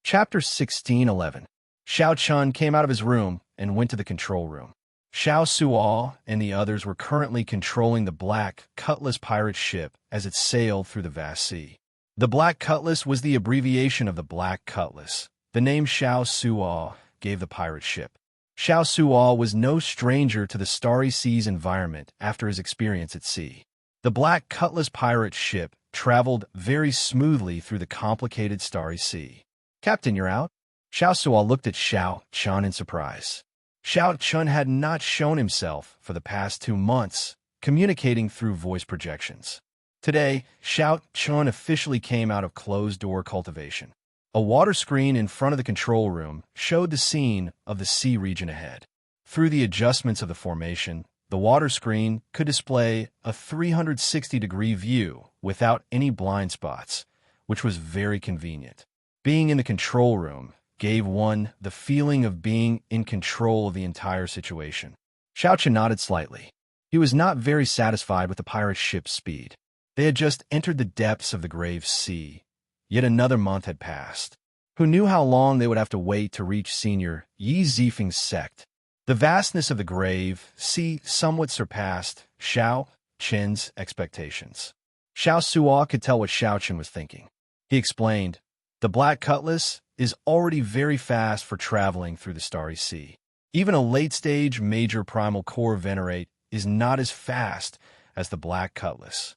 Chapter 1611. Xiao Chun came out of his room and went to the control room. Xiao Suo and the others were currently controlling the Black Cutlass pirate ship as it sailed through the vast sea. The Black Cutlass was the abbreviation of the Black Cutlass, the name Xiao Suo gave the pirate ship. Xiao Suo was no stranger to the Starry Sea's environment after his experience at sea. The Black Cutlass pirate ship traveled very smoothly through the complicated Starry Sea. "Captain, you're out?" Xiao Suo looked at Xiao Chun in surprise. Xiao Chun had not shown himself for the past 2 months, communicating through voice projections. Today, Xiao Chun officially came out of closed-door cultivation. A water screen in front of the control room showed the scene of the sea region ahead. Through the adjustments of the formation, the water screen could display a 360-degree view without any blind spots, which was very convenient. Being in the control room gave one the feeling of being in control of the entire situation. Xiao Chun nodded slightly. He was not very satisfied with the pirate ship's speed. They had just entered the depths of the grave sea. Yet another month had passed. Who knew how long they would have to wait to reach Senior Yi Zifeng's sect? The vastness of the grave sea somewhat surpassed Xiao Chun's expectations. Xiao Suo could tell what Xiao Chun was thinking. He explained, "The Black Cutlass is already very fast for traveling through the Starry Sea. Even a late-stage major primal core venerate is not as fast as the Black Cutlass."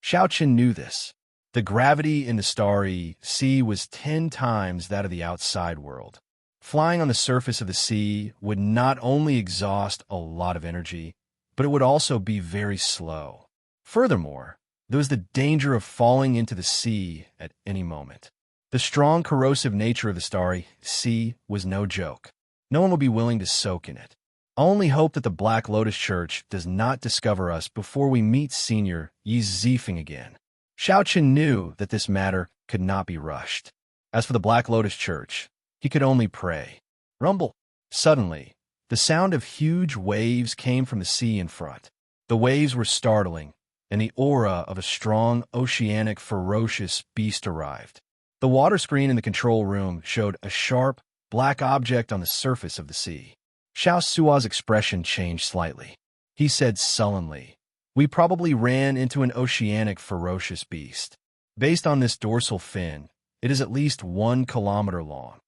Xiao Chun knew this. The gravity in the Starry Sea was 10 times that of the outside world. Flying on the surface of the sea would not only exhaust a lot of energy, but it would also be very slow. Furthermore, there was the danger of falling into the sea at any moment. The strong corrosive nature of the Starry Sea was no joke. No one would be willing to soak in it. I only hope that the Black Lotus Church does not discover us before we meet Senior Yi Zifeng again. Xiao Chun knew that this matter could not be rushed. As for the Black Lotus Church, he could only pray. Rumble. Suddenly, the sound of huge waves came from the sea in front. The waves were startling, and the aura of a strong, oceanic, ferocious beast arrived. The water screen in the control room showed a sharp, black object on the surface of the sea. Xiao Suo's expression changed slightly. He said sullenly, "We probably ran into an oceanic ferocious beast. Based on this dorsal fin, it is at least 1 kilometer long.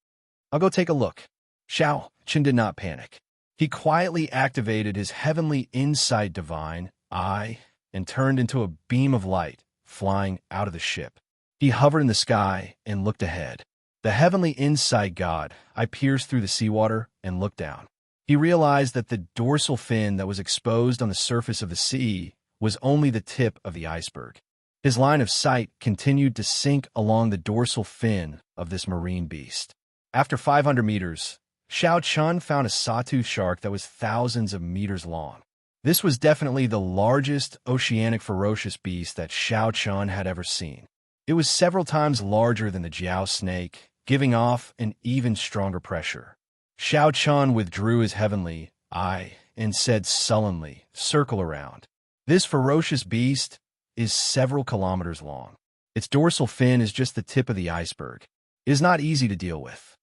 I'll go take a look." Xiao Chun did not panic. He quietly activated his heavenly insight divine eye and turned into a beam of light flying out of the ship. He hovered in the sky and looked ahead. The heavenly insight god eye pierced through the seawater and looked down. He realized that the dorsal fin that was exposed on the surface of the sea was only the tip of the iceberg. His line of sight continued to sink along the dorsal fin of this marine beast. After 500 meters, Xiao Chun found a sawtooth shark that was thousands of meters long. This was definitely the largest oceanic ferocious beast that Xiao Chun had ever seen. It was several times larger than the Jiao snake, giving off an even stronger pressure. Xiao Chun withdrew his heavenly eye and said sullenly, "Circle around. This ferocious beast is several kilometers long. Its dorsal fin is just the tip of the iceberg. It is not easy to deal with."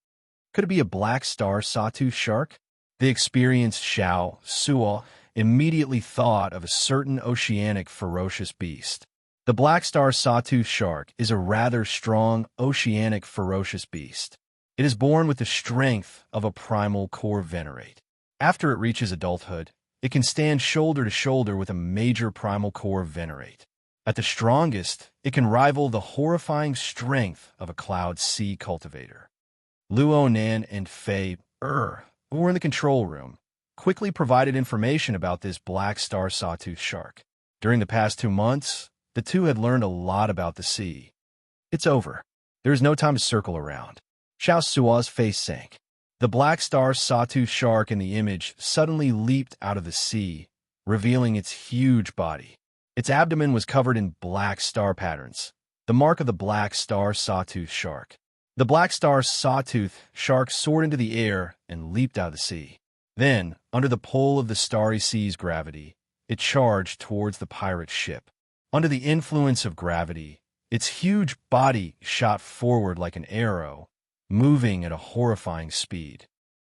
Could it be a black star sawtooth shark? The experienced Xiao Suo immediately thought of a certain oceanic ferocious beast. The black star sawtooth shark is a rather strong oceanic ferocious beast. It is born with the strength of a primal core venerate. After it reaches adulthood, it can stand shoulder to shoulder with a major primal core venerate. At the strongest, it can rival the horrifying strength of a cloud sea cultivator. Luo Nan and Fei who were in the control room, quickly provided information about this black star sawtooth shark. During the past 2 months, the two had learned a lot about the sea. "It's over. There is no time to circle around." Xiao Suo's face sank. The black star sawtooth shark in the image suddenly leaped out of the sea, revealing its huge body. Its abdomen was covered in black star patterns, the mark of the black star sawtooth shark. The black star sawtooth shark soared into the air and leaped out of the sea. Then, under the pull of the Starry Sea's gravity, it charged towards the pirate ship. Under the influence of gravity, its huge body shot forward like an arrow, moving at a horrifying speed.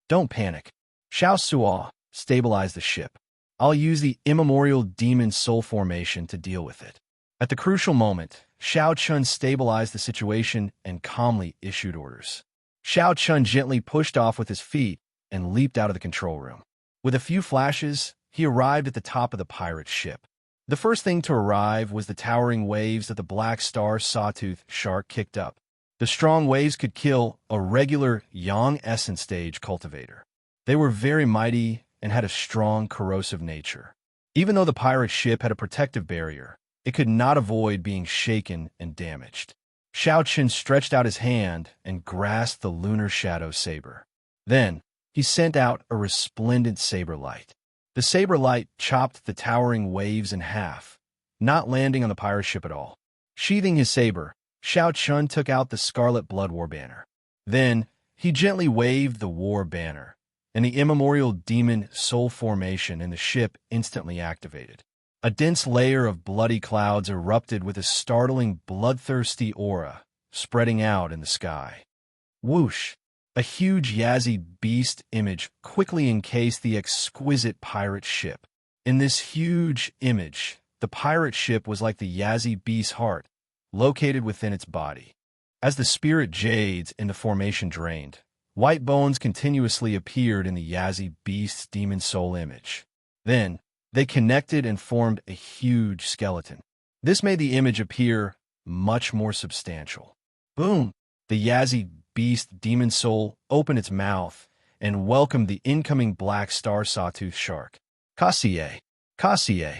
Don't panic. Xiao Suo, stabilize the ship. I'll use the immemorial demon soul formation to deal with it. At the crucial moment, Xiao Chun stabilized the situation and calmly issued orders. Xiao Chun gently pushed off with his feet and leaped out of the control room. With a few flashes, he arrived at the top of the pirate ship. The first thing to arrive was the towering waves that the Black Star Sawtooth shark kicked up. The strong waves could kill a regular Yang Essence stage cultivator. They were very mighty and had a strong corrosive nature. Even though the pirate ship had a protective barrier, it could not avoid being shaken and damaged. Xiao Qin stretched out his hand and grasped the lunar shadow saber. Then, he sent out a resplendent saber light. The saber light chopped the towering waves in half, not landing on the pirate ship at all. Sheathing his saber, Xiao Chun took out the scarlet blood war banner. Then, he gently waved the war banner, and the immemorial demon soul formation in the ship instantly activated. A dense layer of bloody clouds erupted with a startling bloodthirsty aura spreading out in the sky. Whoosh! A huge Yazzie beast image quickly encased the exquisite pirate ship. In this huge image, the pirate ship was like the Yazzie beast's heart, located within its body. As the spirit jades in the formation drained, white bones continuously appeared in the Yazzie beast's demon soul image. Then, they connected and formed a huge skeleton. This made the image appear much more substantial. Boom! The Yazzie beast demon soul opened its mouth and welcomed the incoming Black Star Sawtooth shark. Kassier! Kassier!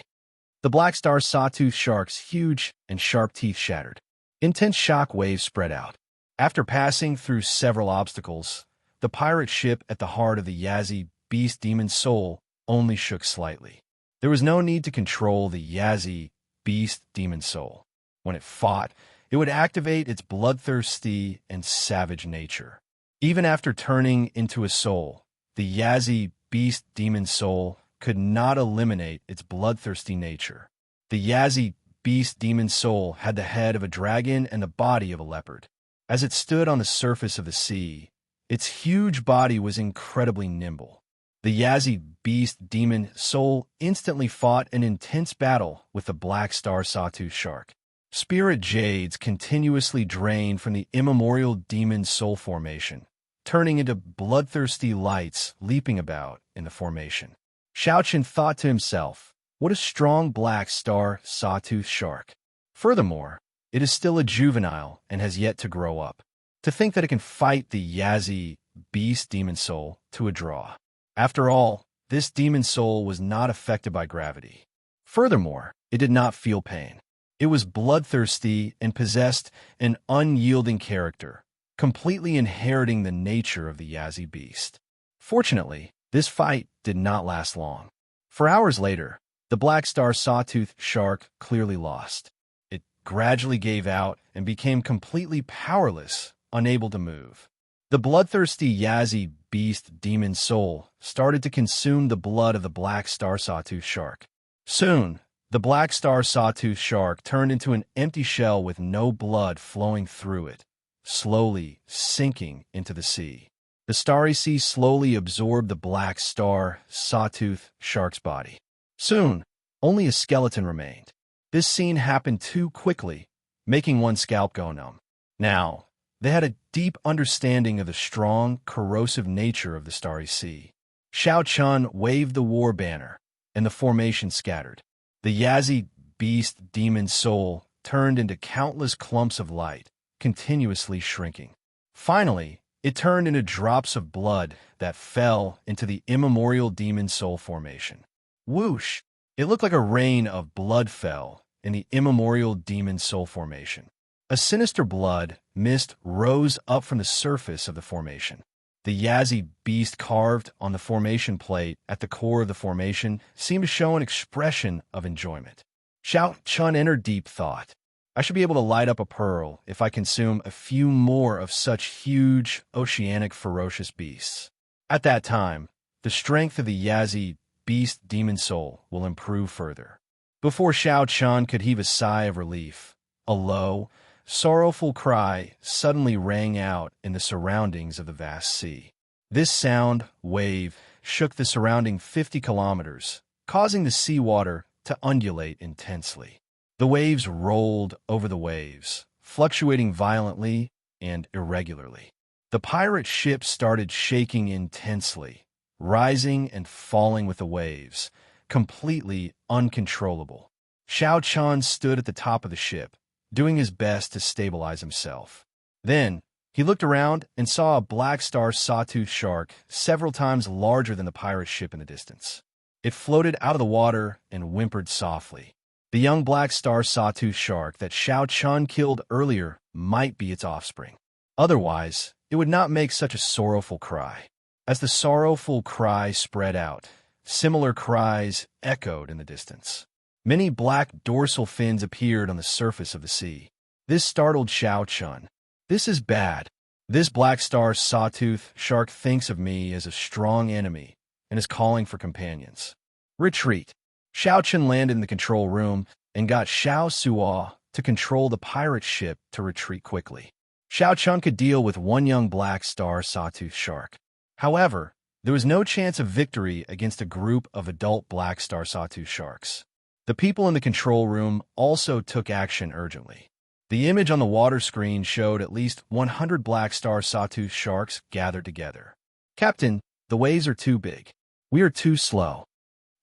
The Black Star Sawtooth shark's huge and sharp teeth shattered. Intense shock waves spread out. After passing through several obstacles, the pirate ship at the heart of the Yazzie beast demon soul only shook slightly. There was no need to control the Yazzie beast demon soul. When it fought, it would activate its bloodthirsty and savage nature. Even after turning into a soul, the Yazzie beast demon soul could not eliminate its bloodthirsty nature. The Yazzie beast demon soul had the head of a dragon and the body of a leopard. As it stood on the surface of the sea, its huge body was incredibly nimble. The Yazzie beast demon soul instantly fought an intense battle with the Black Star Sawtooth shark. Spirit jades continuously drained from the immemorial demon soul formation, turning into bloodthirsty lights leaping about in the formation. Xiao Qin thought to himself, what a strong Black Star Sawtooth shark. Furthermore, it is still a juvenile and has yet to grow up. To think that it can fight the Yazzie beast demon soul to a draw. After all, this demon soul was not affected by gravity. Furthermore, it did not feel pain. It was bloodthirsty and possessed an unyielding character, completely inheriting the nature of the Yazzie beast. Fortunately, this fight did not last long. For hours later, the Black Star Sawtooth shark clearly lost. It gradually gave out and became completely powerless, unable to move. The bloodthirsty Yazzie beast demon soul started to consume the blood of the Black Star Sawtooth shark. Soon, the Black Star Sawtooth shark turned into an empty shell with no blood flowing through it, slowly sinking into the sea. The starry sea slowly absorbed the Black Star Sawtooth shark's body. Soon, only a skeleton remained. This scene happened too quickly, making one's scalp go numb. Now, they had a deep understanding of the strong, corrosive nature of the starry sea. Xiao Chun waved the war banner, and the formation scattered. The Yazzie beast demon soul turned into countless clumps of light, continuously shrinking. Finally, it turned into drops of blood that fell into the immemorial demon soul formation. Whoosh! It looked like a rain of blood fell in the immemorial demon soul formation. A sinister blood mist rose up from the surface of the formation. The Yazzie beast carved on the formation plate at the core of the formation seemed to show an expression of enjoyment. Xiao Chun entered deep thought. I should be able to light up a pearl if I consume a few more of such huge, oceanic, ferocious beasts. At that time, the strength of the Yazzie beast demon soul will improve further. Before Xiao Chun could heave a sigh of relief, a low, sorrowful cry suddenly rang out in the surroundings of the vast sea. This sound wave shook the surrounding 50 kilometers, causing the seawater to undulate intensely. The waves rolled over the waves, fluctuating violently and irregularly. The pirate ship started shaking intensely, rising and falling with the waves, completely uncontrollable. Xiao Chan stood at the top of the ship, doing his best to stabilize himself. Then, he looked around and saw a black star sawtooth shark several times larger than the pirate ship in the distance. It floated out of the water and whimpered softly. The young black star sawtooth shark that Xiao Chan killed earlier might be its offspring. Otherwise, it would not make such a sorrowful cry. As the sorrowful cry spread out, similar cries echoed in the distance. Many black dorsal fins appeared on the surface of the sea. This startled Xiao Chan. "This is bad. This black star sawtooth shark thinks of me as a strong enemy and is calling for companions. Retreat." Xiao Chan landed in the control room and got Xiao Suo to control the pirate ship to retreat quickly. Xiao Chan could deal with one young black star sawtooth shark. However, there was no chance of victory against a group of adult black star sawtooth sharks. The people in the control room also took action urgently. The image on the water screen showed at least 100 black star sawtooth sharks gathered together. "Captain, the waves are too big. We are too slow."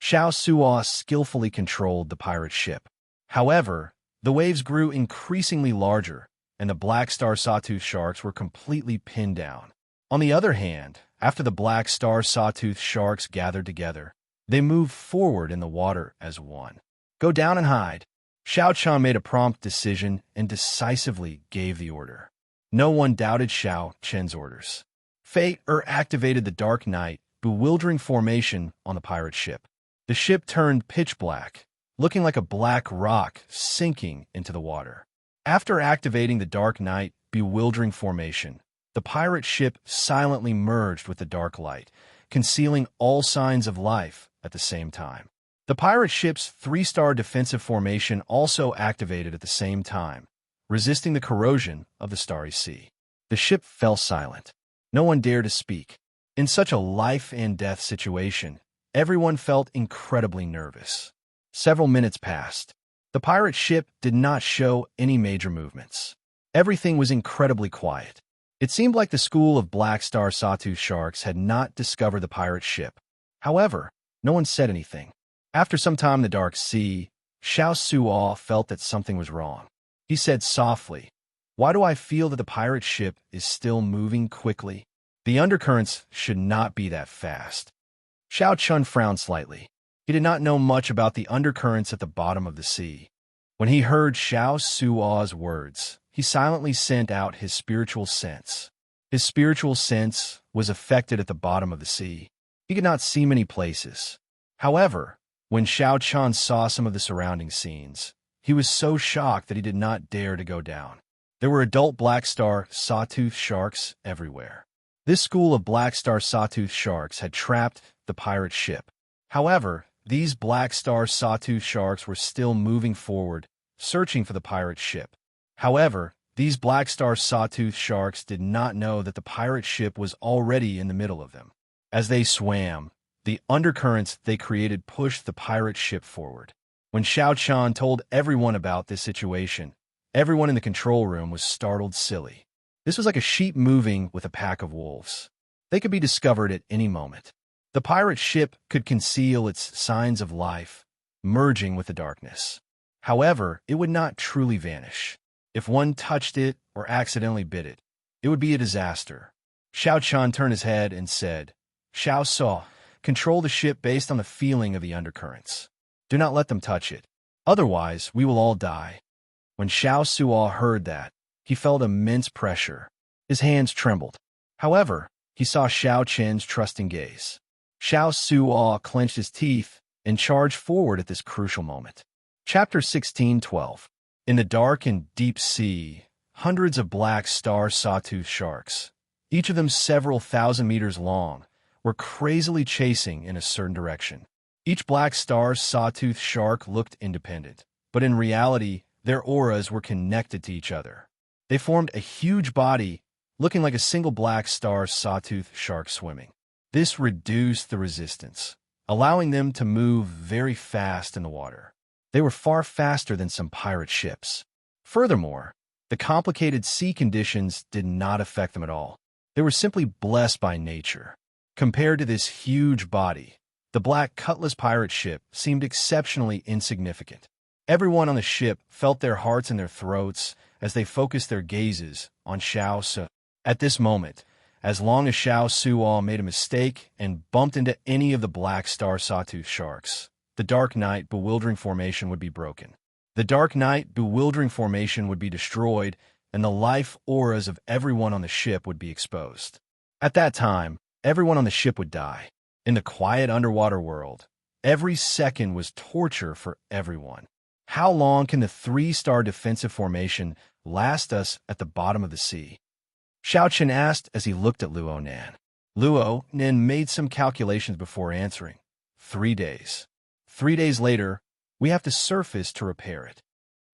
Xiao Suo skillfully controlled the pirate ship. However, the waves grew increasingly larger, and the black star sawtooth sharks were completely pinned down. On the other hand, after the black star sawtooth sharks gathered together, they moved forward in the water as one. "Go down and hide." Xiao Chan made a prompt decision and decisively gave the order. No one doubted Xiao Chen's orders. Fate activated the dark night, bewildering formation on the pirate ship. The ship turned pitch black, looking like a black rock sinking into the water. After activating the dark night, bewildering formation, the pirate ship silently merged with the dark light, concealing all signs of life at the same time. The pirate ship's 3-star defensive formation also activated at the same time, resisting the corrosion of the starry sea. The ship fell silent. No one dared to speak. In such a life-and-death situation, everyone felt incredibly nervous. Several minutes passed. The pirate ship did not show any major movements. Everything was incredibly quiet. It seemed like the school of black star sawtooth sharks had not discovered the pirate ship. However, no one said anything. After some time in the dark sea, Xiao Suo felt that something was wrong. He said softly, "Why do I feel that the pirate ship is still moving quickly? The undercurrents should not be that fast." Xiao Chan frowned slightly. He did not know much about the undercurrents at the bottom of the sea. When he heard Xiao Suo's words, he silently sent out his spiritual sense. His spiritual sense was affected at the bottom of the sea. He could not see many places. However, when Xiao Chan saw some of the surrounding scenes, he was so shocked that he did not dare to go down. There were adult black star sawtooth sharks everywhere. This school of black star sawtooth sharks had trapped the pirate ship. However, these black star sawtooth sharks were still moving forward, searching for the pirate ship. However, these black star sawtooth sharks did not know that the pirate ship was already in the middle of them. As they swam, the undercurrents they created pushed the pirate ship forward. When Xiao Chan told everyone about this situation, everyone in the control room was startled silly. This was like a sheep moving with a pack of wolves. They could be discovered at any moment. The pirate ship could conceal its signs of life, merging with the darkness. However, it would not truly vanish. If one touched it or accidentally bit it, it would be a disaster. Xiao Chan turned his head and said, "Xiao Suo, control the ship based on the feeling of the undercurrents. Do not let them touch it. Otherwise, we will all die." When Xiao Suo heard that, he felt immense pressure. His hands trembled. However, he saw Xiao Chen's trusting gaze. Xiao Suo clenched his teeth and charged forward at this crucial moment. Chapter 16:12. In the dark and deep sea, hundreds of black star sawtooth sharks, each of them several thousand meters long, were crazily chasing in a certain direction. Each black star sawtooth shark looked independent, but in reality, their auras were connected to each other. They formed a huge body, looking like a single black star sawtooth shark swimming. This reduced the resistance, allowing them to move very fast in the water. They were far faster than some pirate ships. Furthermore, the complicated sea conditions did not affect them at all. They were simply blessed by nature. Compared to this huge body, the black cutlass pirate ship seemed exceptionally insignificant. Everyone on the ship felt their hearts in their throats as they focused their gazes on Xiao Su. At this moment, as long as Xiao Suo made a mistake and bumped into any of the black star sawtooth sharks, the Dark Night bewildering formation would be broken. The Dark Night bewildering formation would be destroyed, and the life auras of everyone on the ship would be exposed. At that time, everyone on the ship would die. In the quiet underwater world, every second was torture for everyone. How long can the 3-star defensive formation last us at the bottom of the sea? Xiao Chen asked as he looked at Luo Nan. Luo Nan made some calculations before answering. 3 days. 3 days later, we have to surface to repair it.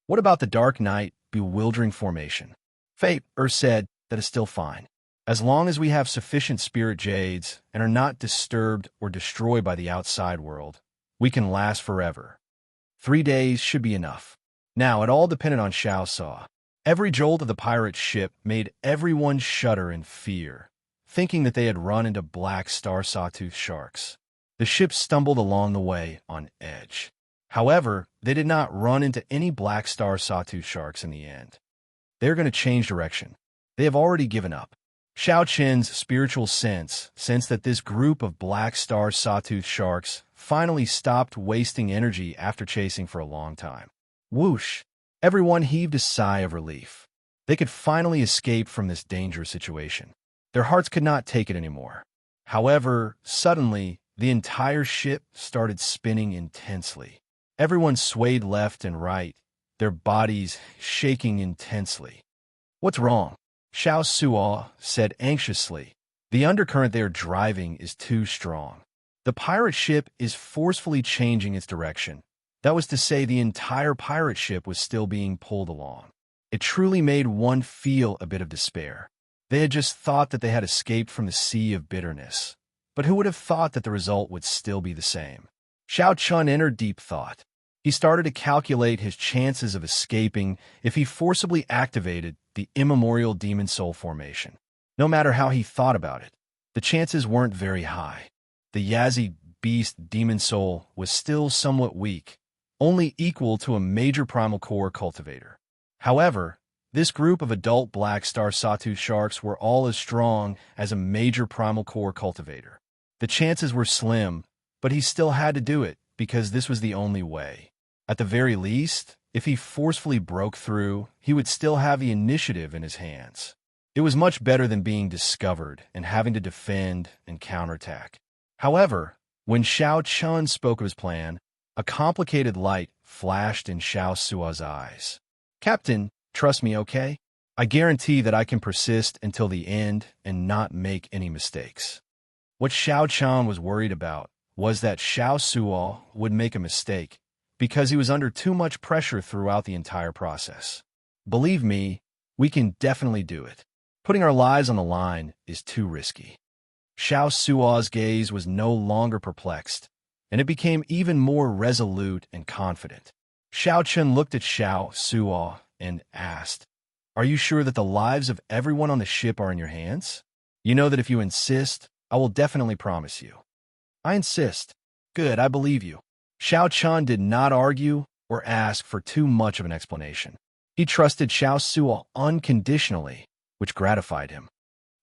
What about the Dark Night bewildering formation? Fate said that is still fine. As long as we have sufficient spirit jades and are not disturbed or destroyed by the outside world, we can last forever. 3 days should be enough. Now, it all depended on Xiao Sa. Every jolt of the pirate ship made everyone shudder in fear, thinking that they had run into black star sawtooth sharks. The ship stumbled along the way on edge. However, they did not run into any black star sawtooth sharks in the end. They are going to change direction. They have already given up. Xiao Chen's spiritual sense sensed that this group of black star sawtooth sharks finally stopped wasting energy after chasing for a long time. Whoosh! Everyone heaved a sigh of relief. They could finally escape from this dangerous situation. Their hearts could not take it anymore. However, suddenly, the entire ship started spinning intensely. Everyone swayed left and right, their bodies shaking intensely. What's wrong? Xiao Suo said anxiously. The undercurrent they are driving is too strong. The pirate ship is forcefully changing its direction. That was to say, the entire pirate ship was still being pulled along. It truly made one feel a bit of despair. They had just thought that they had escaped from the sea of bitterness. But who would have thought that the result would still be the same? Xiao Chun entered deep thought. He started to calculate his chances of escaping if he forcibly activated the immemorial demon soul formation. No matter how he thought about it, the chances weren't very high. The Yazi beast demon soul was still somewhat weak, only equal to a major primal core cultivator. However, this group of adult black star sawtooth sharks were all as strong as a major primal core cultivator. The chances were slim, but he still had to do it because this was the only way. At the very least, if he forcefully broke through, he would still have the initiative in his hands. It was much better than being discovered and having to defend and counterattack. However, when Xiao Chun spoke of his plan, a complicated light flashed in Xiao Suo's eyes. Captain, trust me, okay? I guarantee that I can persist until the end and not make any mistakes. What Xiao Chun was worried about was that Xiao Suo would make a mistake because he was under too much pressure throughout the entire process. Believe me, we can definitely do it. Putting our lives on the line is too risky. Xiao Suo's gaze was no longer perplexed, and it became even more resolute and confident. Xiao Chun looked at Xiao Suo and asked, "Are you sure that the lives of everyone on the ship are in your hands? You know that if you insist, I will definitely promise you." "I insist." "Good, I believe you." Xiao Chun did not argue or ask for too much of an explanation. He trusted Xiao Suo unconditionally, which gratified him.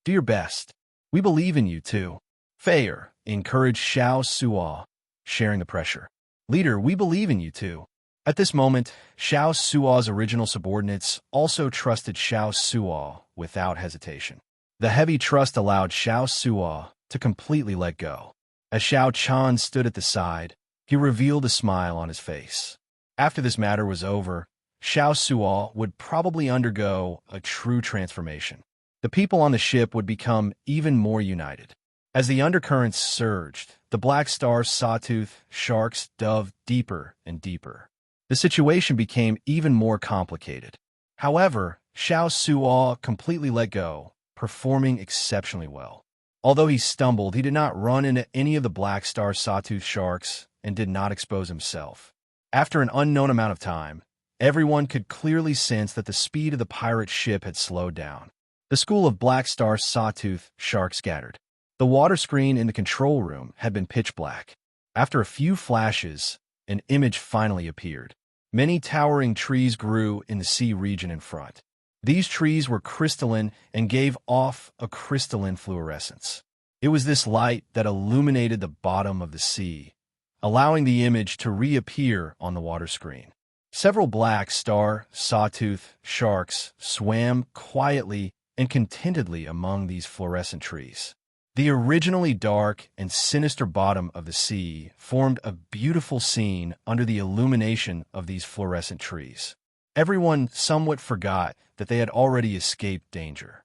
"Do your best. We believe in you, too." Fair encouraged Xiao Suo, sharing the pressure. "Leader, we believe in you, too." At this moment, Xiao Suo's original subordinates also trusted Xiao Suo without hesitation. The heavy trust allowed Xiao Suo to completely let go. As Xiao Chun stood at the side, he revealed a smile on his face. After this matter was over, Xiao Suo would probably undergo a true transformation. The people on the ship would become even more united. As the undercurrents surged, the black star sawtooth sharks dove deeper and deeper. The situation became even more complicated. However, Xiao Suo completely let go, performing exceptionally well. Although he stumbled, he did not run into any of the black star sawtooth sharks and did not expose himself. After an unknown amount of time, everyone could clearly sense that the speed of the pirate ship had slowed down. The school of black star sawtooth sharks scattered. The water screen in the control room had been pitch black. After a few flashes, an image finally appeared. Many towering trees grew in the sea region in front. These trees were crystalline and gave off a crystalline fluorescence. It was this light that illuminated the bottom of the sea, allowing the image to reappear on the water screen. Several black star sawtooth sharks swam quietly and contentedly among these fluorescent trees. The originally dark and sinister bottom of the sea formed a beautiful scene under the illumination of these fluorescent trees. Everyone somewhat forgot that they had already escaped danger.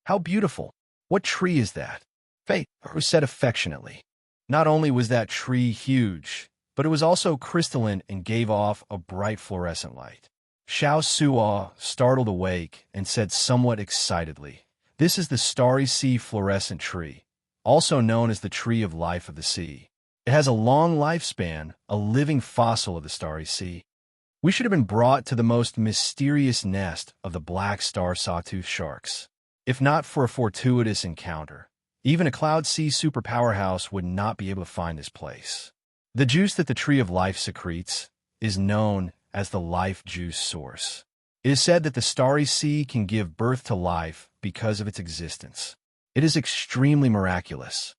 "How beautiful! What tree is that?" Faith said affectionately. Not only was that tree huge, but it was also crystalline and gave off a bright fluorescent light. Xiao Suo startled awake and said somewhat excitedly, "This is the starry sea fluorescent tree, also known as the tree of life of the sea. It has a long lifespan, a living fossil of the starry sea. We should have been brought to the most mysterious nest of the black star sawtooth sharks. If not for a fortuitous encounter, even a cloud sea superpowerhouse would not be able to find this place." The juice that the tree of life secretes is known as the life juice source. It is said that the starry sea can give birth to life because of its existence. It is extremely miraculous.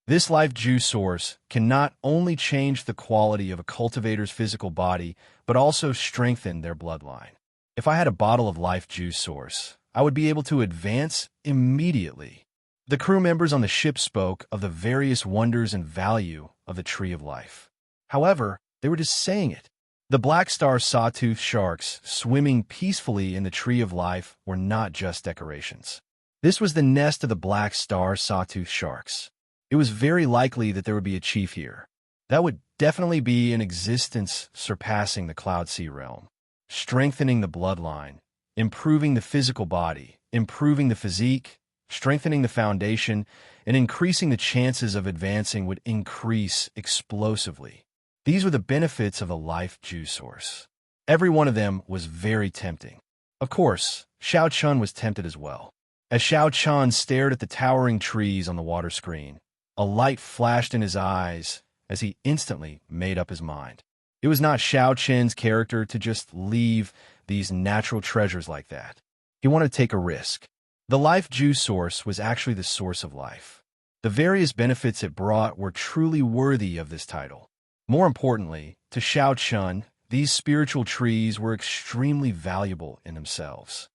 This life juice source can not only change the quality of a cultivator's physical body, but also strengthen their bloodline. If I had a bottle of life juice source, I would be able to advance immediately. The crew members on the ship spoke of the various wonders and value of the tree of life. However, they were just saying it. The black star sawtooth sharks swimming peacefully in the tree of life were not just decorations. This was the nest of the black star sawtooth sharks. It was very likely that there would be a chief here. That would definitely be an existence surpassing the cloud sea realm, strengthening the bloodline, improving the physical body, improving the physique, strengthening the foundation, and increasing the chances of advancing would increase explosively. These were the benefits of a life juice source. Every one of them was very tempting. Of course, Xiao Chun was tempted as well. As Xiao Chun stared at the towering trees on the water screen, a light flashed in his eyes as he instantly made up his mind. It was not Xiao Chen's character to just leave these natural treasures like that. He wanted to take a risk. The life juice source was actually the source of life. The various benefits it brought were truly worthy of this title. More importantly, to Xiao Chun, these spiritual trees were extremely valuable in themselves.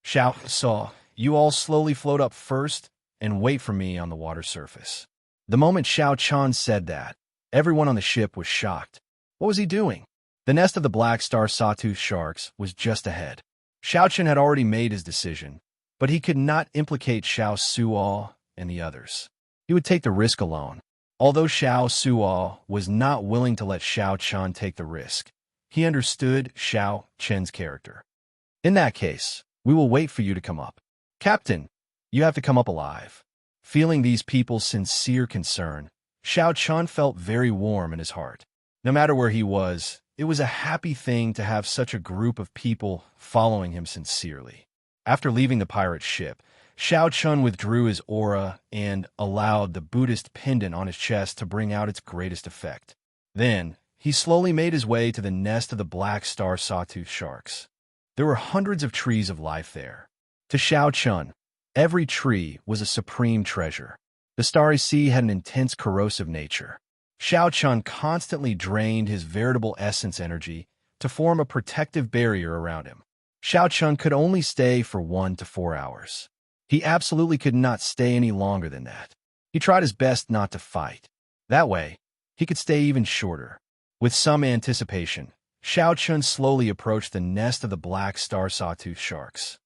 Xiao saw, "You all slowly float up first and wait for me on the water surface." The moment Xiao Chun said that, everyone on the ship was shocked. What was he doing? The nest of the black star sawtooth sharks was just ahead. Xiao Chun had already made his decision, but he could not implicate Xiao Suo and the others. He would take the risk alone. Although Xiao Suo was not willing to let Xiao Chun take the risk, he understood Xiao Chen's character. "In that case, we will wait for you to come up. Captain, you have to come up alive." Feeling these people's sincere concern, Xiao Chun felt very warm in his heart. No matter where he was, it was a happy thing to have such a group of people following him sincerely. After leaving the pirate ship, Xiao Chun withdrew his aura and allowed the Buddhist pendant on his chest to bring out its greatest effect. Then, he slowly made his way to the nest of the black star sawtooth sharks. There were hundreds of trees of life there. To Xiao Chun, every tree was a supreme treasure. The starry sea had an intense corrosive nature. Xiao Chun constantly drained his veritable essence energy to form a protective barrier around him. Xiao Chun could only stay for 1 to 4 hours. He absolutely could not stay any longer than that. He tried his best not to fight. That way, he could stay even shorter. With some anticipation, Xiao Chun slowly approached the nest of the black star sawtooth sharks.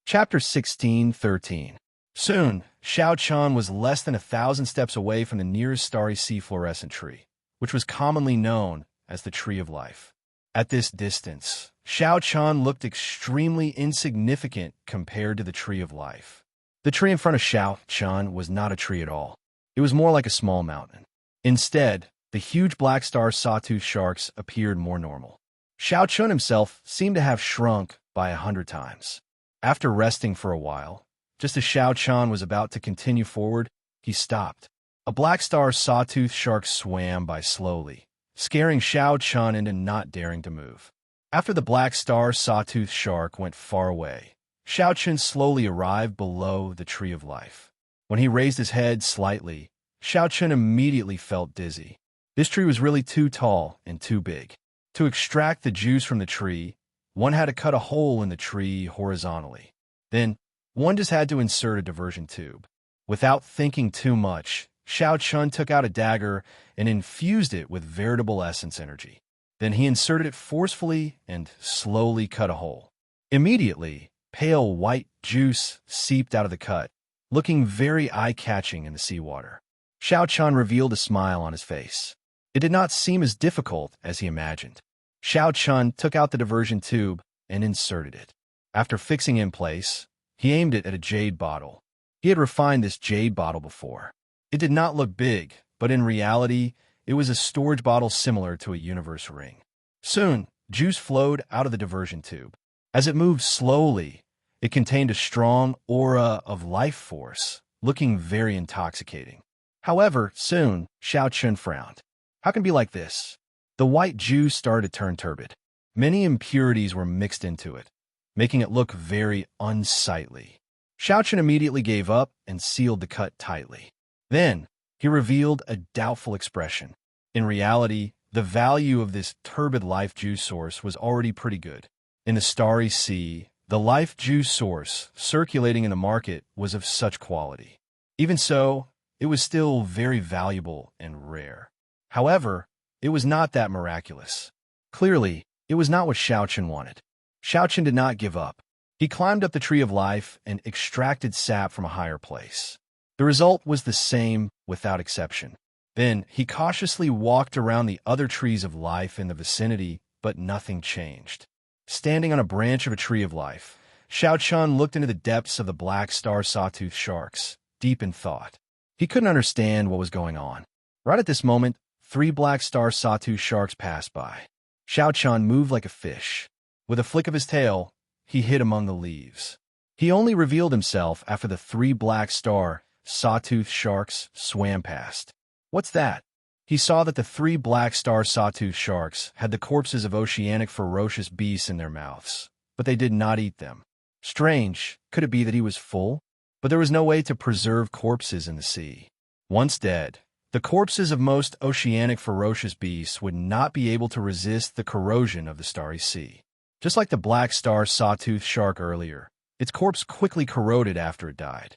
Chapter 16:13. Soon, Xiao Chun was less than 1,000 steps away from the nearest starry sea fluorescent tree, which was commonly known as the Tree of Life. At this distance, Xiao Chan looked extremely insignificant compared to the tree of life. The tree in front of Xiao Chan was not a tree at all. It was more like a small mountain. Instead, the huge black star sawtooth sharks appeared more normal. Xiao Chun himself seemed to have shrunk by 100 times. After resting for a while, just as Xiao Chan was about to continue forward, he stopped. A black star sawtooth shark swam by slowly, scaring Xiao Chun into not daring to move. After the black star sawtooth shark went far away, Xiao Chun slowly arrived below the tree of life. When he raised his head slightly, Xiao Chun immediately felt dizzy. This tree was really too tall and too big. To extract the juice from the tree, one had to cut a hole in the tree horizontally. Then, one just had to insert a diversion tube. Without thinking too much, Xiao Chun took out a dagger and infused it with veritable essence energy. Then he inserted it forcefully and slowly cut a hole. Immediately, pale white juice seeped out of the cut, looking very eye-catching in the seawater. Xiao Chun revealed a smile on his face. It did not seem as difficult as he imagined. Xiao Chun took out the diversion tube and inserted it. After fixing it in place, he aimed it at a jade bottle. He had refined this jade bottle before. It did not look big, but in reality, it was a storage bottle similar to a universe ring. Soon, juice flowed out of the diversion tube. As it moved slowly, it contained a strong aura of life force, looking very intoxicating. However, soon, Xiao Chun frowned. How can it be like this? The white juice started to turn turbid. Many impurities were mixed into it, making it look very unsightly. Xiao Chun immediately gave up and sealed the cut tightly. Then, he revealed a doubtful expression. In reality, the value of this turbid life juice source was already pretty good. In the Starry Sea, the life juice source circulating in the market was of such quality. Even so, it was still very valuable and rare. However, it was not that miraculous. Clearly, it was not what Xiao Chun wanted. Xiao Chun did not give up. He climbed up the tree of life and extracted sap from a higher place. The result was the same without exception. Then, he cautiously walked around the other trees of life in the vicinity, but nothing changed. Standing on a branch of a tree of life, Xiao Chun looked into the depths of the black star sawtooth sharks, deep in thought. He couldn't understand what was going on. Right at this moment, 3 black star sawtooth sharks passed by. Xiao Chun moved like a fish. With a flick of his tail, he hid among the leaves. He only revealed himself after the 3 black star sawtooth sharks swam past. What's that? He saw that the 3 black star sawtooth sharks had the corpses of oceanic ferocious beasts in their mouths, but they did not eat them. Strange, could it be that he was full? But there was no way to preserve corpses in the sea. Once dead, the corpses of most oceanic ferocious beasts would not be able to resist the corrosion of the Starry Sea. Just like the black star sawtooth shark earlier, its corpse quickly corroded after it died.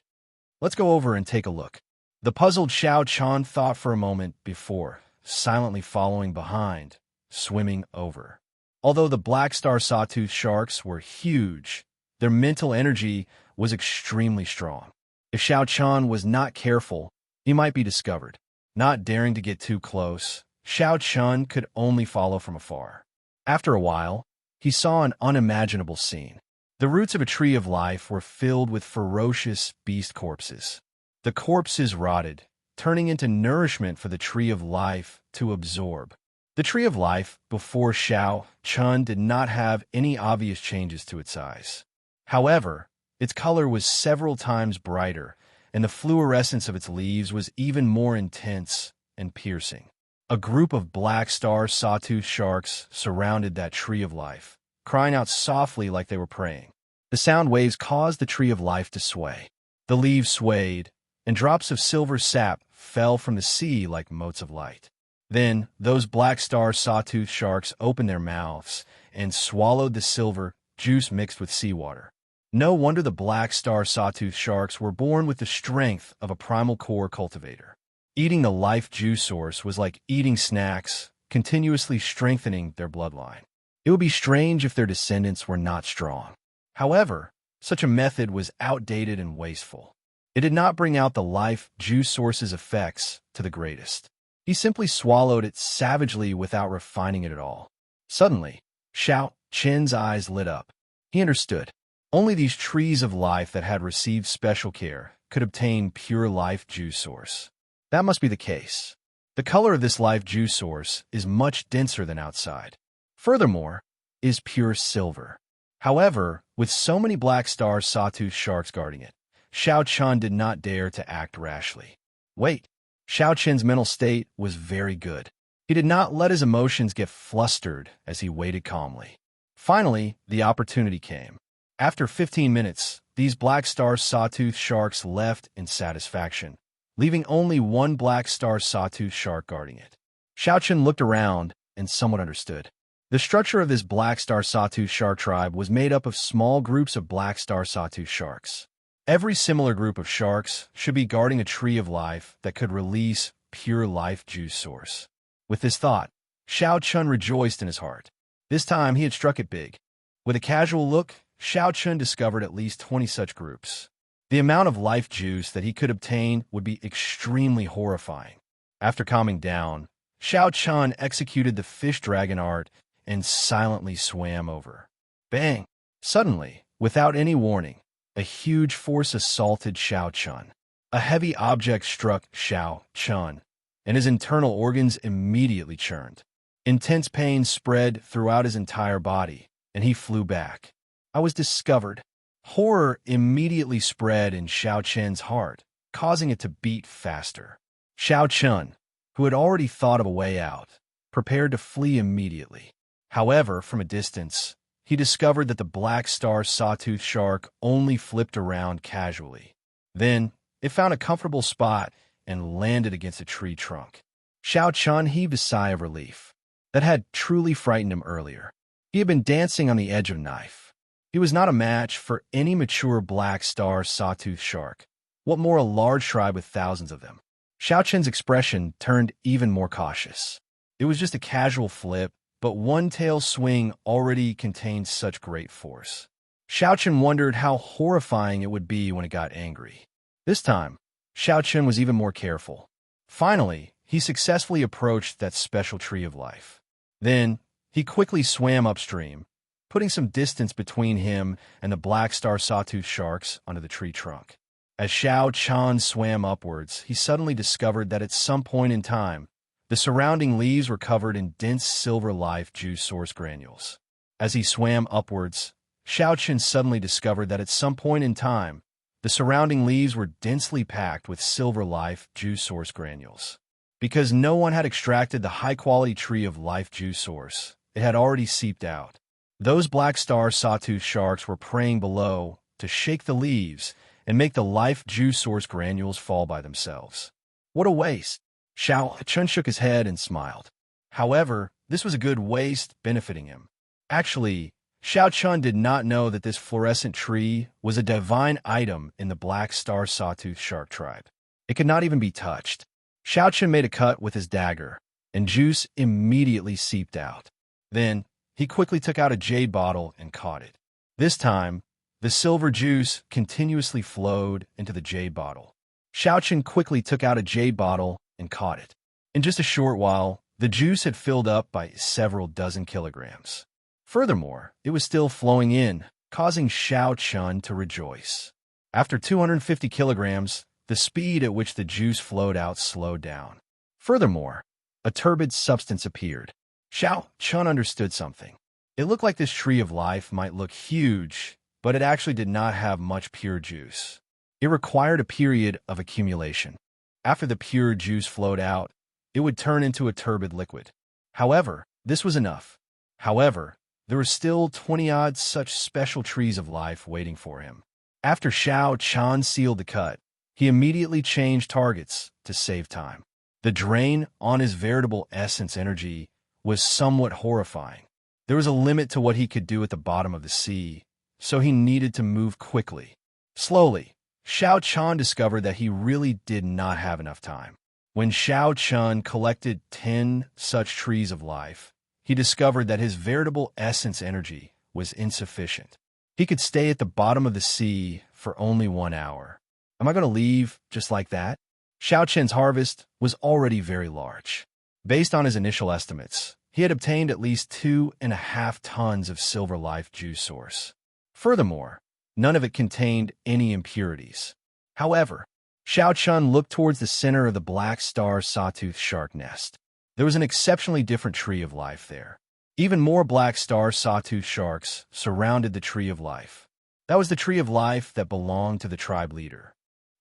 Let's go over and take a look. The puzzled Xiao Chun thought for a moment before, silently following behind, swimming over. Although the black star sawtooth sharks were huge, their mental energy was extremely strong. If Xiao Chun was not careful, he might be discovered. Not daring to get too close, Xiao Chun could only follow from afar. After a while, he saw an unimaginable scene. The roots of a tree of life were filled with ferocious beast corpses. The corpses rotted, turning into nourishment for the tree of life to absorb. The tree of life, before Xiao Chun, did not have any obvious changes to its eyes. However, its color was several times brighter, and the fluorescence of its leaves was even more intense and piercing. A group of black star sawtooth sharks surrounded that tree of life, crying out softly like they were praying. The sound waves caused the tree of life to sway. The leaves swayed, and drops of silver sap fell from the sea like motes of light. Then, those black star sawtooth sharks opened their mouths and swallowed the silver juice mixed with seawater. No wonder the black star sawtooth sharks were born with the strength of a primal core cultivator. Eating the life juice source was like eating snacks, continuously strengthening their bloodline. It would be strange if their descendants were not strong. However, such a method was outdated and wasteful. It did not bring out the life juice source's effects to the greatest. He simply swallowed it savagely without refining it at all. Suddenly, Xiao Qin's eyes lit up. He understood. Only these trees of life that had received special care could obtain pure life juice source. That must be the case. The color of this life juice source is much denser than outside. Furthermore, is pure silver. However, with so many black star sawtooth sharks guarding it, Xiao Chen did not dare to act rashly. Wait, Xiao Chen's mental state was very good. He did not let his emotions get flustered as he waited calmly. Finally, the opportunity came. After 15 minutes, these black star sawtooth sharks left in satisfaction, leaving only one black star sawtooth shark guarding it. Xiao Chen looked around and somewhat understood. The structure of this black star sawtooth shark tribe was made up of small groups of black star sawtooth sharks. Every similar group of sharks should be guarding a tree of life that could release pure life juice source. With this thought, Xiao Chen rejoiced in his heart. This time he had struck it big. With a casual look, Xiao Chen discovered at least 20 such groups. The amount of life juice that he could obtain would be extremely horrifying. After calming down, Xiao Chen executed the fish dragon art and silently swam over. Bang! Suddenly, without any warning, a huge force assaulted Xiao Chen. A heavy object struck Xiao Chen, and his internal organs immediately churned. Intense pain spread throughout his entire body, and he flew back. I was discovered. Horror immediately spread in Xiao Chen's heart, causing it to beat faster. Xiao Chen, who had already thought of a way out, prepared to flee immediately. However, from a distance, he discovered that the black star sawtooth shark only flipped around casually. Then, it found a comfortable spot and landed against a tree trunk. Xiao Chen heaved a sigh of relief. That had truly frightened him earlier. He had been dancing on the edge of a knife. He was not a match for any mature black star sawtooth shark. What more a large tribe with thousands of them? Xiao Chen's expression turned even more cautious. It was just a casual flip, but one tail swing already contained such great force. Xiao Chen wondered how horrifying it would be when it got angry. This time, Xiao Chen was even more careful. Finally, he successfully approached that special tree of life. Then, he quickly swam upstream, putting some distance between him and the black star sawtooth sharks under the tree trunk. As Xiao Chen swam upwards, he suddenly discovered that at some point in time, the surrounding leaves were covered in dense silver life juice source granules. As he swam upwards, Xiao Chen suddenly discovered that at some point in time, the surrounding leaves were densely packed with silver life juice source granules. Because no one had extracted the high-quality tree of life juice source, it had already seeped out. Those black star sawtooth sharks were preying below to shake the leaves and make the life juice source granules fall by themselves. What a waste! Xiao Chen shook his head and smiled. However, this was a good waste benefiting him. Actually, Xiao Chen did not know that this fluorescent tree was a divine item in the black star sawtooth shark tribe. It could not even be touched. Xiao Chen made a cut with his dagger, and juice immediately seeped out. Then, he quickly took out a jade bottle and caught it. This time, the silver juice continuously flowed into the jade bottle. Xiao Chen quickly took out a jade bottle and caught it. In just a short while, the juice had filled up by several dozen kilograms. Furthermore, it was still flowing in, causing Xiao Chen to rejoice. After 250 kilograms, the speed at which the juice flowed out slowed down. Furthermore, a turbid substance appeared. Xiao Chen understood something. It looked like this tree of life might look huge, but it actually did not have much pure juice. It required a period of accumulation. After the pure juice flowed out, it would turn into a turbid liquid. However, this was enough. However, there were still 20-odd such special trees of life waiting for him. After Xiao Chen sealed the cut, he immediately changed targets to save time. The drain on his veritable essence energy was somewhat horrifying. There was a limit to what he could do at the bottom of the sea, so he needed to move quickly. Slowly, Xiao Chen discovered that he really did not have enough time. When Xiao Chen collected 10 such trees of life, he discovered that his veritable essence energy was insufficient. He could stay at the bottom of the sea for only 1 hour. Am I going to leave just like that? Xiao Chen's harvest was already very large. Based on his initial estimates, He had obtained at least 2.5 tons of silver life juice source. Furthermore, none of it contained any impurities. However, Xiao Chun looked towards the center of the black star sawtooth shark nest. There was an exceptionally different tree of life there. Even more black star sawtooth sharks surrounded the tree of life. That was the tree of life that belonged to the tribe leader.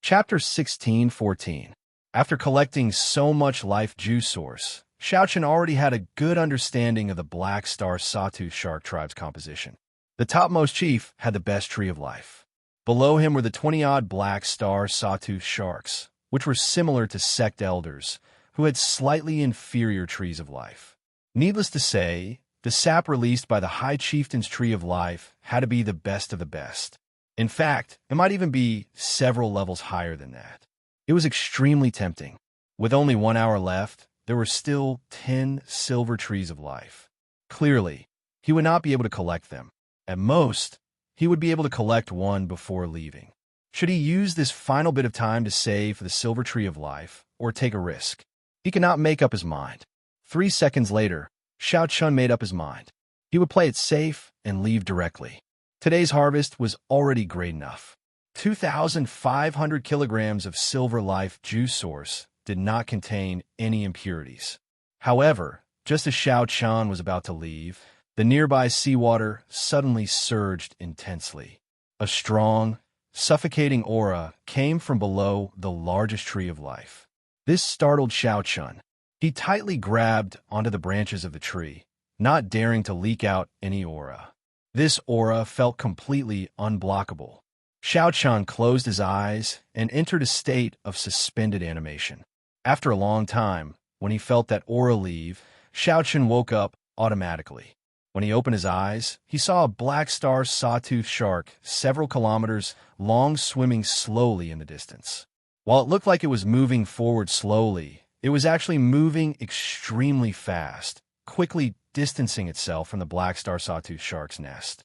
Chapter 16:14. After collecting so much life juice source, Xiao Chun already had a good understanding of the black star sawtooth shark tribe's composition. The topmost chief had the best tree of life. Below him were the 20-odd black star sawtooth sharks, which were similar to sect elders, who had slightly inferior trees of life. Needless to say, the sap released by the High Chieftain's tree of life had to be the best of the best. In fact, it might even be several levels higher than that. It was extremely tempting. With only 1 hour left, there were still 10 silver trees of life. Clearly, he would not be able to collect them. At most, he would be able to collect one before leaving. Should he use this final bit of time to save for the silver tree of life, or take a risk? He could not make up his mind. 3 seconds later, Xiao Chun made up his mind. He would play it safe and leave directly. Today's harvest was already great enough. 2,500 kilograms of silver life juice source did not contain any impurities. However, just as Xiao Chun was about to leave, the nearby seawater suddenly surged intensely. A strong, suffocating aura came from below the largest tree of life. This startled Xiao Chun. He tightly grabbed onto the branches of the tree, not daring to leak out any aura. This aura felt completely unblockable. Xiao Chun closed his eyes and entered a state of suspended animation. After a long time, when he felt that aura leave, Xiao Chun woke up automatically. When he opened his eyes, he saw a black star sawtooth shark several kilometers long swimming slowly in the distance. While it looked like it was moving forward slowly, it was actually moving extremely fast, quickly distancing itself from the black star sawtooth shark's nest.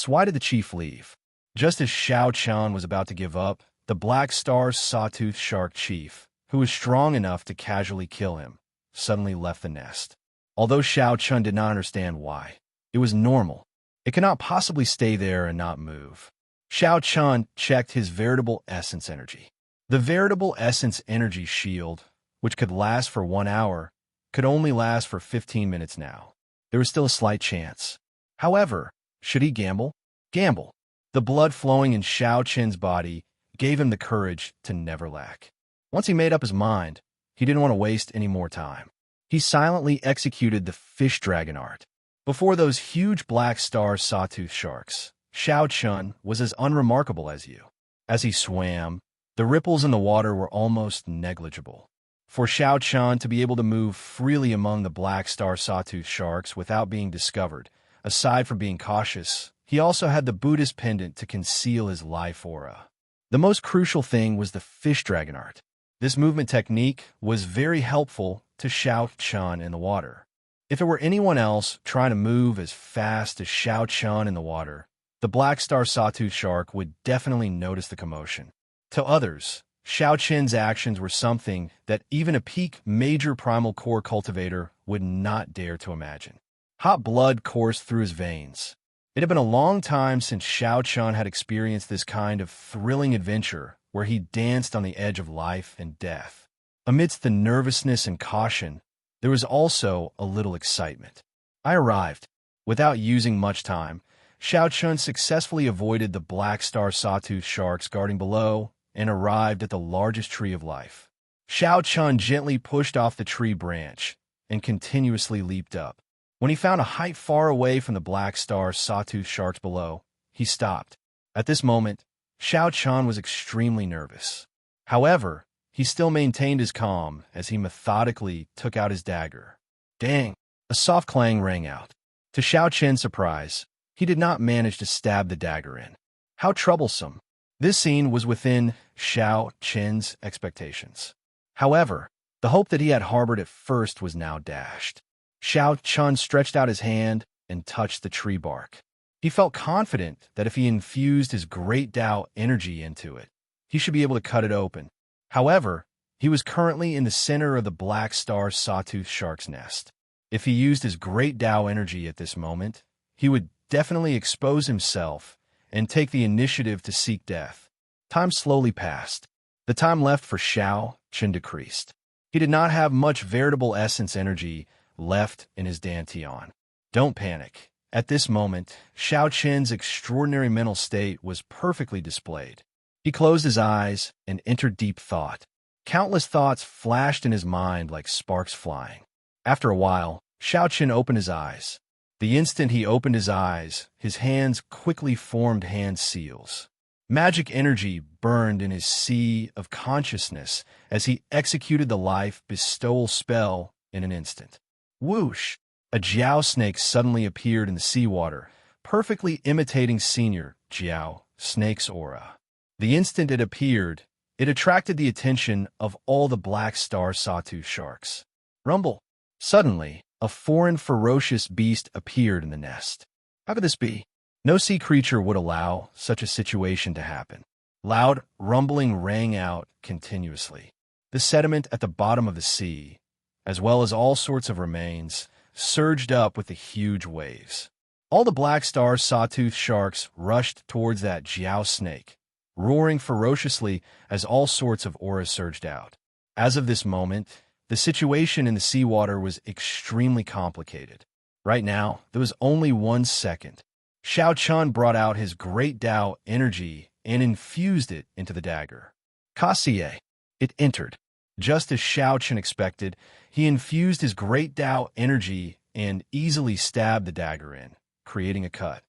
Why did the chief leave? Just as Xiao Chun was about to give up, the black star sawtooth shark chief, who was strong enough to casually kill him, suddenly left the nest. Although Xiao Chun did not understand why, it was normal. It could not possibly stay there and not move. Xiao Chun checked his veritable essence energy. The veritable essence energy shield, which could last for 1 hour, could only last for 15 minutes now. There was still a slight chance. However, should he gamble? Gamble. The blood flowing in Xiao Chun's body gave him the courage to never lack. Once he made up his mind, he didn't want to waste any more time. He silently executed the fish dragon art. Before those huge black star sawtooth sharks, Xiao Chun was as unremarkable as you. As he swam, the ripples in the water were almost negligible. For Xiao Chun to be able to move freely among the black star sawtooth sharks without being discovered, aside from being cautious, he also had the Buddhist pendant to conceal his life aura. The most crucial thing was the fish dragon art. This movement technique was very helpful to Xiao Chun in the water. If it were anyone else trying to move as fast as Xiao Chun in the water, the black star sawtooth shark would definitely notice the commotion. To others, Xiao Chun's actions were something that even a peak major primal core cultivator would not dare to imagine. Hot blood coursed through his veins. It had been a long time since Xiao Chun had experienced this kind of thrilling adventure where he danced on the edge of life and death. Amidst the nervousness and caution, there was also a little excitement. I arrived. Without using much time, Xiao Chun successfully avoided the black star sawtooth sharks guarding below and arrived at the largest tree of life. Xiao Chun gently pushed off the tree branch and continuously leaped up. When he found a height far away from the black star sawtooth sharks below, he stopped. At this moment, Xiao Chun was extremely nervous. However, he still maintained his calm as he methodically took out his dagger. Dang! A soft clang rang out. To Xiao Chun's surprise, he did not manage to stab the dagger in. How troublesome! This scene was within Xiao Chun's expectations. However, the hope that he had harbored at first was now dashed. Xiao Chun stretched out his hand and touched the tree bark. He felt confident that if he infused his great Tao energy into it, he should be able to cut it open. However, he was currently in the center of the black star sawtooth shark's nest. If he used his great Tao energy at this moment, he would definitely expose himself and take the initiative to seek death. Time slowly passed. The time left for Xiao Chen decreased. He did not have much veritable essence energy left in his dantian. Don't panic. At this moment, Xiao Chen's extraordinary mental state was perfectly displayed. He closed his eyes and entered deep thought. Countless thoughts flashed in his mind like sparks flying. After a while, Xiao Chen opened his eyes. The instant he opened his eyes, his hands quickly formed hand seals. Magic energy burned in his sea of consciousness as he executed the life bestowal spell in an instant. Whoosh! A Jiao snake suddenly appeared in the seawater, perfectly imitating Senior Jiao Snake's aura. The instant it appeared, it attracted the attention of all the black star sawtooth sharks. Rumble! Suddenly, a foreign ferocious beast appeared in the nest. How could this be? No sea creature would allow such a situation to happen. Loud rumbling rang out continuously. The sediment at the bottom of the sea, as well as all sorts of remains, surged up with the huge waves. All the black star sawtooth sharks rushed towards that Jiao snake, roaring ferociously as all sorts of auras surged out. As of this moment, the situation in the seawater was extremely complicated. Right now, there was only 1 second. Xiao Chen brought out his great Tao energy and infused it into the dagger. Kassier. It entered. Just as Xiao Chen expected, he infused his great Tao energy and easily stabbed the dagger in, creating a cut.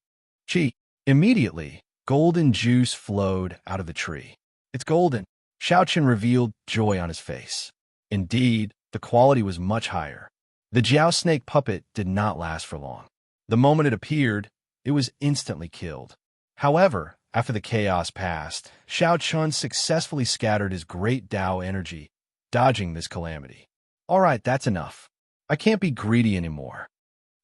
Chi. Immediately, golden juice flowed out of the tree. It's golden. Xiao Chen revealed joy on his face. Indeed, the quality was much higher. The Jiao snake puppet did not last for long. The moment it appeared, it was instantly killed. However, after the chaos passed, Xiao Chen successfully scattered his great Tao energy, dodging this calamity. All right, that's enough. I can't be greedy anymore.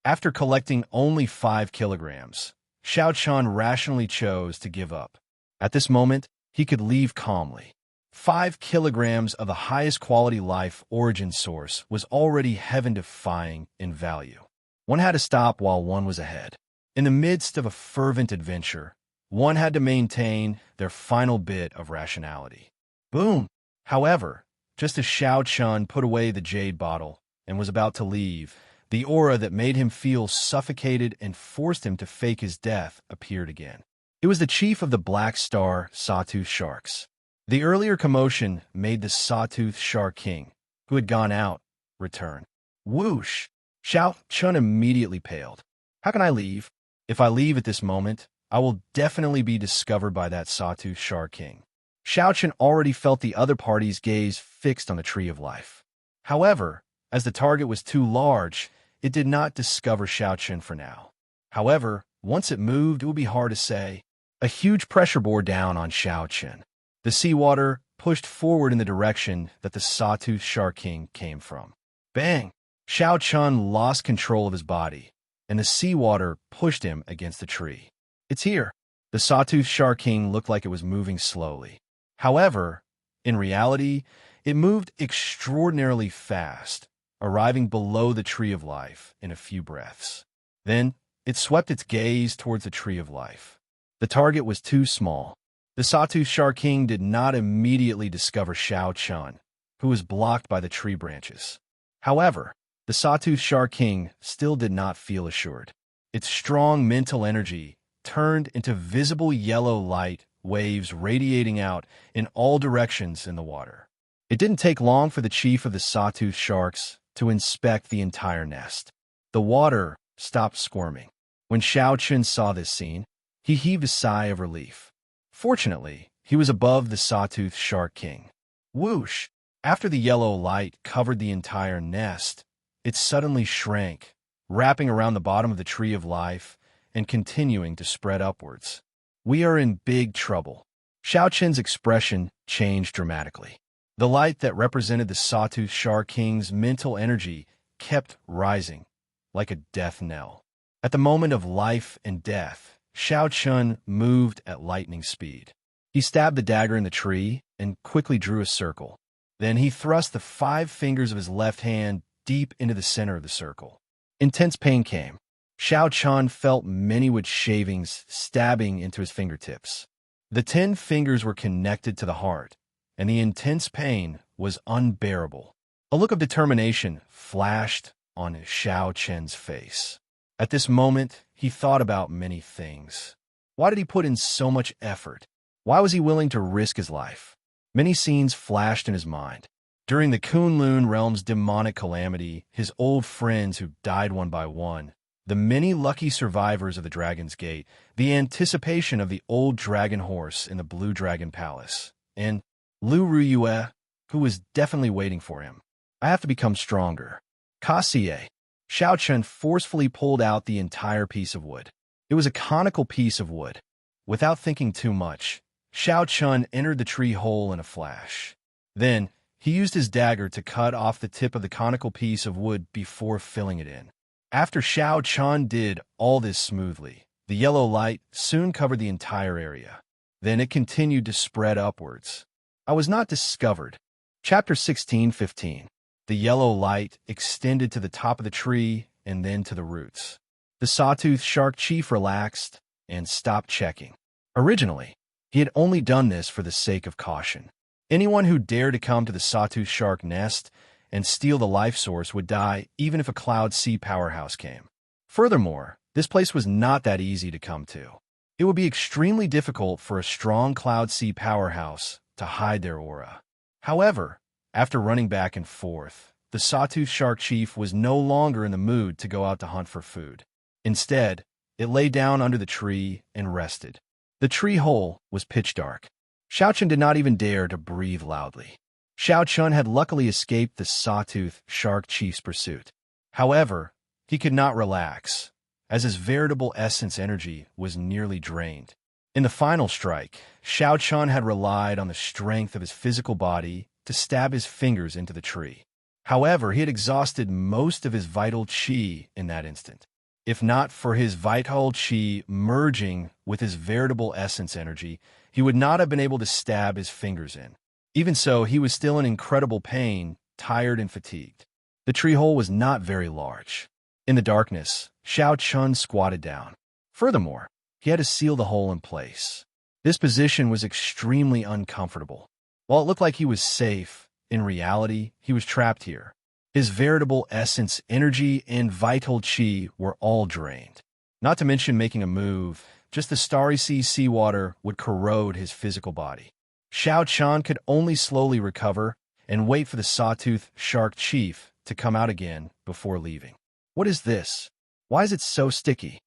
After collecting only 5 kilograms, Xiao Chen rationally chose to give up. At this moment, he could leave calmly. 5 kilograms of the highest quality life origin source was already heaven-defying in value. One had to stop while one was ahead. In the midst of a fervent adventure, one had to maintain their final bit of rationality. Boom! However, just as Xiao Chen put away the jade bottle and was about to leave, the aura that made him feel suffocated and forced him to fake his death appeared again. It was the chief of the Black Star Sawtooth Sharks. The earlier commotion made the Sawtooth Shark King, who had gone out, return. Whoosh! Xiao Chen immediately paled. How can I leave? If I leave at this moment, I will definitely be discovered by that Sawtooth Shark King. Xiao Chen already felt the other party's gaze fixed on the Tree of Life. However, as the target was too large, it did not discover Xiao Chen for now. However, once it moved, it would be hard to say. A huge pressure bore down on Xiao Chen. The seawater pushed forward in the direction that the Sawtooth Shark King came from. Bang! Xiao Chen lost control of his body, and the seawater pushed him against the tree. It's here. The Sawtooth Shark King looked like it was moving slowly. However, in reality, it moved extraordinarily fast, arriving below the Tree of Life in a few breaths. Then, it swept its gaze towards the Tree of Life. The target was too small. The Sawtooth Shark King did not immediately discover Xiao Chen, who was blocked by the tree branches. However, the Sawtooth Shark King still did not feel assured. Its strong mental energy turned into visible yellow light waves radiating out in all directions in the water. It didn't take long for the chief of the Sawtooth Sharks to inspect the entire nest. The water stopped squirming. When Xiao Chen saw this scene, he heaved a sigh of relief. Fortunately, he was above the Sawtooth Shark King. Whoosh! After the yellow light covered the entire nest, it suddenly shrank, wrapping around the bottom of the Tree of Life and continuing to spread upwards. We are in big trouble. Xiao Chen's expression changed dramatically. The light that represented the Sawtooth Shark King's mental energy kept rising, like a death knell. At the moment of life and death, Xiao Chen moved at lightning speed. He stabbed the dagger in the tree and quickly drew a circle. Then he thrust the 5 fingers of his left hand deep into the center of the circle. Intense pain came. Xiao Chun felt many wood shavings stabbing into his fingertips. The 10 fingers were connected to the heart, and the intense pain was unbearable. A look of determination flashed on Xiao Chen's face. At this moment, he thought about many things. Why did he put in so much effort? Why was he willing to risk his life? Many scenes flashed in his mind. During the Kunlun realm's demonic calamity, his old friends who died one by one, the many lucky survivors of the Dragon's Gate, the anticipation of the old dragon horse in the Blue Dragon Palace, and Lu Ruyue, who was definitely waiting for him. I have to become stronger. Kasie. Xiao Chun forcefully pulled out the entire piece of wood. It was a conical piece of wood. Without thinking too much, Xiao Chun entered the tree hole in a flash. Then, he used his dagger to cut off the tip of the conical piece of wood before filling it in. After Xiao Chun did all this smoothly, the yellow light soon covered the entire area. Then it continued to spread upwards. I was not discovered. Chapter 16:15. The yellow light extended to the top of the tree and then to the roots. The sawtooth shark chief relaxed and stopped checking. Originally, he had only done this for the sake of caution. Anyone who dared to come to the sawtooth shark nest and steal the life source would die even if a Cloud Sea powerhouse came. Furthermore, this place was not that easy to come to. It would be extremely difficult for a strong Cloud Sea powerhouse to hide their aura. However, after running back and forth, the sawtooth shark chief was no longer in the mood to go out to hunt for food. Instead, it lay down under the tree and rested. The tree hole was pitch dark. Xiao Chun did not even dare to breathe loudly. Xiao Chun had luckily escaped the sawtooth shark chief's pursuit. However, he could not relax, as his veritable essence energy was nearly drained. In the final strike, Xiao Chun had relied on the strength of his physical body to stab his fingers into the tree. However, he had exhausted most of his vital qi in that instant. If not for his vital qi merging with his veritable essence energy, he would not have been able to stab his fingers in. Even so, he was still in incredible pain, tired and fatigued. The tree hole was not very large. In the darkness, Xiao Chun squatted down. Furthermore, he had to seal the hole in place. This position was extremely uncomfortable. While it looked like he was safe, in reality, he was trapped here. His veritable essence, energy, and vital qi were all drained. Not to mention making a move, just the starry sea seawater would corrode his physical body. Xiao Chun could only slowly recover and wait for the sawtooth shark chief to come out again before leaving. What is this? Why is it so sticky?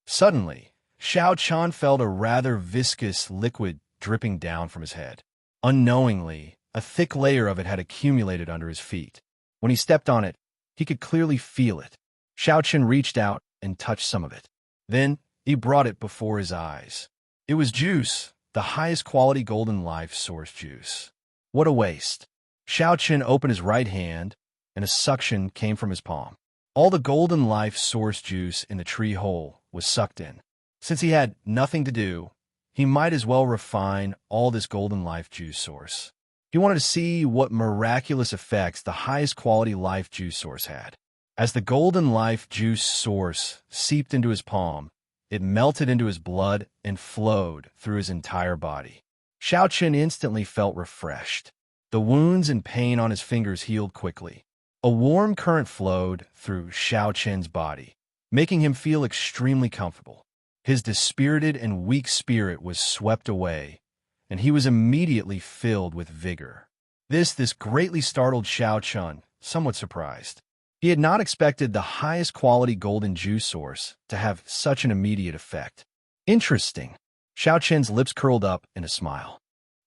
Suddenly, Xiao Chun felt a rather viscous liquid dripping down from his head. Unknowingly, a thick layer of it had accumulated under his feet. When he stepped on it, he could clearly feel it. Xiao Chun reached out and touched some of it. Then, he brought it before his eyes. It was juice, the highest quality golden life source juice. What a waste. Xiao Chun opened his right hand, and a suction came from his palm. All the golden life source juice in the tree hole was sucked in. Since he had nothing to do, he might as well refine all this golden life juice source. He wanted to see what miraculous effects the highest quality life juice source had. As the golden life juice source seeped into his palm, it melted into his blood and flowed through his entire body. Xiao Chun instantly felt refreshed. The wounds and pain on his fingers healed quickly. A warm current flowed through Xiao Chun's body, making him feel extremely comfortable. His dispirited and weak spirit was swept away, and he was immediately filled with vigor. This greatly startled Xiao Chun, somewhat surprised. He had not expected the highest quality golden juice source to have such an immediate effect. Interesting. Xiao Chun's lips curled up in a smile.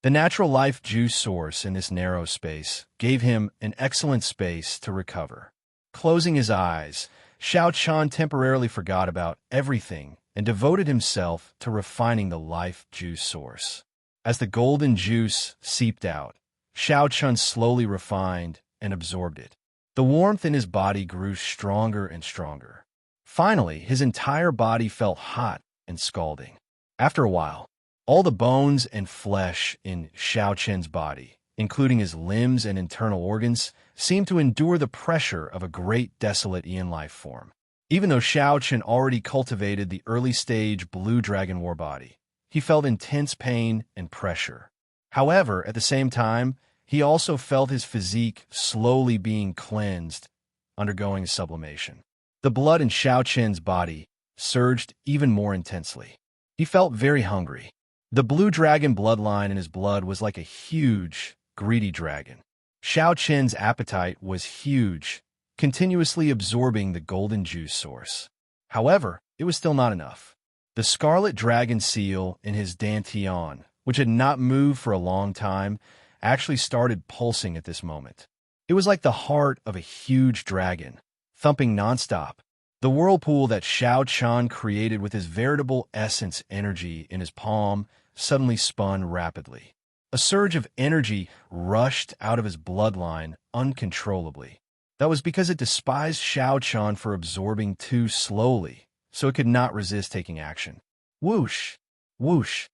The natural life juice source in this narrow space gave him an excellent space to recover. Closing his eyes, Xiao Chun temporarily forgot about everything and devoted himself to refining the life juice source. As the golden juice seeped out, Xiao Chun slowly refined and absorbed it. The warmth in his body grew stronger and stronger. Finally, his entire body felt hot and scalding. After a while, all the bones and flesh in Xiao Chun's body, including his limbs and internal organs, seemed to endure the pressure of a great desolate Aeon life form. Even though Xiao Chen already cultivated the early-stage blue dragon war body, he felt intense pain and pressure. However, at the same time, he also felt his physique slowly being cleansed, undergoing sublimation. The blood in Xiao Chen's body surged even more intensely. He felt very hungry. The blue dragon bloodline in his blood was like a huge, greedy dragon. Xiao Chen's appetite was huge, continuously absorbing the golden juice source. However, it was still not enough. The scarlet dragon seal in his dantian, which had not moved for a long time, actually started pulsing at this moment. It was like the heart of a huge dragon, thumping nonstop. The whirlpool that Xiao Chen created with his veritable essence energy in his palm suddenly spun rapidly. A surge of energy rushed out of his bloodline uncontrollably. That was because it despised Xiao Chen for absorbing too slowly, so it could not resist taking action. Whoosh! Whoosh!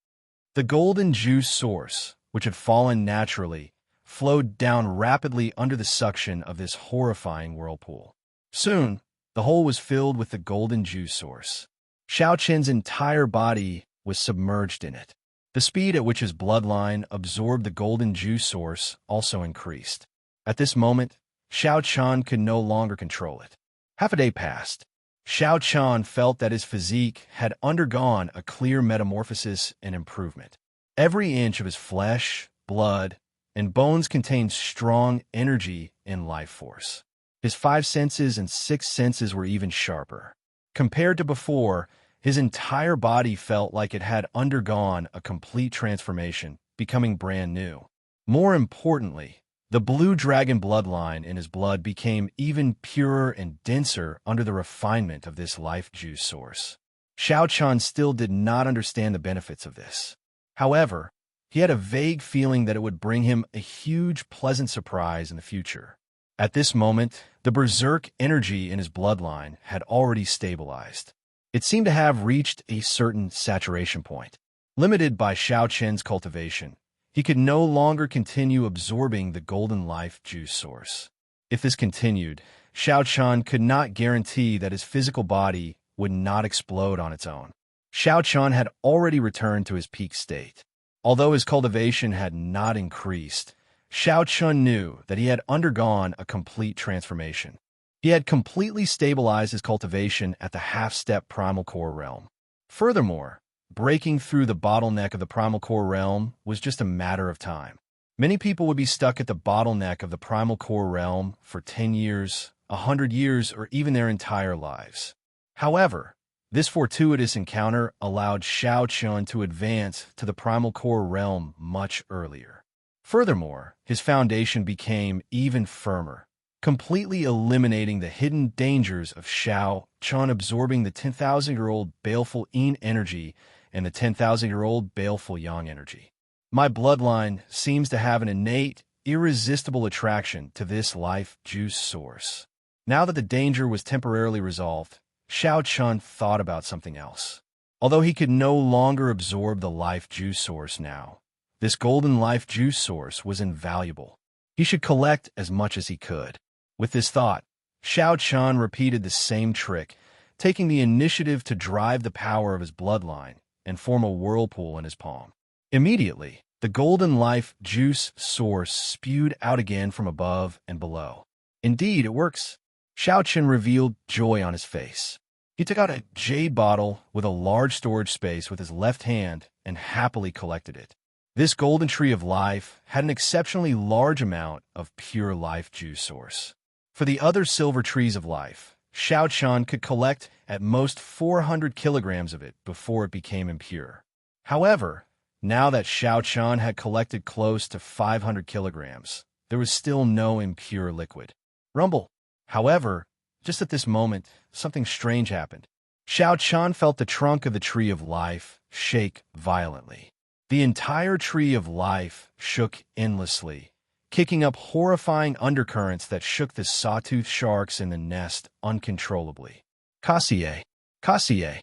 The golden juice source, which had fallen naturally, flowed down rapidly under the suction of this horrifying whirlpool. Soon, the hole was filled with the golden juice source. Xiao Chen's entire body was submerged in it. The speed at which his bloodline absorbed the golden juice source also increased. At this moment, Xiao Chen could no longer control it. Half a day passed. Xiao Chen felt that his physique had undergone a clear metamorphosis and improvement. Every inch of his flesh, blood, and bones contained strong energy and life force. His 5 senses and 6 senses were even sharper. Compared to before, his entire body felt like it had undergone a complete transformation, becoming brand new. More importantly, the blue dragon bloodline in his blood became even purer and denser under the refinement of this life juice source. Xiao Chen still did not understand the benefits of this. However, he had a vague feeling that it would bring him a huge, pleasant surprise in the future. At this moment, the berserk energy in his bloodline had already stabilized. It seemed to have reached a certain saturation point. Limited by Xiao Chen's cultivation, he could no longer continue absorbing the golden life juice source. If this continued, Xiao Chen could not guarantee that his physical body would not explode on its own. Xiao Chen had already returned to his peak state. Although his cultivation had not increased, Xiao Chen knew that he had undergone a complete transformation. He had completely stabilized his cultivation at the half-step primal core realm. Furthermore, breaking through the bottleneck of the primal core realm was just a matter of time. Many people would be stuck at the bottleneck of the primal core realm for 10 years, 100 years, or even their entire lives. However, this fortuitous encounter allowed Xiao Chen to advance to the primal core realm much earlier. Furthermore, his foundation became even firmer, completely eliminating the hidden dangers of Xiao Chen absorbing the 10,000-year-old baleful yin energy and the 10,000-year-old baleful yang energy. My bloodline seems to have an innate, irresistible attraction to this life juice source. Now that the danger was temporarily resolved, Xiao Chen thought about something else. Although he could no longer absorb the life juice source now, this golden life juice source was invaluable. He should collect as much as he could. With this thought, Xiao Chen repeated the same trick, taking the initiative to drive the power of his bloodline and form a whirlpool in his palm. Immediately, the golden life juice source spewed out again from above and below. Indeed, it works. Xiao Chen revealed joy on his face. He took out a jade bottle with a large storage space with his left hand and happily collected it. This golden tree of life had an exceptionally large amount of pure life juice source. For the other silver trees of life, Xiao Chen could collect at most 400 kilograms of it before it became impure. However, now that Xiao Chen had collected close to 500 kilograms, there was still no impure liquid. Rumble. However, just at this moment, something strange happened. Xiao Chen felt the trunk of the tree of life shake violently. The entire tree of life shook endlessly, kicking up horrifying undercurrents that shook the sawtooth sharks in the nest uncontrollably. Kassier. Kassier.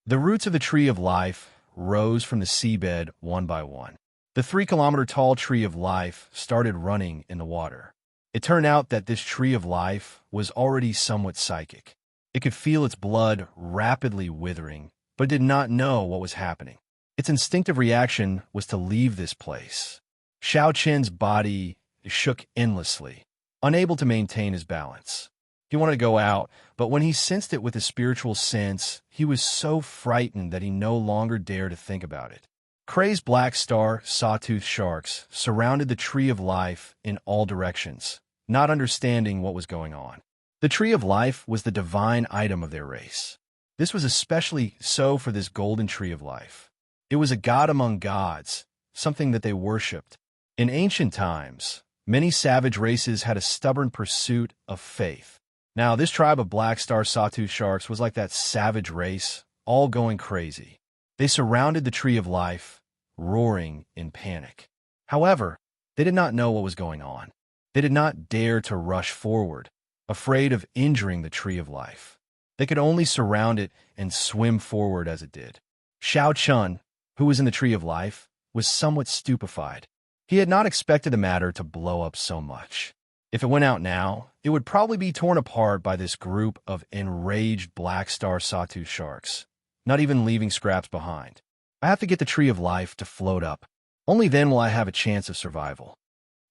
The roots of the tree of life rose from the seabed one by one. The 3-kilometer-tall tree of life started running in the water. It turned out that this tree of life was already somewhat psychic. It could feel its blood rapidly withering, but did not know what was happening. Its instinctive reaction was to leave this place. Xiao Qian's body shook endlessly, unable to maintain his balance. He wanted to go out, but when he sensed it with his spiritual sense, he was so frightened that he no longer dared to think about it. Crazed black star sawtooth sharks surrounded the Tree of Life in all directions, not understanding what was going on. The Tree of Life was the divine item of their race. This was especially so for this golden Tree of Life. It was a god among gods, something that they worshipped. In ancient times, many savage races had a stubborn pursuit of faith. Now, this tribe of black star sawtooth sharks was like that savage race, all going crazy. They surrounded the Tree of Life, roaring in panic. However, they did not know what was going on. They did not dare to rush forward, afraid of injuring the Tree of Life. They could only surround it and swim forward as it did. Xiao Chun, who was in the Tree of Life, was somewhat stupefied. He had not expected the matter to blow up so much. If it went out now, it would probably be torn apart by this group of enraged black star sawtooth sharks, not even leaving scraps behind. I have to get the Tree of Life to float up. Only then will I have a chance of survival.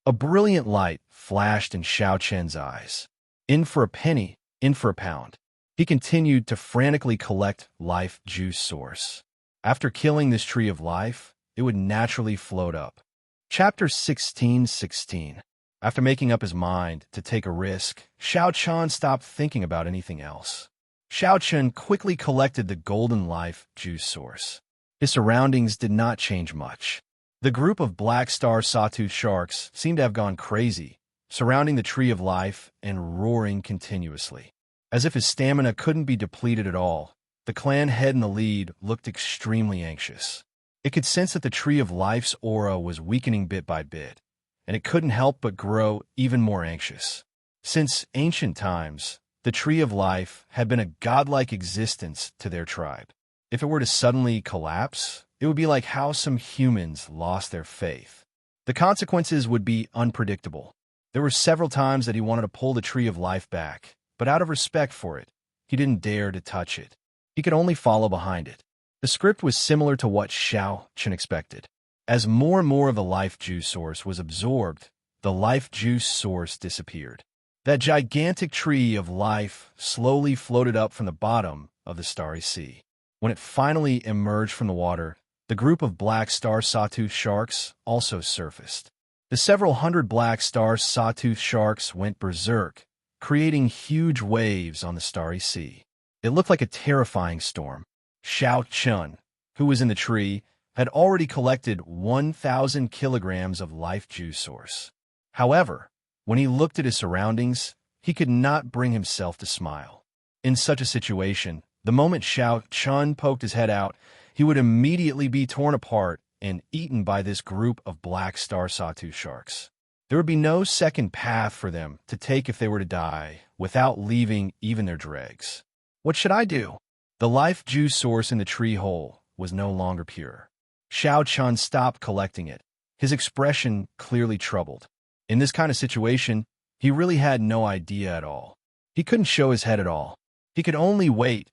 A brilliant light flashed in Xiao Chen's eyes. In for a penny, in for a pound. He continued to frantically collect life juice source. After killing this Tree of Life, it would naturally float up. Chapter 16:16. After making up his mind to take a risk, Xiao Chen stopped thinking about anything else. Xiao Chen quickly collected the golden life juice source. His surroundings did not change much. The group of black star sawtooth sharks seemed to have gone crazy, surrounding the Tree of Life and roaring continuously. As if his stamina couldn't be depleted at all, the clan head in the lead looked extremely anxious. It could sense that the Tree of Life's aura was weakening bit by bit, and it couldn't help but grow even more anxious. Since ancient times, the Tree of Life had been a godlike existence to their tribe. If it were to suddenly collapse, it would be like how some humans lost their faith. The consequences would be unpredictable. There were several times that he wanted to pull the Tree of Life back, but out of respect for it, he didn't dare to touch it. He could only follow behind it. The script was similar to what Xiao Chen expected. As more and more of the life juice source was absorbed, the life juice source disappeared. That gigantic Tree of Life slowly floated up from the bottom of the starry sea. When it finally emerged from the water, the group of black star sawtooth sharks also surfaced. The several hundred black star sawtooth sharks went berserk, creating huge waves on the starry sea. It looked like a terrifying storm. Xiao Chun, who was in the tree, had already collected 1,000 kilograms of life juice source. However, when he looked at his surroundings, he could not bring himself to smile. In such a situation, the moment Xiao Chun poked his head out, he would immediately be torn apart and eaten by this group of black star sawtooth sharks. There would be no second path for them to take if they were to die, without leaving even their dregs. What should I do? The life juice source in the tree hole was no longer pure. Xiao Chun stopped collecting it, his expression clearly troubled. In this kind of situation, he really had no idea at all. He couldn't show his head at all. He could only wait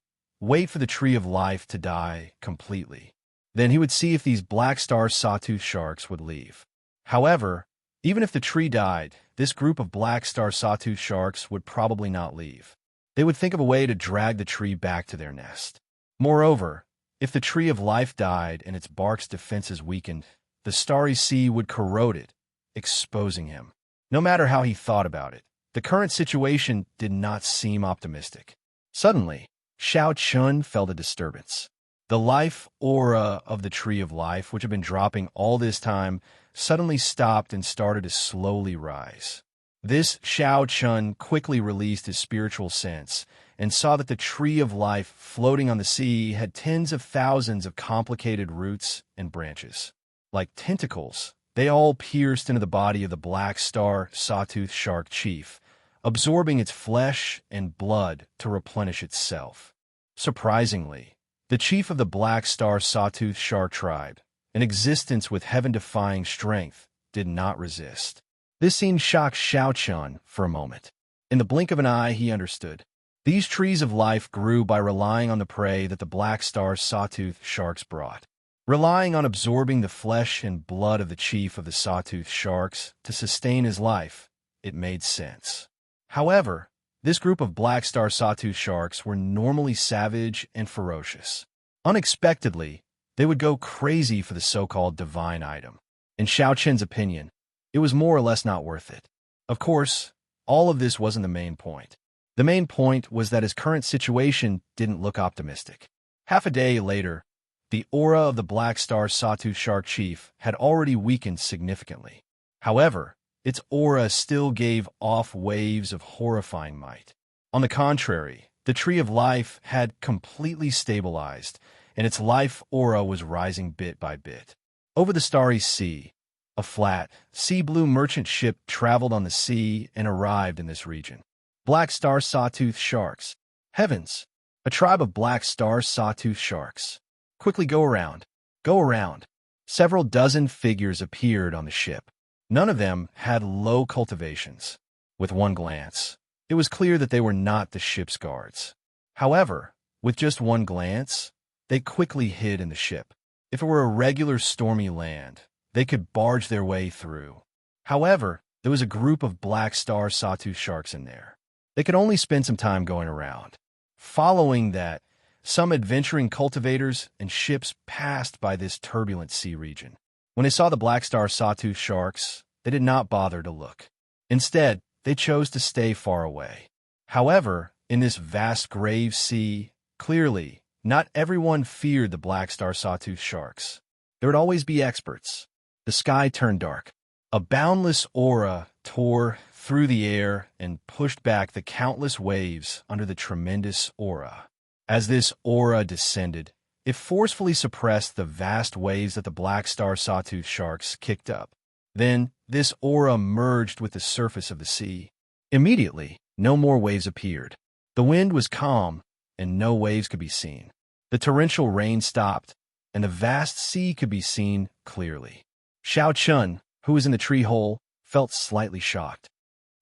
for the Tree of Life to die completely. Then he would see if these black star sawtooth sharks would leave. However, even if the tree died, this group of black star sawtooth sharks would probably not leave. They would think of a way to drag the tree back to their nest. Moreover, if the Tree of Life died and its bark's defenses weakened, the starry sea would corrode it, exposing him. No matter how he thought about it, the current situation did not seem optimistic. Suddenly, Xiao Chun felt a disturbance. The life aura of the Tree of Life, which had been dropping all this time, suddenly stopped and started to slowly rise. This Xiao Chun quickly released his spiritual sense and saw that the Tree of Life floating on the sea had tens of thousands of complicated roots and branches. Like tentacles, they all pierced into the body of the black star sawtooth shark chief, absorbing its flesh and blood to replenish itself. Surprisingly, the chief of the black star sawtooth shark tribe, an existence with heaven-defying strength, did not resist. This scene shocked Xiao Chun for a moment. In the blink of an eye, he understood. These trees of life grew by relying on the prey that the black star sawtooth sharks brought. Relying on absorbing the flesh and blood of the chief of the sawtooth sharks to sustain his life, it made sense. However, this group of black star sawtooth sharks were normally savage and ferocious. Unexpectedly, they would go crazy for the so-called divine item. In Xiao Qin's opinion, it was more or less not worth it. Of course, all of this wasn't the main point. The main point was that his current situation didn't look optimistic. Half a day later, the aura of the black star sawtooth shark chief had already weakened significantly. However, its aura still gave off waves of horrifying might. On the contrary, the tree of life had completely stabilized, and its life aura was rising bit by bit. Over the starry sea, a flat, sea-blue merchant ship traveled on the sea and arrived in this region. Black star sawtooth sharks. Heavens! A tribe of black star sawtooth sharks. Quickly go around. Go around. Several dozen figures appeared on the ship. None of them had low cultivations. With one glance, it was clear that they were not the ship's guards. However, with just one glance, they quickly hid in the ship. If it were a regular stormy land, they could barge their way through. However, there was a group of black star sawtooth sharks in there. They could only spend some time going around. Following that, some adventuring cultivators and ships passed by this turbulent sea region. When they saw the black star sawtooth sharks, they did not bother to look. Instead, they chose to stay far away. However, in this vast grave sea, clearly, not everyone feared the black star sawtooth sharks. There would always be experts. The sky turned dark. A boundless aura tore through the air and pushed back the countless waves under the tremendous aura. As this aura descended, it forcefully suppressed the vast waves that the black star sawtooth sharks kicked up. Then, this aura merged with the surface of the sea. Immediately, no more waves appeared. The wind was calm, and no waves could be seen. The torrential rain stopped, and the vast sea could be seen clearly. Xiao Chun, who was in the tree hole, felt slightly shocked.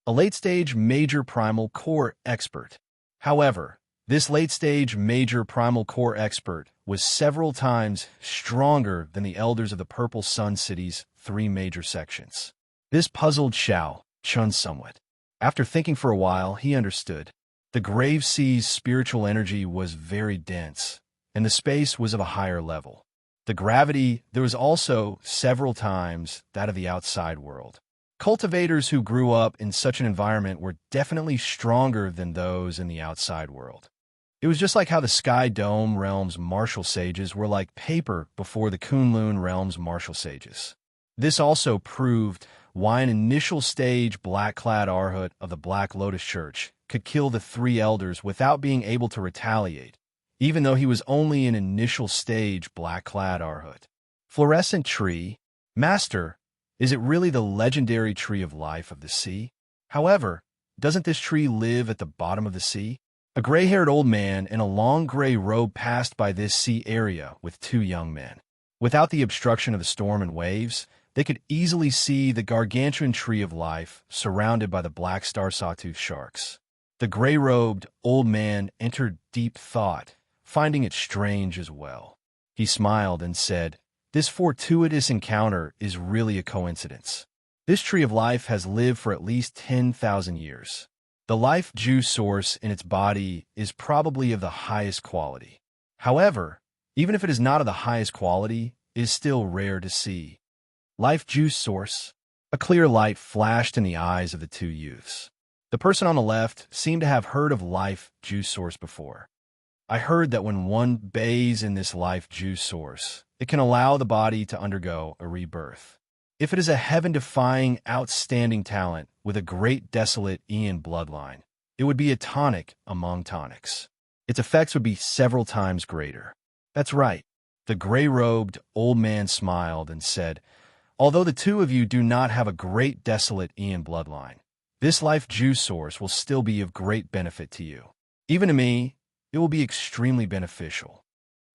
A late-stage major primal core expert. However, this late-stage major primal core expert was several times stronger than the elders of the Purple Sun City's 3 major sections. This puzzled Xiao Chun somewhat. After thinking for a while, he understood. The grave sea's spiritual energy was very dense, and the space was of a higher level. The gravity, there was also several times that of the outside world. Cultivators who grew up in such an environment were definitely stronger than those in the outside world. It was just like how the Sky Dome realm's martial sages were like paper before the Kunlun realm's martial sages. This also proved why an initial stage black-clad Arhut of the Black Lotus Church could kill the 3 elders without being able to retaliate, even though he was only an initial stage black-clad Arhut. Fluorescent tree, Master, is it really the legendary tree of life of the sea? However, doesn't this tree live at the bottom of the sea? A gray-haired old man in a long gray robe passed by this sea area with 2 young men. Without the obstruction of the storm and waves, they could easily see the gargantuan tree of life surrounded by the black star sawtooth sharks. The gray-robed old man entered deep thought, finding it strange as well. He smiled and said, "This fortuitous encounter is really a coincidence. This tree of life has lived for at least 10,000 years. The life juice source in its body is probably of the highest quality. However, even if it is not of the highest quality, it is still rare to see." Life juice source. A clear light flashed in the eyes of the 2 youths. The person on the left seemed to have heard of life juice source before. "I heard that when one bathes in this life juice source, it can allow the body to undergo a rebirth. If it is a heaven-defying, outstanding talent with a great desolate Ian bloodline, it would be a tonic among tonics. Its effects would be several times greater." "That's right." The gray-robed old man smiled and said, "Although the 2 of you do not have a great desolate Ian bloodline, this life juice source will still be of great benefit to you. Even to me, it will be extremely beneficial.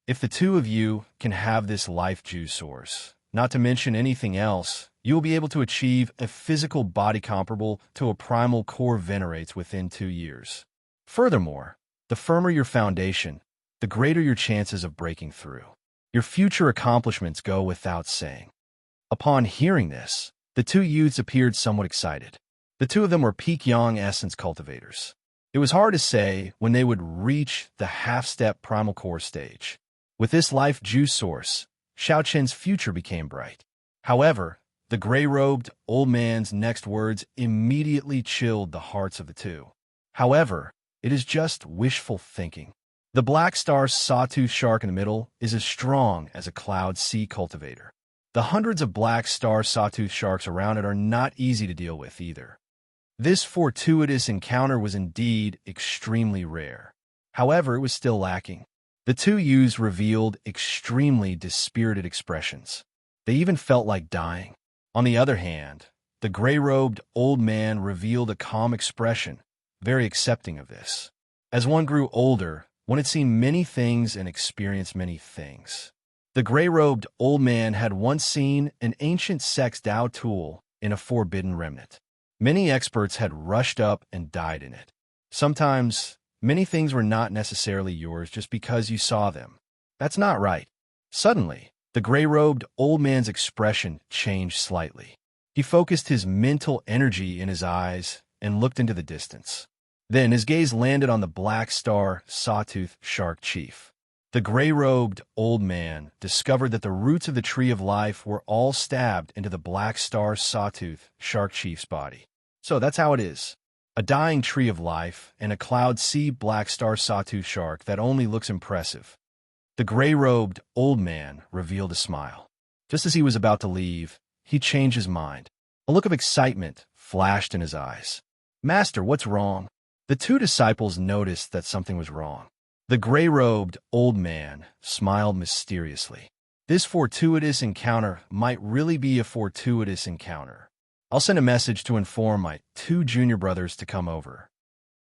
If the 2 of you can have this life juice source, not to mention anything else, you will be able to achieve a physical body comparable to a primal core venerates within 2 years. Furthermore, the firmer your foundation, the greater your chances of breaking through. Your future accomplishments go without saying. Upon hearing this, the two youths appeared somewhat excited. The two of them were peak young essence cultivators. It was hard to say when they would reach the half-step primal core stage. With this life juice source, Xiaoqian's future became bright. However, the gray-robed old man's next words immediately chilled the hearts of the two. However, it is just wishful thinking. The black star sawtooth shark in the middle is as strong as a cloud sea cultivator. The hundreds of black star sawtooth sharks around it are not easy to deal with either. This fortuitous encounter was indeed extremely rare. However, it was still lacking. The two youths revealed extremely dispirited expressions. They even felt like dying. On the other hand, the gray-robed old man revealed a calm expression, very accepting of this. As one grew older, one had seen many things and experienced many things. The gray-robed old man had once seen an ancient sex Tao tool in a forbidden remnant. Many experts had rushed up and died in it. Sometimes, many things were not necessarily yours just because you saw them. That's not right. Suddenly, the gray-robed old man's expression changed slightly. He focused his mental energy in his eyes and looked into the distance. Then his gaze landed on the black star sawtooth shark chief. The gray-robed old man discovered that the roots of the tree of life were all stabbed into the black star sawtooth shark chief's body. So that's how it is. A dying tree of life and a cloud sea black star sawtooth shark that only looks impressive. The gray-robed old man revealed a smile. Just as he was about to leave, he changed his mind. A look of excitement flashed in his eyes. "Master, what's wrong?" The two disciples noticed that something was wrong. The gray-robed old man smiled mysteriously. This fortuitous encounter might really be a fortuitous encounter. I'll send a message to inform my two junior brothers to come over.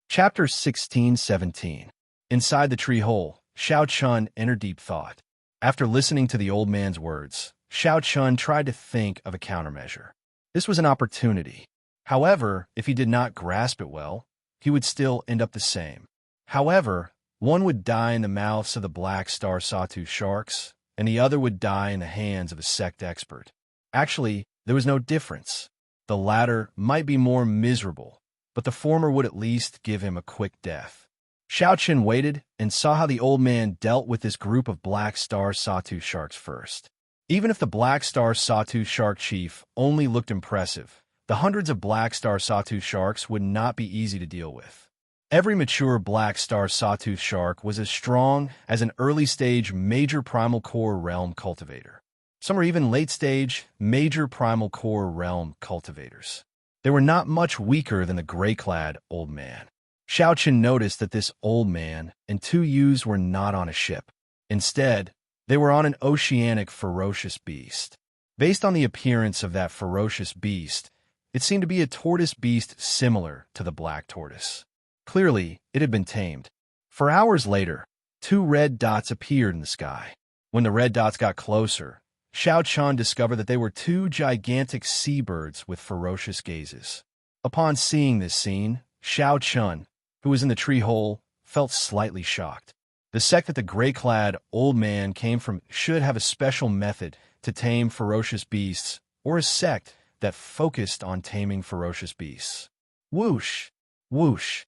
Chapter 16-17. Inside the tree hole, Xiao Chun entered deep thought. After listening to the old man's words, Xiao Chun tried to think of a countermeasure. This was an opportunity. However, if he did not grasp it well, he would still end up the same. However, one would die in the mouths of the black star sawtooth sharks, and the other would die in the hands of a sect expert. Actually, there was no difference. The latter might be more miserable, but the former would at least give him a quick death. Xiao Qin waited and saw how the old man dealt with this group of black star sawtooth sharks first. Even if the black star sawtooth shark chief only looked impressive, the hundreds of black star sawtooth sharks would not be easy to deal with. Every mature black star sawtooth shark was as strong as an early-stage major primal core realm cultivator. Some are even late-stage major primal core realm cultivators. They were not much weaker than the gray-clad old man. Xiao Qin noticed that this old man and two youths were not on a ship. Instead, they were on an oceanic ferocious beast. Based on the appearance of that ferocious beast, it seemed to be a tortoise beast similar to the black tortoise. Clearly, it had been tamed. For hours later, two red dots appeared in the sky. When the red dots got closer, Xiao Chun discovered that they were two gigantic seabirds with ferocious gazes. Upon seeing this scene, Xiao Chun, who was in the tree hole, felt slightly shocked. The sect that the gray-clad old man came from should have a special method to tame ferocious beasts, or a sect that focused on taming ferocious beasts. Whoosh! Whoosh!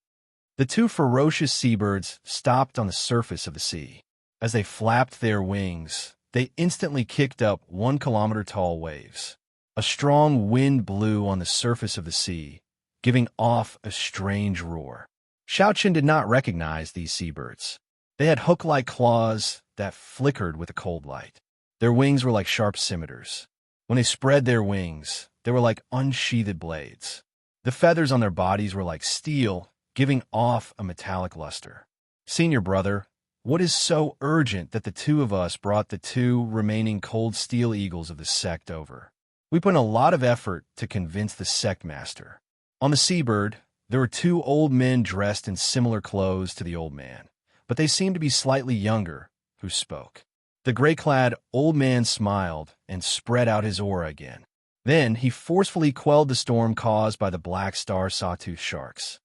The two ferocious seabirds stopped on the surface of the sea. As they flapped their wings, they instantly kicked up 1-kilometer-tall waves. A strong wind blew on the surface of the sea, giving off a strange roar. Xiao Qin did not recognize these seabirds. They had hook-like claws that flickered with a cold light. Their wings were like sharp scimitars. When they spread their wings, they were like unsheathed blades. The feathers on their bodies were like steel, giving off a metallic luster. "Senior brother, what is so urgent that the two of us brought the two remaining cold steel eagles of the sect over? We put in a lot of effort to convince the sect master." On the seabird, there were two old men dressed in similar clothes to the old man, but they seemed to be slightly younger, who spoke. The gray-clad old man smiled and spread out his aura again. Then he forcefully quelled the storm caused by the black star sawtooth sharks.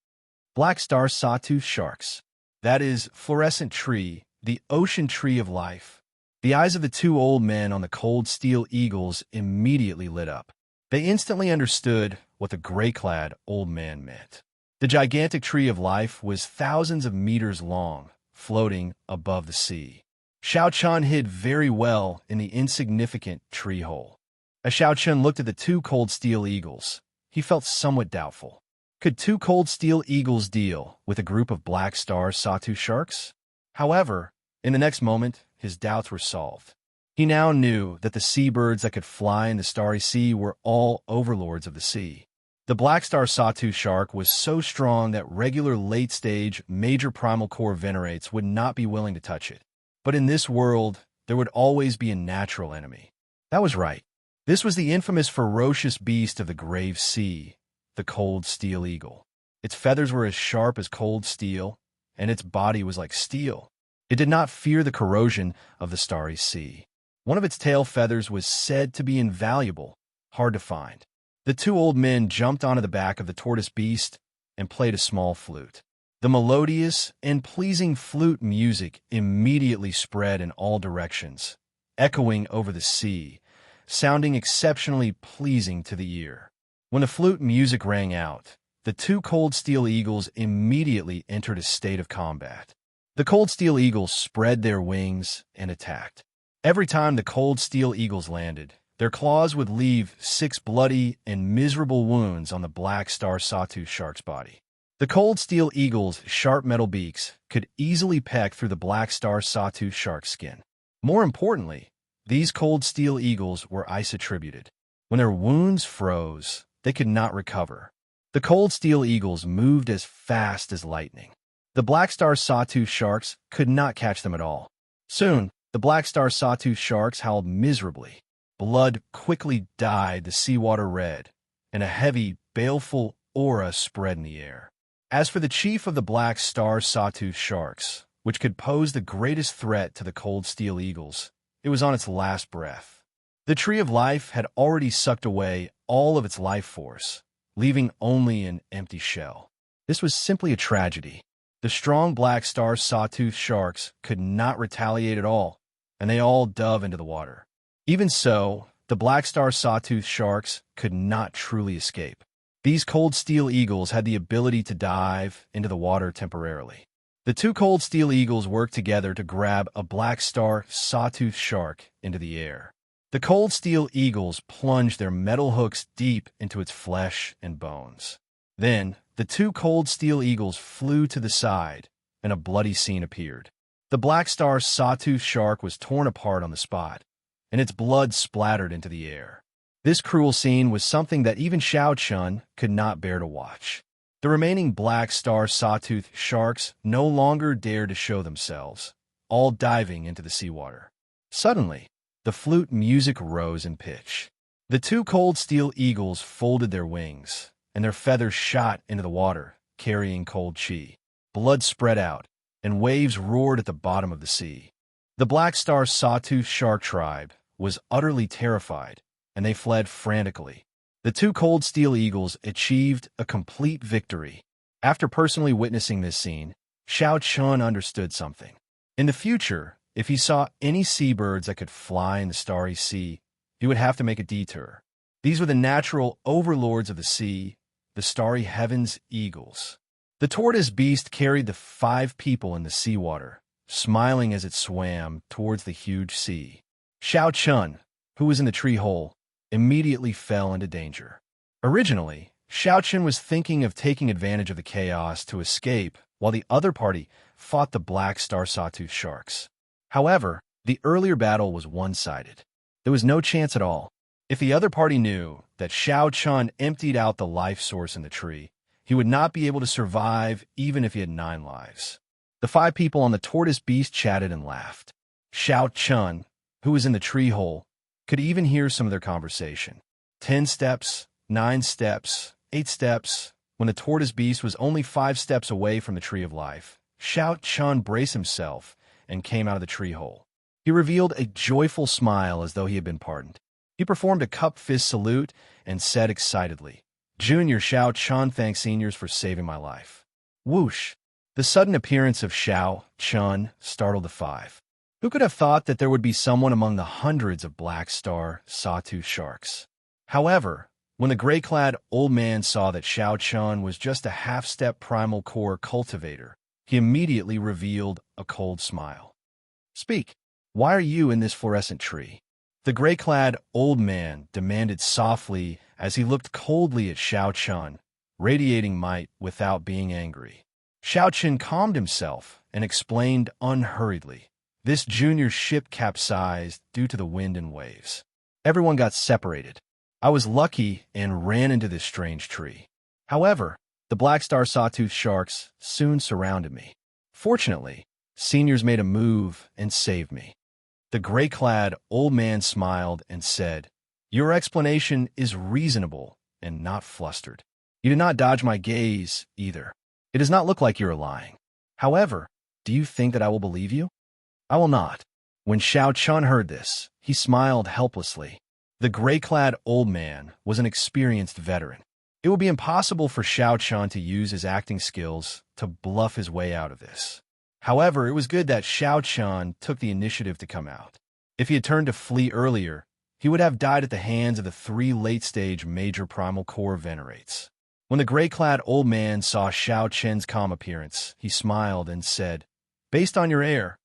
Black star sawtooth sharks. That is, fluorescent tree, the ocean tree of life. The eyes of the two old men on the cold steel eagles immediately lit up. They instantly understood what the gray-clad old man meant. The gigantic tree of life was thousands of meters long, floating above the sea. Xiao Chun hid very well in the insignificant tree hole. As Xiao Chun looked at the two cold steel eagles, he felt somewhat doubtful. Could two cold steel eagles deal with a group of black star sawtooth sharks? However, in the next moment, his doubts were solved. He now knew that the seabirds that could fly in the starry sea were all overlords of the sea. The black star sawtooth shark was so strong that regular late-stage major primal core venerates would not be willing to touch it. But in this world, there would always be a natural enemy. That was right. This was the infamous ferocious beast of the grave sea, the cold steel eagle. Its feathers were as sharp as cold steel, and its body was like steel. It did not fear the corrosion of the starry sea. One of its tail feathers was said to be invaluable, hard to find. The two old men jumped onto the back of the tortoise beast and played a small flute. The melodious and pleasing flute music immediately spread in all directions, echoing over the sea, sounding exceptionally pleasing to the ear. When the flute music rang out, the two cold steel eagles immediately entered a state of combat. The cold steel eagles spread their wings and attacked. Every time the cold steel eagles landed, their claws would leave 6 bloody and miserable wounds on the black star sawtooth shark's body. The cold steel eagle's sharp metal beaks could easily peck through the black star sawtooth shark's skin. More importantly, these cold steel eagles were ice-attributed. When their wounds froze, they could not recover. The cold steel eagles moved as fast as lightning. The black star sawtooth sharks could not catch them at all. Soon, the black star sawtooth sharks howled miserably. Blood quickly dyed the seawater red, and a heavy, baleful aura spread in the air. As for the chief of the black star sawtooth sharks, which could pose the greatest threat to the cold steel eagles, it was on its last breath. The tree of life had already sucked away all of its life force, leaving only an empty shell. This was simply a tragedy. The strong black star sawtooth sharks could not retaliate at all, and they all dove into the water. Even so, the black star sawtooth sharks could not truly escape. These cold steel eagles had the ability to dive into the water temporarily. The two cold steel eagles worked together to grab a black star sawtooth shark into the air. The cold steel eagles plunged their metal hooks deep into its flesh and bones. Then, the two cold steel eagles flew to the side, and a bloody scene appeared. The black star sawtooth shark was torn apart on the spot, and its blood splattered into the air. This cruel scene was something that even Xiao Chun could not bear to watch. The remaining black star sawtooth sharks no longer dared to show themselves, all diving into the seawater. Suddenly, the flute music rose in pitch. The two cold steel eagles folded their wings, and their feathers shot into the water, carrying cold chi. Blood spread out, and waves roared at the bottom of the sea. The black star sawtooth shark tribe was utterly terrified, and they fled frantically. The two cold steel eagles achieved a complete victory. After personally witnessing this scene, Xiao Chun understood something. In the future, if he saw any seabirds that could fly in the starry sea, he would have to make a detour. These were the natural overlords of the sea, the starry heavens eagles. The tortoise beast carried the 5 people in the seawater, smiling as it swam towards the huge sea. Xiao Chun, who was in the tree hole, immediately fell into danger. Originally, Xiao Chun was thinking of taking advantage of the chaos to escape while the other party fought the black star sawtooth sharks. However, the earlier battle was one-sided. There was no chance at all. If the other party knew that Xiao Chun emptied out the life source in the tree, he would not be able to survive even if he had 9 lives. The 5 people on the tortoise beast chatted and laughed. Xiao Chun, who was in the tree hole, could even hear some of their conversation. 10 steps, 9 steps, 8 steps. When the tortoise beast was only 5 steps away from the tree of life, Xiao Chun braced himself and came out of the tree hole. He revealed a joyful smile as though he had been pardoned. He performed a cup fist salute and said excitedly, "Junior Xiao Chun thanks seniors for saving my life." Whoosh! The sudden appearance of Xiao Chun startled the five. Who could have thought that there would be someone among the hundreds of black star sawtooth sharks? However, when the gray-clad old man saw that Xiao Chun was just a half-step primal core cultivator, he immediately revealed a cold smile. "Speak. Why are you in this fluorescent tree?" The gray-clad old man demanded softly as he looked coldly at Xiao Chun, radiating might without being angry. Xiao Chun calmed himself and explained unhurriedly. This junior ship capsized due to the wind and waves. Everyone got separated. I was lucky and ran into this strange tree. However, the black star sawtooth sharks soon surrounded me. Fortunately, seniors made a move and saved me. The gray-clad old man smiled and said, "Your explanation is reasonable and not flustered. You did not dodge my gaze, either. It does not look like you are lying. However, do you think that I will believe you?" "I will not." When Xiao Chun heard this, he smiled helplessly. The gray-clad old man was an experienced veteran. It would be impossible for Xiao Chun to use his acting skills to bluff his way out of this. However, it was good that Xiao Chun took the initiative to come out. If he had turned to flee earlier, he would have died at the hands of the 3 late-stage major primal core venerates. When the gray-clad old man saw Xiao Chun's calm appearance, he smiled and said, "Based on your air,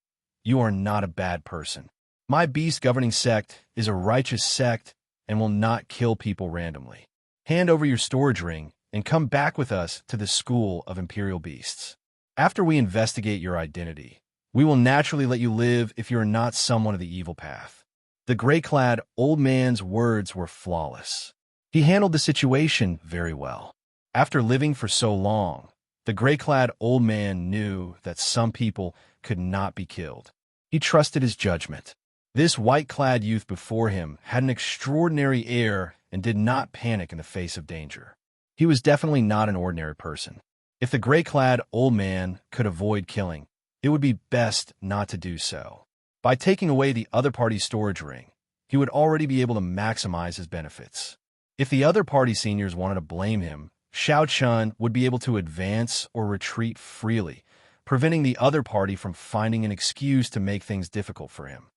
you are not a bad person. My beast governing sect is a righteous sect and will not kill people randomly. Hand over your storage ring and come back with us to the School of Imperial Beasts. After we investigate your identity, we will naturally let you live if you are not someone of the evil path." The gray-clad old man's words were flawless. He handled the situation very well. After living for so long, the gray-clad old man knew that some people could not be killed. He trusted his judgment. This white-clad youth before him had an extraordinary air and did not panic in the face of danger. He was definitely not an ordinary person. If the gray-clad old man could avoid killing, it would be best not to do so. By taking away the other party's storage ring, he would already be able to maximize his benefits. If the other party seniors wanted to blame him, Xiao Chun would be able to advance or retreat freely, preventing the other party from finding an excuse to make things difficult for him.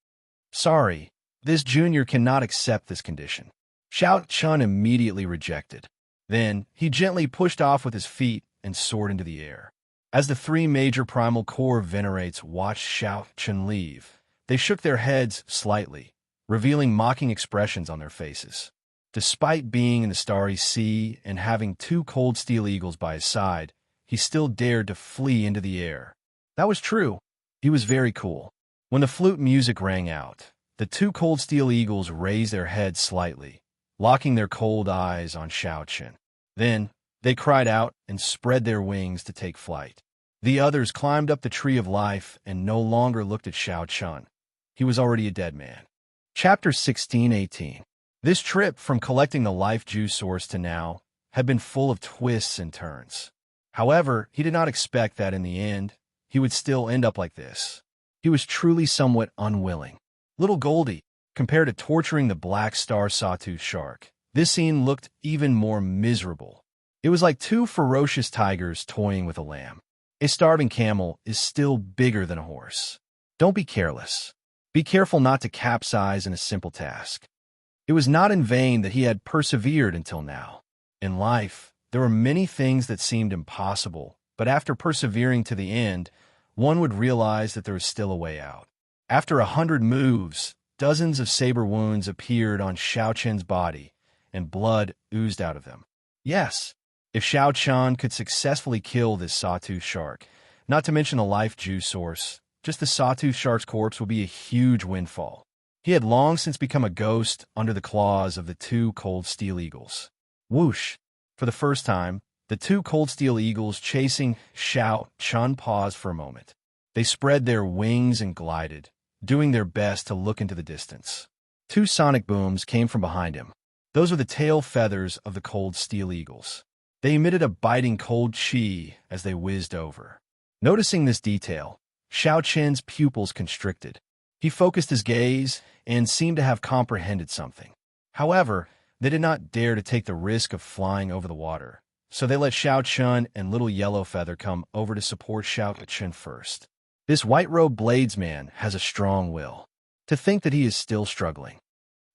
"Sorry, this junior cannot accept this condition." Xiao Chun immediately rejected. Then, he gently pushed off with his feet and soared into the air. As the 3 major primal core venerates watched Xiao Chun leave, they shook their heads slightly, revealing mocking expressions on their faces. Despite being in the starry sea and having 2 cold steel eagles by his side, he still dared to flee into the air. That was true. He was very cool. When the flute music rang out, the 2 cold steel eagles raised their heads slightly, locking their cold eyes on Xiao Chun. Then, they cried out and spread their wings to take flight. The others climbed up the tree of life and no longer looked at Xiao Chun. He was already a dead man. Chapter 16-18. This trip from collecting the life juice source to now had been full of twists and turns. However, he did not expect that in the end, he would still end up like this. He was truly somewhat unwilling. Little Goldie, compared to torturing the black star sawtooth shark, this scene looked even more miserable. It was like 2 ferocious tigers toying with a lamb. A starving camel is still bigger than a horse. Don't be careless. Be careful not to capsize in a simple task. It was not in vain that he had persevered until now. In life, there were many things that seemed impossible, but after persevering to the end, one would realize that there was still a way out. After 100 moves, dozens of saber wounds appeared on Xiao Chun's body, and blood oozed out of them. Yes, if Xiao Chun could successfully kill this sawtooth shark, not to mention the life juice source, just the sawtooth shark's corpse would be a huge windfall. He had long since become a ghost under the claws of the 2 cold steel eagles. Whoosh! For the first time, the 2 cold steel eagles chasing Xiao Chun paused for a moment. They spread their wings and glided, doing their best to look into the distance. 2 sonic booms came from behind him. Those were the tail feathers of the cold steel eagles. They emitted a biting cold chi as they whizzed over. Noticing this detail, Xiao Chun's pupils constricted. He focused his gaze and seemed to have comprehended something. However, they did not dare to take the risk of flying over the water, so they let Xiao Chun and Little Yellow Feather come over to support Xiao Chun first. This white-robed bladesman has a strong will. To think that he is still struggling.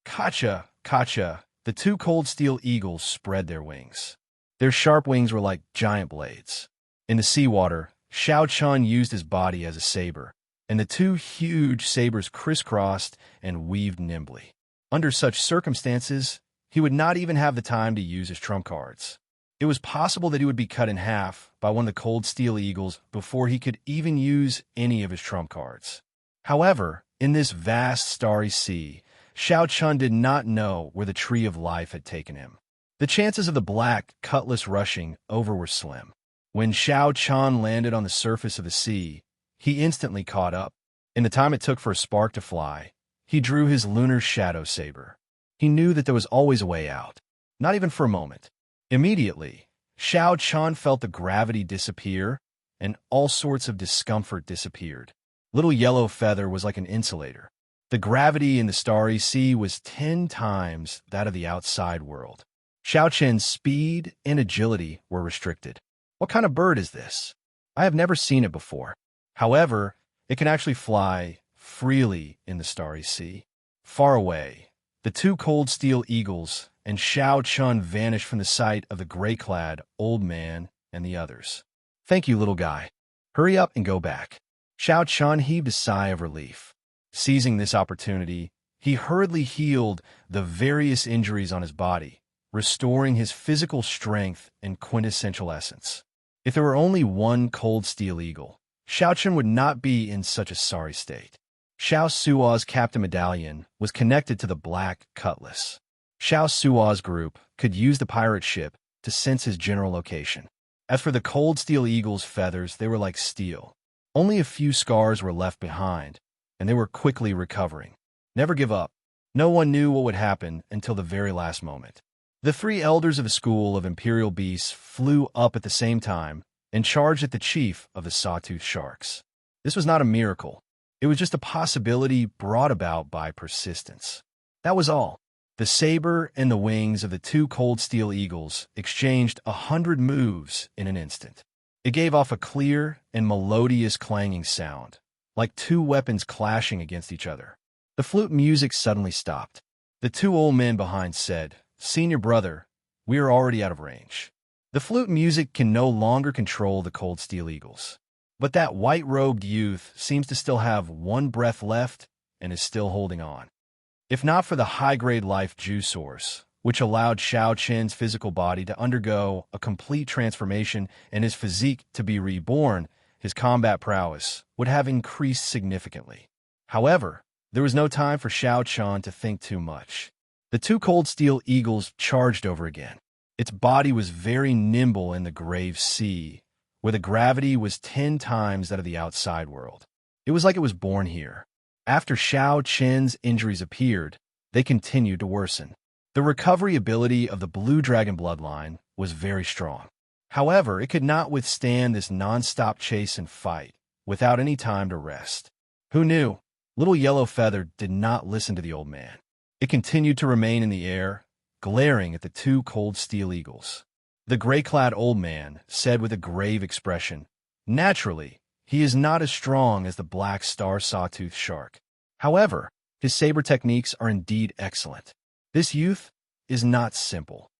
Kacha, Kacha, the two cold steel eagles spread their wings. Their sharp wings were like giant blades. In the seawater, Xiao Chun used his body as a saber, and the two huge sabers crisscrossed and weaved nimbly. Under such circumstances, he would not even have the time to use his trump cards. It was possible that he would be cut in half by one of the cold steel eagles before he could even use any of his trump cards. However, in this vast starry sea, Xiao Chun did not know where the tree of life had taken him. The chances of the black cutlass rushing over were slim. When Xiao Chun landed on the surface of the sea, he instantly caught up. In the time it took for a spark to fly, he drew his lunar shadow saber. He knew that there was always a way out, not even for a moment. Immediately, Xiao Chun felt the gravity disappear, and all sorts of discomfort disappeared. Little Yellow Feather was like an insulator. The gravity in the starry sea was 10 times that of the outside world. Xiao Chun's speed and agility were restricted. What kind of bird is this? I have never seen it before. However, it can actually fly freely in the starry sea. Far away, the two cold steel eagles and Xiao Chun vanished from the sight of the gray-clad old man and the others. Thank you, little guy. Hurry up and go back. Xiao Chun heaved a sigh of relief. Seizing this opportunity, he hurriedly healed the various injuries on his body, restoring his physical strength and quintessential essence. If there were only one cold steel eagle, Xiao Chun would not be in such a sorry state. Xiao Suo's captain medallion was connected to the black cutlass. Xiao Suo's group could use the pirate ship to sense his general location. As for the cold steel eagle's feathers, they were like steel. Only a few scars were left behind, and they were quickly recovering. Never give up. No one knew what would happen until the very last moment. The 3 elders of the school of imperial beasts flew up at the same time and charged at the chief of the sawtooth sharks. This was not a miracle. It was just a possibility brought about by persistence. That was all. The saber and the wings of the 2 cold steel eagles exchanged 100 moves in an instant. It gave off a clear and melodious clanging sound, like 2 weapons clashing against each other. The flute music suddenly stopped. The 2 old men behind said, "Senior brother, we are already out of range." The flute music can no longer control the cold steel eagles. But that white-robed youth seems to still have 1 breath left and is still holding on. If not for the high-grade life juice source, which allowed Xiao Chun's physical body to undergo a complete transformation and his physique to be reborn, his combat prowess would have increased significantly. However, there was no time for Xiao Chun to think too much. The 2 cold steel eagles charged over again. Its body was very nimble in the grave sea, where the gravity was 10 times that of the outside world. It was like it was born here. After Xiao Chun's injuries appeared, they continued to worsen. The recovery ability of the Blue Dragon bloodline was very strong. However, it could not withstand this non-stop chase and fight without any time to rest. Who knew? Little Yellow Feather did not listen to the old man. It continued to remain in the air, glaring at the 2 cold steel eagles. The gray-clad old man said with a grave expression, "Naturally, he is not as strong as the black star sawtooth shark. However, his saber techniques are indeed excellent. This youth is not simple."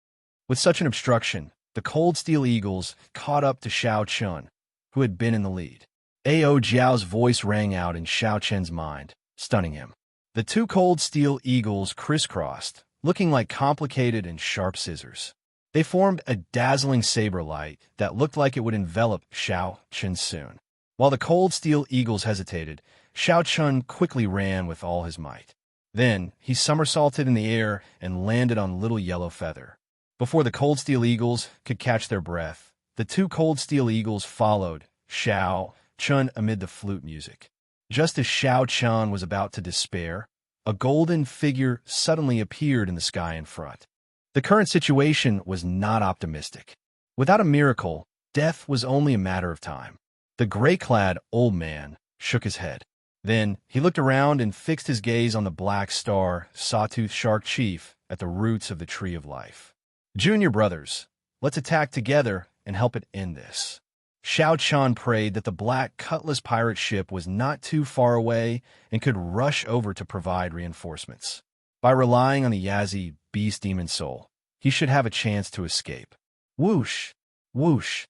With such an obstruction, the cold steel eagles caught up to Xiao Chun, who had been in the lead. Ao Jiao's voice rang out in Xiao Chun's mind, stunning him. The 2 cold steel eagles crisscrossed, looking like complicated and sharp scissors. They formed a dazzling saber light that looked like it would envelop Xiao Chun soon. While the cold steel eagles hesitated, Xiao Chun quickly ran with all his might. Then he somersaulted in the air and landed on Little Yellow Feather. Before the cold steel eagles could catch their breath, the 2 cold steel eagles followed Xiao Chun amid the flute music. Just as Xiao Chun was about to despair, a golden figure suddenly appeared in the sky in front. The current situation was not optimistic. Without a miracle, death was only a matter of time. The gray-clad old man shook his head. Then he looked around and fixed his gaze on the black star sawtooth shark chief at the roots of the tree of life. "Junior brothers, Let's attack together and help it end this. Xiao Chun prayed that the black cutlass pirate ship was not too far away and could rush over to provide reinforcements. By relying on the Yazi beast demon soul, he should have a chance to escape. Whoosh! Whoosh!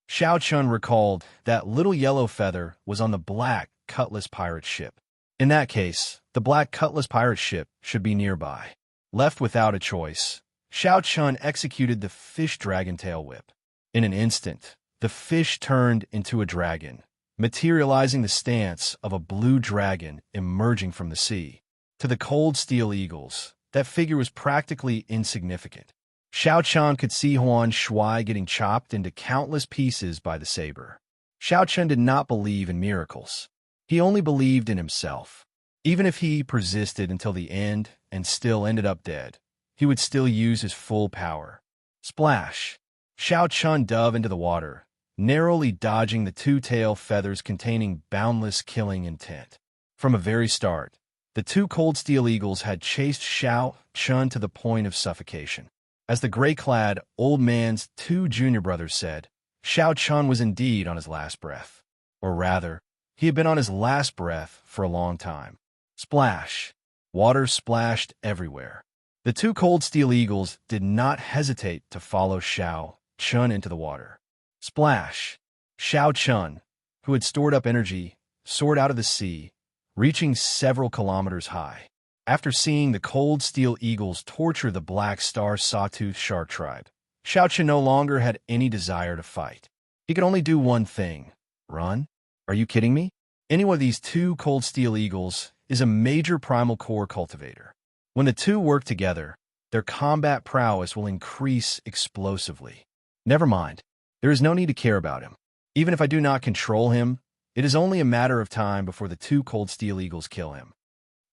Xiao Chun recalled that little yellow feather was on the black cutlass pirate ship. In that case, the black cutlass pirate ship should be nearby. Left without a choice, Xiao Chun executed the fish dragon tail whip. In an instant, the fish turned into a dragon, materializing the stance of a blue dragon emerging from the sea. To the cold steel eagles, that figure was practically insignificant. Xiao Chun could see Huan Shui getting chopped into countless pieces by the saber. Xiao Chun did not believe in miracles. He only believed in himself. Even if he persisted until the end and still ended up dead, he would still use his full power. Splash! Xiao Chun dove into the water, narrowly dodging the two-tail feathers containing boundless killing intent. From a very start, the two cold steel eagles had chased Xiao Chun to the point of suffocation. As the gray-clad old man's two junior brothers said, Xiao Chun was indeed on his last breath. Or rather, he had been on his last breath for a long time. Splash! Water splashed everywhere. The two cold steel eagles did not hesitate to follow Xiao Chun into the water. Splash! Xiao Chun, who had stored up energy, soared out of the sea, reaching several kilometers high. After seeing the cold steel eagles torture the black star sawtooth shark tribe, Xiao Chun no longer had any desire to fight. He could only do one thing: run. Are you kidding me? Any one of these two cold steel eagles is a major primal core cultivator. When the two work together, their combat prowess will increase explosively. Never mind. There is no need to care about him. Even if I do not control him, it is only a matter of time before the two cold steel eagles kill him.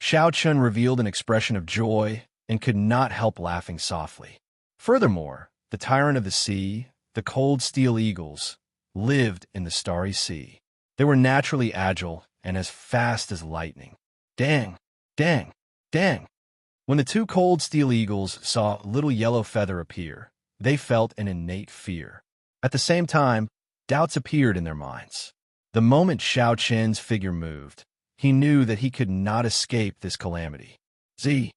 Xiao Chun revealed an expression of joy and could not help laughing softly. Furthermore, the tyrant of the sea, the cold steel eagles, lived in the starry sea. They were naturally agile and as fast as lightning. Dang! Dang! Dang! When the two cold steel eagles saw little yellow feather appear, they felt an innate fear. At the same time, doubts appeared in their minds. The moment Xiao Chun's figure moved, he knew that he could not escape this calamity. Z!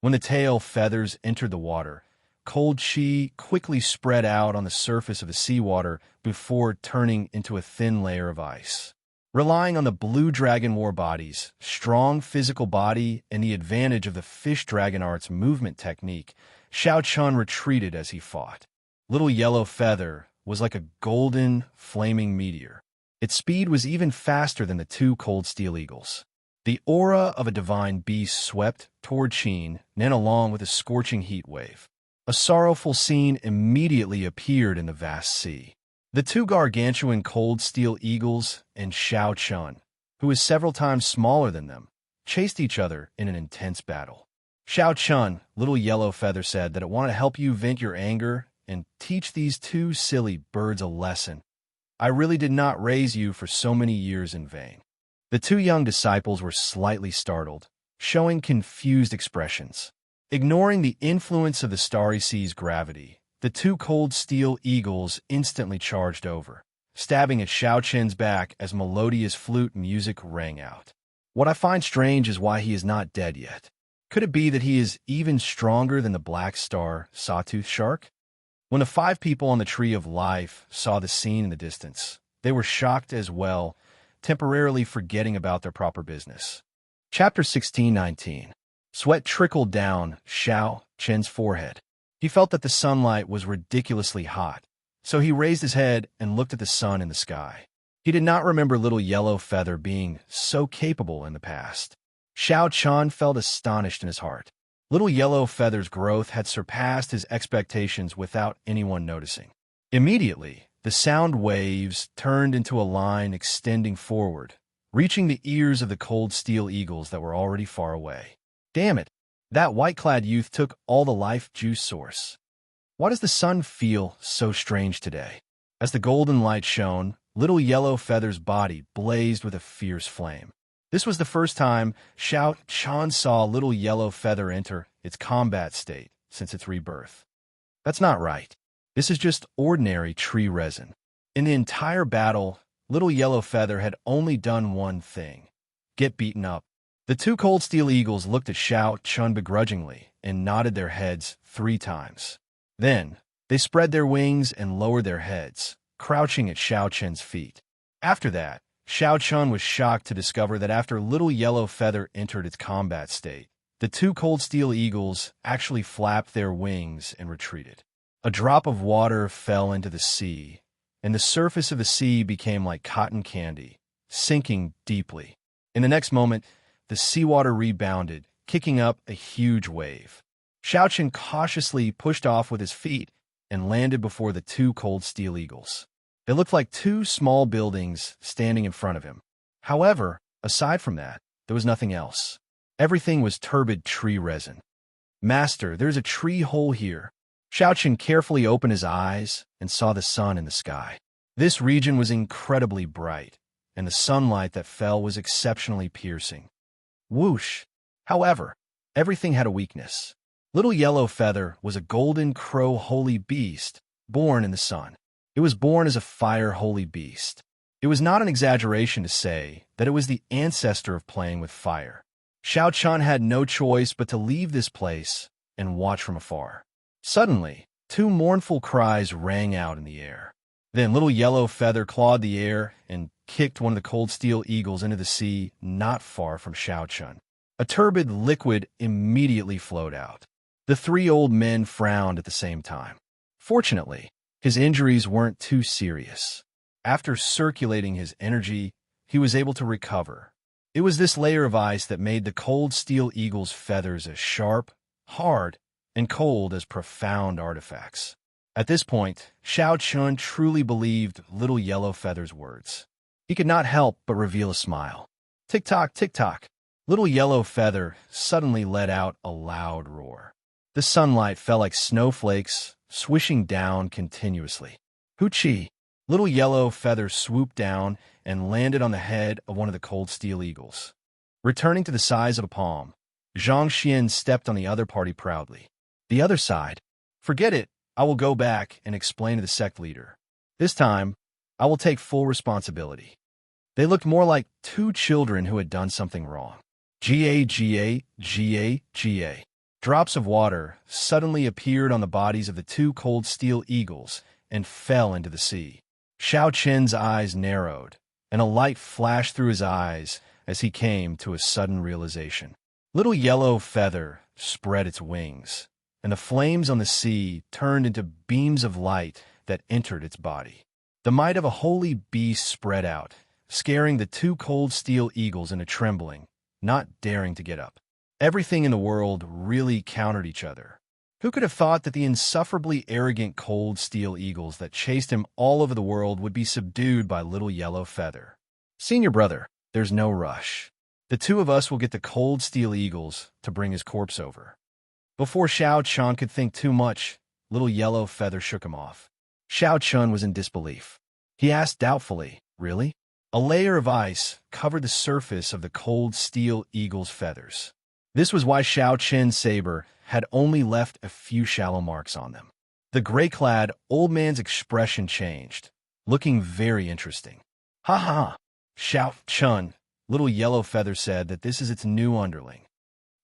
When the tail feathers entered the water, cold chi quickly spread out on the surface of the seawater before turning into a thin layer of ice. Relying on the blue dragon war body's strong physical body and the advantage of the fish dragon art's movement technique, Xiao Chun retreated as he fought. Little yellow feather was like a golden, flaming meteor. Its speed was even faster than the two cold steel eagles. The aura of a divine beast swept toward Qin, then along with a scorching heat wave. A sorrowful scene immediately appeared in the vast sea. The two gargantuan cold steel eagles and Xiao Chun, who is several times smaller than them, chased each other in an intense battle. Xiao Chun, little yellow feather, said that it wanted to help you vent your anger and teach these two silly birds a lesson. I really did not raise you for so many years in vain. The two young disciples were slightly startled, showing confused expressions. Ignoring the influence of the starry sea's gravity, the two cold steel eagles instantly charged over, stabbing at Xiao Chun's back as melodious flute music rang out. What I find strange is why he is not dead yet. Could it be that he is even stronger than the black star sawtooth shark? When the five people on the Tree of Life saw the scene in the distance, they were shocked as well, temporarily forgetting about their proper business. Chapter 16:19. Sweat trickled down Xiao Chun's forehead. He felt that the sunlight was ridiculously hot, so he raised his head and looked at the sun in the sky. He did not remember little yellow feather being so capable in the past. Xiao Chun felt astonished in his heart. Little yellow feather's growth had surpassed his expectations without anyone noticing. Immediately, the sound waves turned into a line extending forward, reaching the ears of the cold steel eagles that were already far away. Damn it! That white-clad youth took all the life juice source. Why does the sun feel so strange today? As the golden light shone, little yellow feather's body blazed with a fierce flame. This was the first time Xiao Chun saw little yellow feather enter its combat state since its rebirth. That's not right. This is just ordinary tree resin. In the entire battle, Little Yellow Feather had only done one thing: get beaten up. The two Cold Steel Eagles looked at Xiao Chun begrudgingly and nodded their heads 3 times. Then, they spread their wings and lowered their heads, crouching at Xiao Chun's feet. After that, Xiao Chun was shocked to discover that after Little Yellow Feather entered its combat state, the two Cold Steel Eagles actually flapped their wings and retreated. A drop of water fell into the sea, and the surface of the sea became like cotton candy, sinking deeply. In the next moment, the seawater rebounded, kicking up a huge wave. Xiao Chun cautiously pushed off with his feet and landed before the two Cold Steel Eagles. They looked like 2 small buildings standing in front of him. However, aside from that, there was nothing else. Everything was turbid tree resin. "Master, there's a tree hole here." Xiao Chun carefully opened his eyes and saw the sun in the sky. This region was incredibly bright, and the sunlight that fell was exceptionally piercing. Whoosh! However, everything had a weakness. Little Yellow Feather was a golden crow holy beast, born in the sun. It was born as a fire holy beast. It was not an exaggeration to say that it was the ancestor of playing with fire. Xiao Chun had no choice but to leave this place and watch from afar. Suddenly, 2 mournful cries rang out in the air. Then Little Yellow Feather clawed the air and kicked one of the Cold Steel Eagles into the sea not far from Xiao Chun. A turbid liquid immediately flowed out. The 3 old men frowned at the same time. Fortunately, his injuries weren't too serious. After circulating his energy, he was able to recover. It was this layer of ice that made the Cold Steel Eagle's feathers as sharp, hard, and cold as profound artifacts. At this point, Xiao Chun truly believed Little Yellow Feather's words. He could not help but reveal a smile. Tick-tock, tick-tock. Little Yellow Feather suddenly let out a loud roar. The sunlight fell like snowflakes, swishing down continuously. Hoochie! Little Yellow Feather swooped down and landed on the head of one of the Cold Steel Eagles. Returning to the size of a palm, Zhang Xian stepped on the other party proudly. The other side. "Forget it. I will go back and explain to the sect leader. This time, I will take full responsibility." They looked more like 2 children who had done something wrong. Ga. Drops of water suddenly appeared on the bodies of the 2 Cold Steel Eagles and fell into the sea. Xiao Chun's eyes narrowed, and a light flashed through his eyes as he came to a sudden realization. Little Yellow Feather spread its wings, and the flames on the sea turned into beams of light that entered its body. The might of a holy beast spread out, scaring the 2 Cold Steel Eagles into trembling, not daring to get up. Everything in the world really countered each other. Who could have thought that the insufferably arrogant Cold Steel Eagles that chased him all over the world would be subdued by Little Yellow Feather? "Senior brother, there's no rush. The 2 of us will get the Cold Steel Eagles to bring his corpse over." Before Xiao Chun could think too much, Little Yellow Feather shook him off. Xiao Chun was in disbelief. He asked doubtfully, "Really?" A layer of ice covered the surface of the Cold Steel Eagle's feathers. This was why Xiao Chun's saber had only left a few shallow marks on them. The gray-clad old man's expression changed, looking very interesting. "Ha ha! Xiao Chun," Little Yellow Feather said that this is its new underling.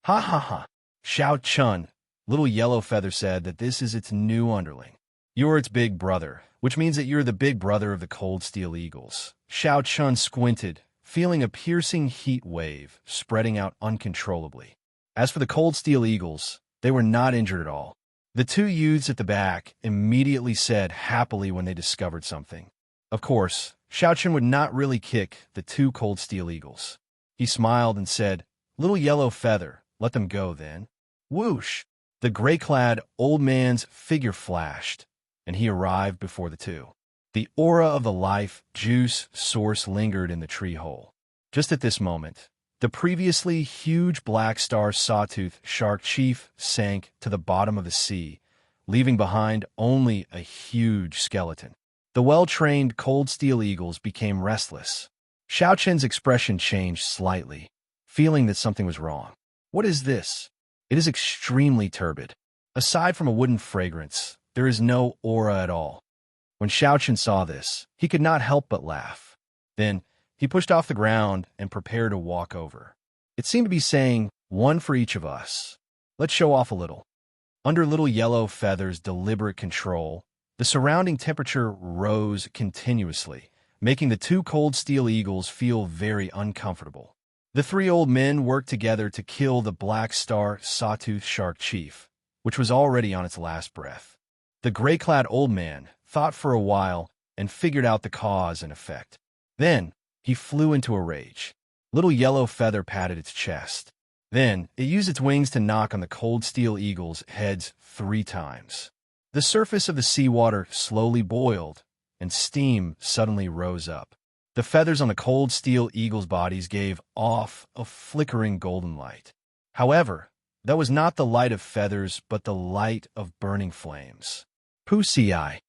"Ha ha ha! Xiao Chun," Little Yellow Feather said that this is its new underling. "You're its big brother, which means that you're the big brother of the Cold Steel Eagles." Xiao Chun squinted, feeling a piercing heat wave spreading out uncontrollably. As for the Cold Steel Eagles, they were not injured at all. The 2 youths at the back immediately said happily when they discovered something. Of course, Xiao Chun would not really kick the 2 Cold Steel Eagles. He smiled and said, "Little Yellow Feather, let them go then." Whoosh! The gray-clad old man's figure flashed, and he arrived before the 2. The aura of the life juice source lingered in the tree hole. Just at this moment, the previously huge black star sawtooth shark chief sank to the bottom of the sea, leaving behind only a huge skeleton. The well-trained Cold Steel Eagles became restless. Xiao Chun's expression changed slightly, feeling that something was wrong. "What is this?" "It is extremely turbid. Aside from a wooden fragrance, There is no aura at all. When Xiao Chen saw this, he could not help but laugh. Then, he pushed off the ground and prepared to walk over. It seemed to be saying, one for each of us. Let's show off a little. Under Little Yellow Feather's deliberate control, the surrounding temperature rose continuously, making the two cold steel eagles feel very uncomfortable. The three old men worked together to kill the Black Star Sawtooth Shark Chief, which was already on its last breath. The gray-clad old man thought for a while and figured out the cause and effect. Then, he flew into a rage. Little Yellow Feather patted its chest. Then, it used its wings to knock on the cold steel eagles' heads 3 times. The surface of the seawater slowly boiled, and steam suddenly rose up. The feathers on the cold steel eagles' bodies gave off a flickering golden light. However, that was not the light of feathers, but the light of burning flames. Pussy-eye.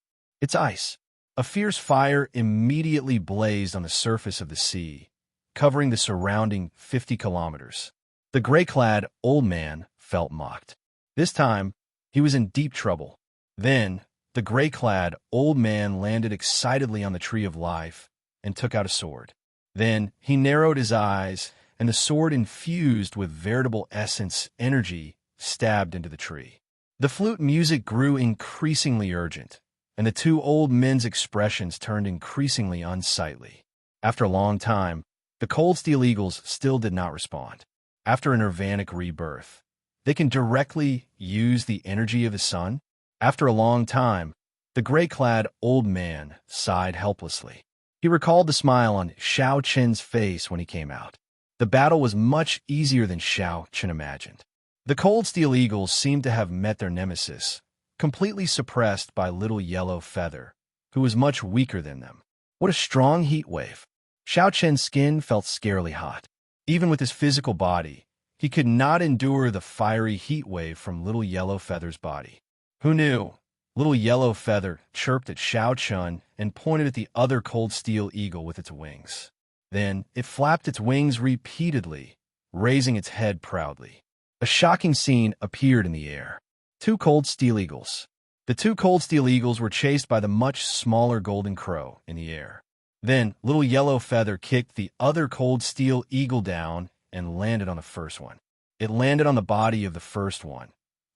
It's ice. A fierce fire immediately blazed on the surface of the sea, covering the surrounding 50 kilometers. The gray-clad old man felt mocked. This time, he was in deep trouble. Then, the gray-clad old man landed excitedly on the Tree of Life and took out a sword. Then, he narrowed his eyes, and the sword, infused with veritable essence energy, stabbed into the tree. The flute music grew increasingly urgent, and the two old men's expressions turned increasingly unsightly. After a long time, the cold steel eagles still did not respond. After a nirvanic rebirth, they can directly use the energy of the sun. After a long time, the gray-clad old man sighed helplessly. He recalled the smile on Xiao Chen's face when he came out. The battle was much easier than Xiao Chen imagined. The cold steel eagles seemed to have met their nemesis, completely suppressed by Little Yellow Feather, who was much weaker than them. What a strong heat wave! Xiao Chen's skin felt scarily hot. Even with his physical body, he could not endure the fiery heat wave from Little Yellow Feather's body. Who knew? Little Yellow Feather chirped at Xiao Chen and pointed at the other cold steel eagle with its wings. Then it flapped its wings repeatedly, raising its head proudly. A shocking scene appeared in the air. 2 cold steel eagles. The 2 cold steel eagles were chased by the much smaller golden crow in the air. Then Little Yellow Feather kicked the other cold steel eagle down and landed on the first one. It landed on the body of the first one,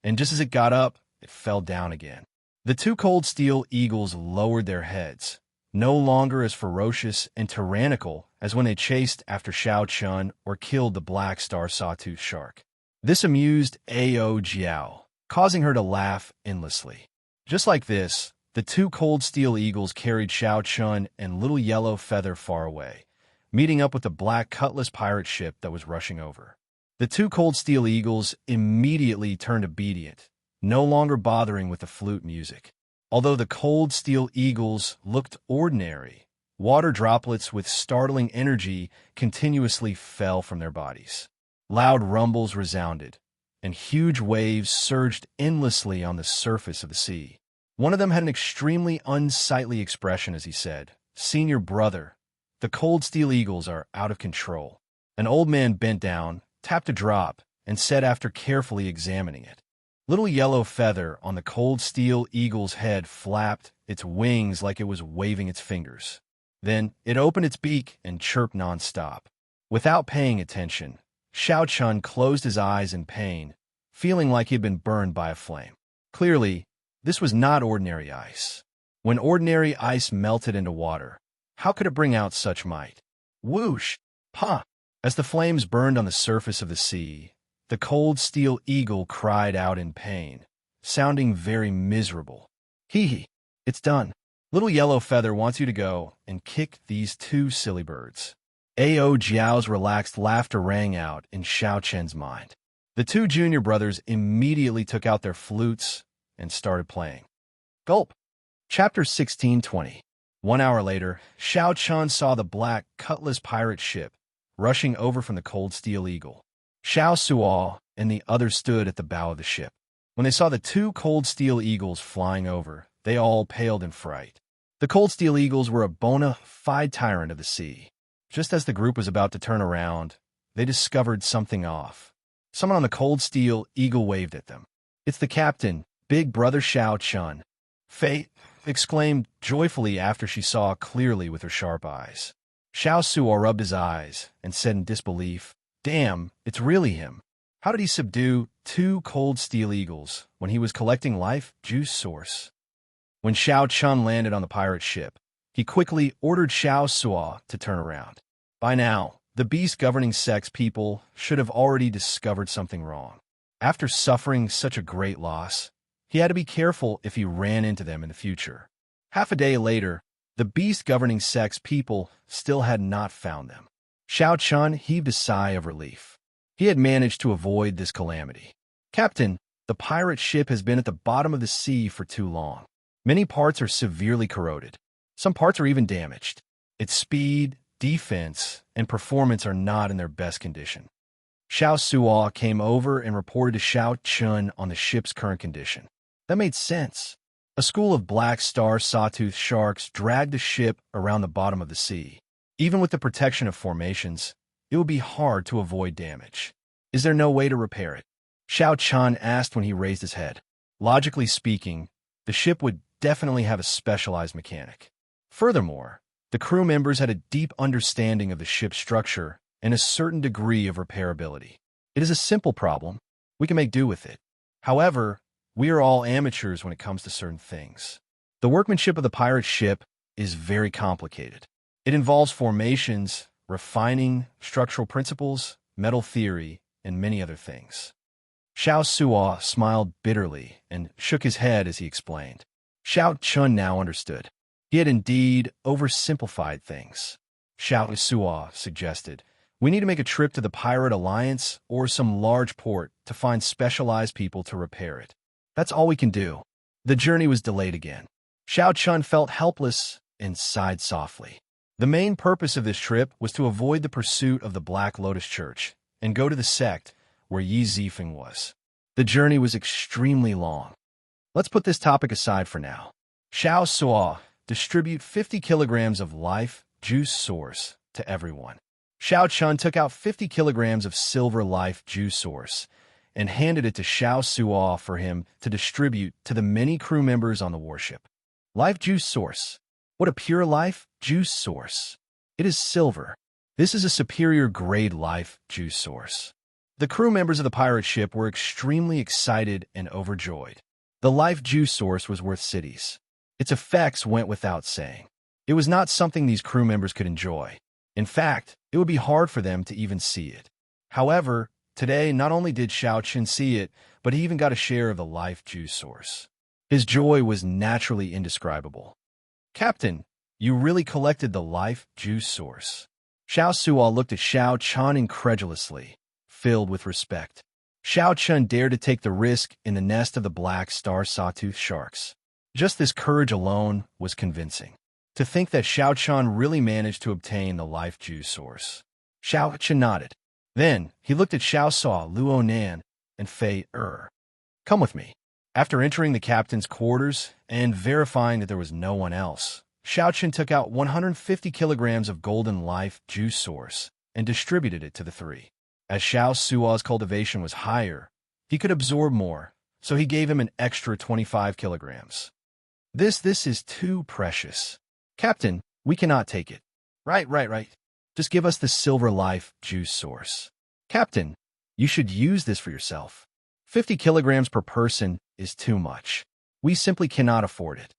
and just as it got up, it fell down again. The 2 cold steel eagles lowered their heads, no longer as ferocious and tyrannical as when they chased after Xiao Chen or killed the Black Star Sawtooth Shark. This amused Ao Jiao, causing her to laugh endlessly. Just like this, the 2 cold steel eagles carried Xiao Chen and Little Yellow Feather far away, meeting up with the black cutlass pirate ship that was rushing over. The 2 cold steel eagles immediately turned obedient, no longer bothering with the flute music. Although the cold steel eagles looked ordinary, water droplets with startling energy continuously fell from their bodies. Loud rumbles resounded, and huge waves surged endlessly on the surface of the sea. One of them had an extremely unsightly expression as he said, "Senior brother, the cold steel eagles are out of control." An old man bent down, tapped a drop, and said after carefully examining it. Little Yellow Feather on the cold steel eagle's head flapped its wings like it was waving its fingers. Then it opened its beak and chirped nonstop. Without paying attention, Xiao Chen closed his eyes in pain, feeling like he had been burned by a flame. Clearly, this was not ordinary ice. When ordinary ice melted into water, how could it bring out such might? Whoosh! Pa! As the flames burned on the surface of the sea, the cold steel eagle cried out in pain, sounding very miserable. Hee, it's done. Little Yellow Feather wants you to go and kick these 2 silly birds. Ao Jiao's relaxed laughter rang out in Xiao Chen's mind. The 2 junior brothers immediately took out their flutes and started playing. Gulp. Chapter 16:20. 1 hour later, Xiao Chen saw the black cutlass pirate ship rushing over from the cold steel eagle. Xiao Suo and the others stood at the bow of the ship. When they saw the 2 cold steel eagles flying over, they all paled in fright. The cold steel eagles were a bona fide tyrant of the sea. Just as the group was about to turn around, they discovered something off. Someone on the cold steel eagle waved at them. "It's the captain, Big Brother Xiao Chen." Fei exclaimed joyfully after she saw clearly with her sharp eyes. Xiao Suo rubbed his eyes and said in disbelief, "Damn, it's really him. How did he subdue 2 cold steel eagles when he was collecting life juice source?" When Xiao Chun landed on the pirate ship, he quickly ordered Xiao Suo to turn around. By now, the beast governing sex people should have already discovered something wrong. After suffering such a great loss, he had to be careful if he ran into them in the future. Half a day later, the beast governing sex people still had not found them. Xiao Chun heaved a sigh of relief. He had managed to avoid this calamity. "Captain, the pirate ship has been at the bottom of the sea for too long. Many parts are severely corroded. Some parts are even damaged. Its speed, defense, and performance are not in their best condition." Xiao Suo came over and reported to Xiao Chun on the ship's current condition. That made sense. A school of black star sawtooth sharks dragged the ship around the bottom of the sea. Even with the protection of formations, it would be hard to avoid damage. "Is there no way to repair it?" Xiao Chun asked when he raised his head. Logically speaking, the ship would definitely have a specialized mechanic. Furthermore, the crew members had a deep understanding of the ship's structure and a certain degree of repairability. It is a simple problem. We can make do with it. However, we are all amateurs when it comes to certain things. The workmanship of the pirate ship is very complicated. It involves formations, refining, structural principles, metal theory, and many other things. Xiao Suo smiled bitterly and shook his head as he explained. Xiao Chun now understood. He had indeed oversimplified things. Xiao Suo suggested, "We need to make a trip to the Pirate Alliance or some large port to find specialized people to repair it. That's all we can do." The journey was delayed again. Xiao Chun felt helpless and sighed softly. The main purpose of this trip was to avoid the pursuit of the Black Lotus Church and go to the sect where Yi Zifeng was. The journey was extremely long. Let's put this topic aside for now. Xiao Suo, distribute 50 kilograms of life juice source to everyone. Xiao Chun took out 50 kilograms of silver life juice source and handed it to Xiao Suo for him to distribute to the many crew members on the warship. Life juice source. What a pure life juice source. It is silver. This is a superior grade life juice source. The crew members of the pirate ship were extremely excited and overjoyed. The life juice source was worth cities. Its effects went without saying. It was not something these crew members could enjoy. In fact, it would be hard for them to even see it. However, today not only did Xiao Chun see it, but he even got a share of the life juice source. His joy was naturally indescribable. "Captain, you really collected the life juice source." Xiao Suo looked at Xiao Chun incredulously, filled with respect. Xiao Chun dared to take the risk in the nest of the black star sawtooth sharks. Just this courage alone was convincing. To think that Xiao Chun really managed to obtain the life juice source. Xiao Chun nodded. Then he looked at Xiao Suo, Luo Nan, and Fei Er. "Come with me." After entering the captain's quarters and verifying that there was no one else, Xiao Chun took out 150 kilograms of golden life juice source and distributed it to the three. As Xiao Suo's cultivation was higher, he could absorb more, so he gave him an extra 25 kilograms. This is too precious. "Captain, we cannot take it." Right. Just give us the silver life juice source." "Captain, you should use this for yourself. 50 kilograms per person is too much. We simply cannot afford it."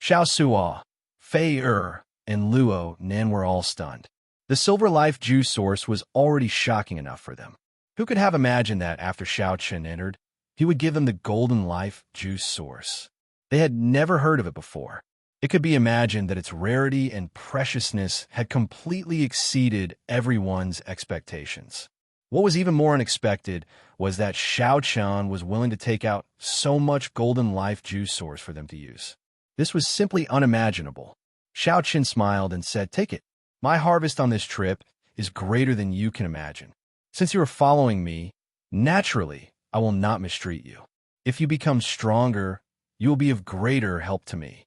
Xiao Suo, Fei Er, and Luo Nan were all stunned. The silver life juice source was already shocking enough for them. Who could have imagined that after Xiao Chun entered, he would give them the golden life juice source? They had never heard of it before. It could be imagined that its rarity and preciousness had completely exceeded everyone's expectations. What was even more unexpected was that Xiao Chun was willing to take out so much golden life juice source for them to use. This was simply unimaginable. Xiao Chun smiled and said, "Take it. My harvest on this trip is greater than you can imagine. Since you are following me, naturally, I will not mistreat you. If you become stronger, you will be of greater help to me."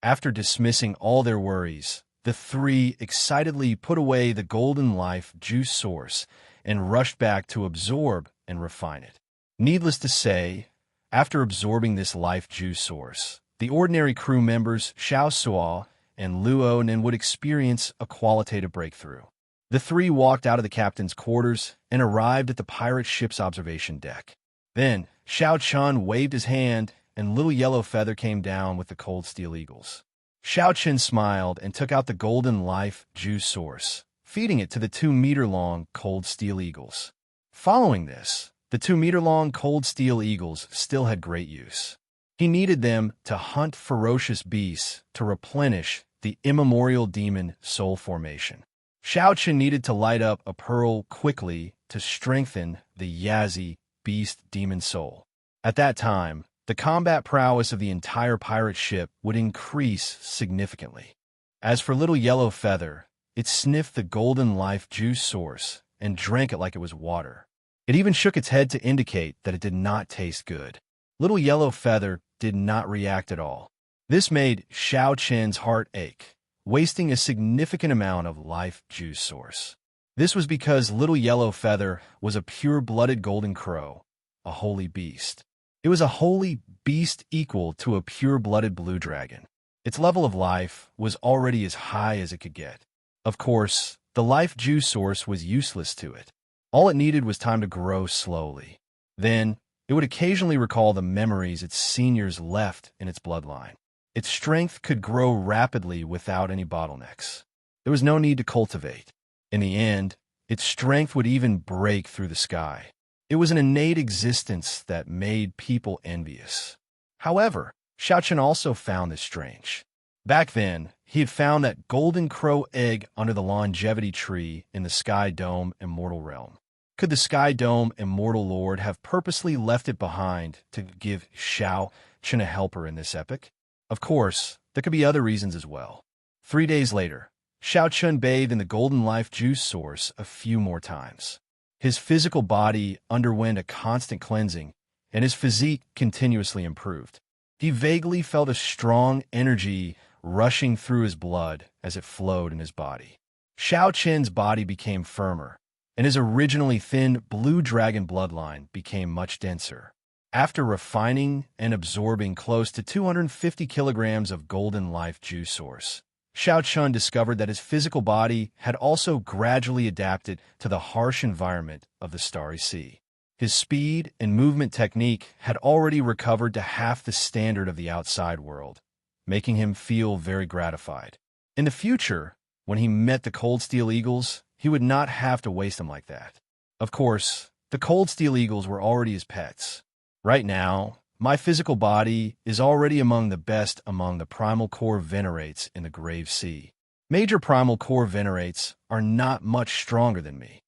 After dismissing all their worries, the three excitedly put away the golden life juice source and rushed back to absorb and refine it. Needless to say, after absorbing this life juice source, the ordinary crew members, Xiao Suo and Luo Nen, would experience a qualitative breakthrough. The three walked out of the captain's quarters and arrived at the pirate ship's observation deck. Then, Xiao Chun waved his hand, and Little Yellow Feather came down with the cold steel eagles. Xiao Chen smiled and took out the golden life juice source, feeding it to the 2-meter-long cold steel eagles. Following this, the 2-meter-long cold steel eagles still had great use. He needed them to hunt ferocious beasts to replenish the immemorial demon soul formation. Xiao Chen needed to light up a pearl quickly to strengthen the Yazi beast demon soul. At that time, the combat prowess of the entire pirate ship would increase significantly. As for Little Yellow Feather, it sniffed the golden life juice source and drank it like it was water. It even shook its head to indicate that it did not taste good. Little Yellow Feather did not react at all. This made Xiao Chen's heart ache, wasting a significant amount of life juice source. This was because Little Yellow Feather was a pure-blooded golden crow, a holy beast. It was a holy beast equal to a pure-blooded blue dragon. Its level of life was already as high as it could get. Of course, the life juice source was useless to it. All it needed was time to grow slowly. Then, it would occasionally recall the memories its seniors left in its bloodline. Its strength could grow rapidly without any bottlenecks. There was no need to cultivate. In the end, its strength would even break through the sky. It was an innate existence that made people envious. However, Xiao Chen also found this strange. Back then, he had found that golden crow egg under the longevity tree in the Sky Dome Immortal realm. Could the Sky Dome Immortal Lord have purposely left it behind to give Xiao Chen a helper in this epic? Of course, there could be other reasons as well. 3 days later, Xiao Chen bathed in the golden life juice source a few more times. His physical body underwent a constant cleansing, and his physique continuously improved. He vaguely felt a strong energy rushing through his blood as it flowed in his body. Xiao Chen's body became firmer, and his originally thin blue dragon bloodline became much denser. After refining and absorbing close to 250 kilograms of golden life juice source, Xiao Chen discovered that his physical body had also gradually adapted to the harsh environment of the Starry Sea. His speed and movement technique had already recovered to half the standard of the outside world, making him feel very gratified. In the future, when he met the Cold Steel Eagles, he would not have to waste them like that. Of course, the Cold Steel Eagles were already his pets. Right now, my physical body is already among the best among the primal core venerates in the Grave Sea. Major primal core venerates are not much stronger than me.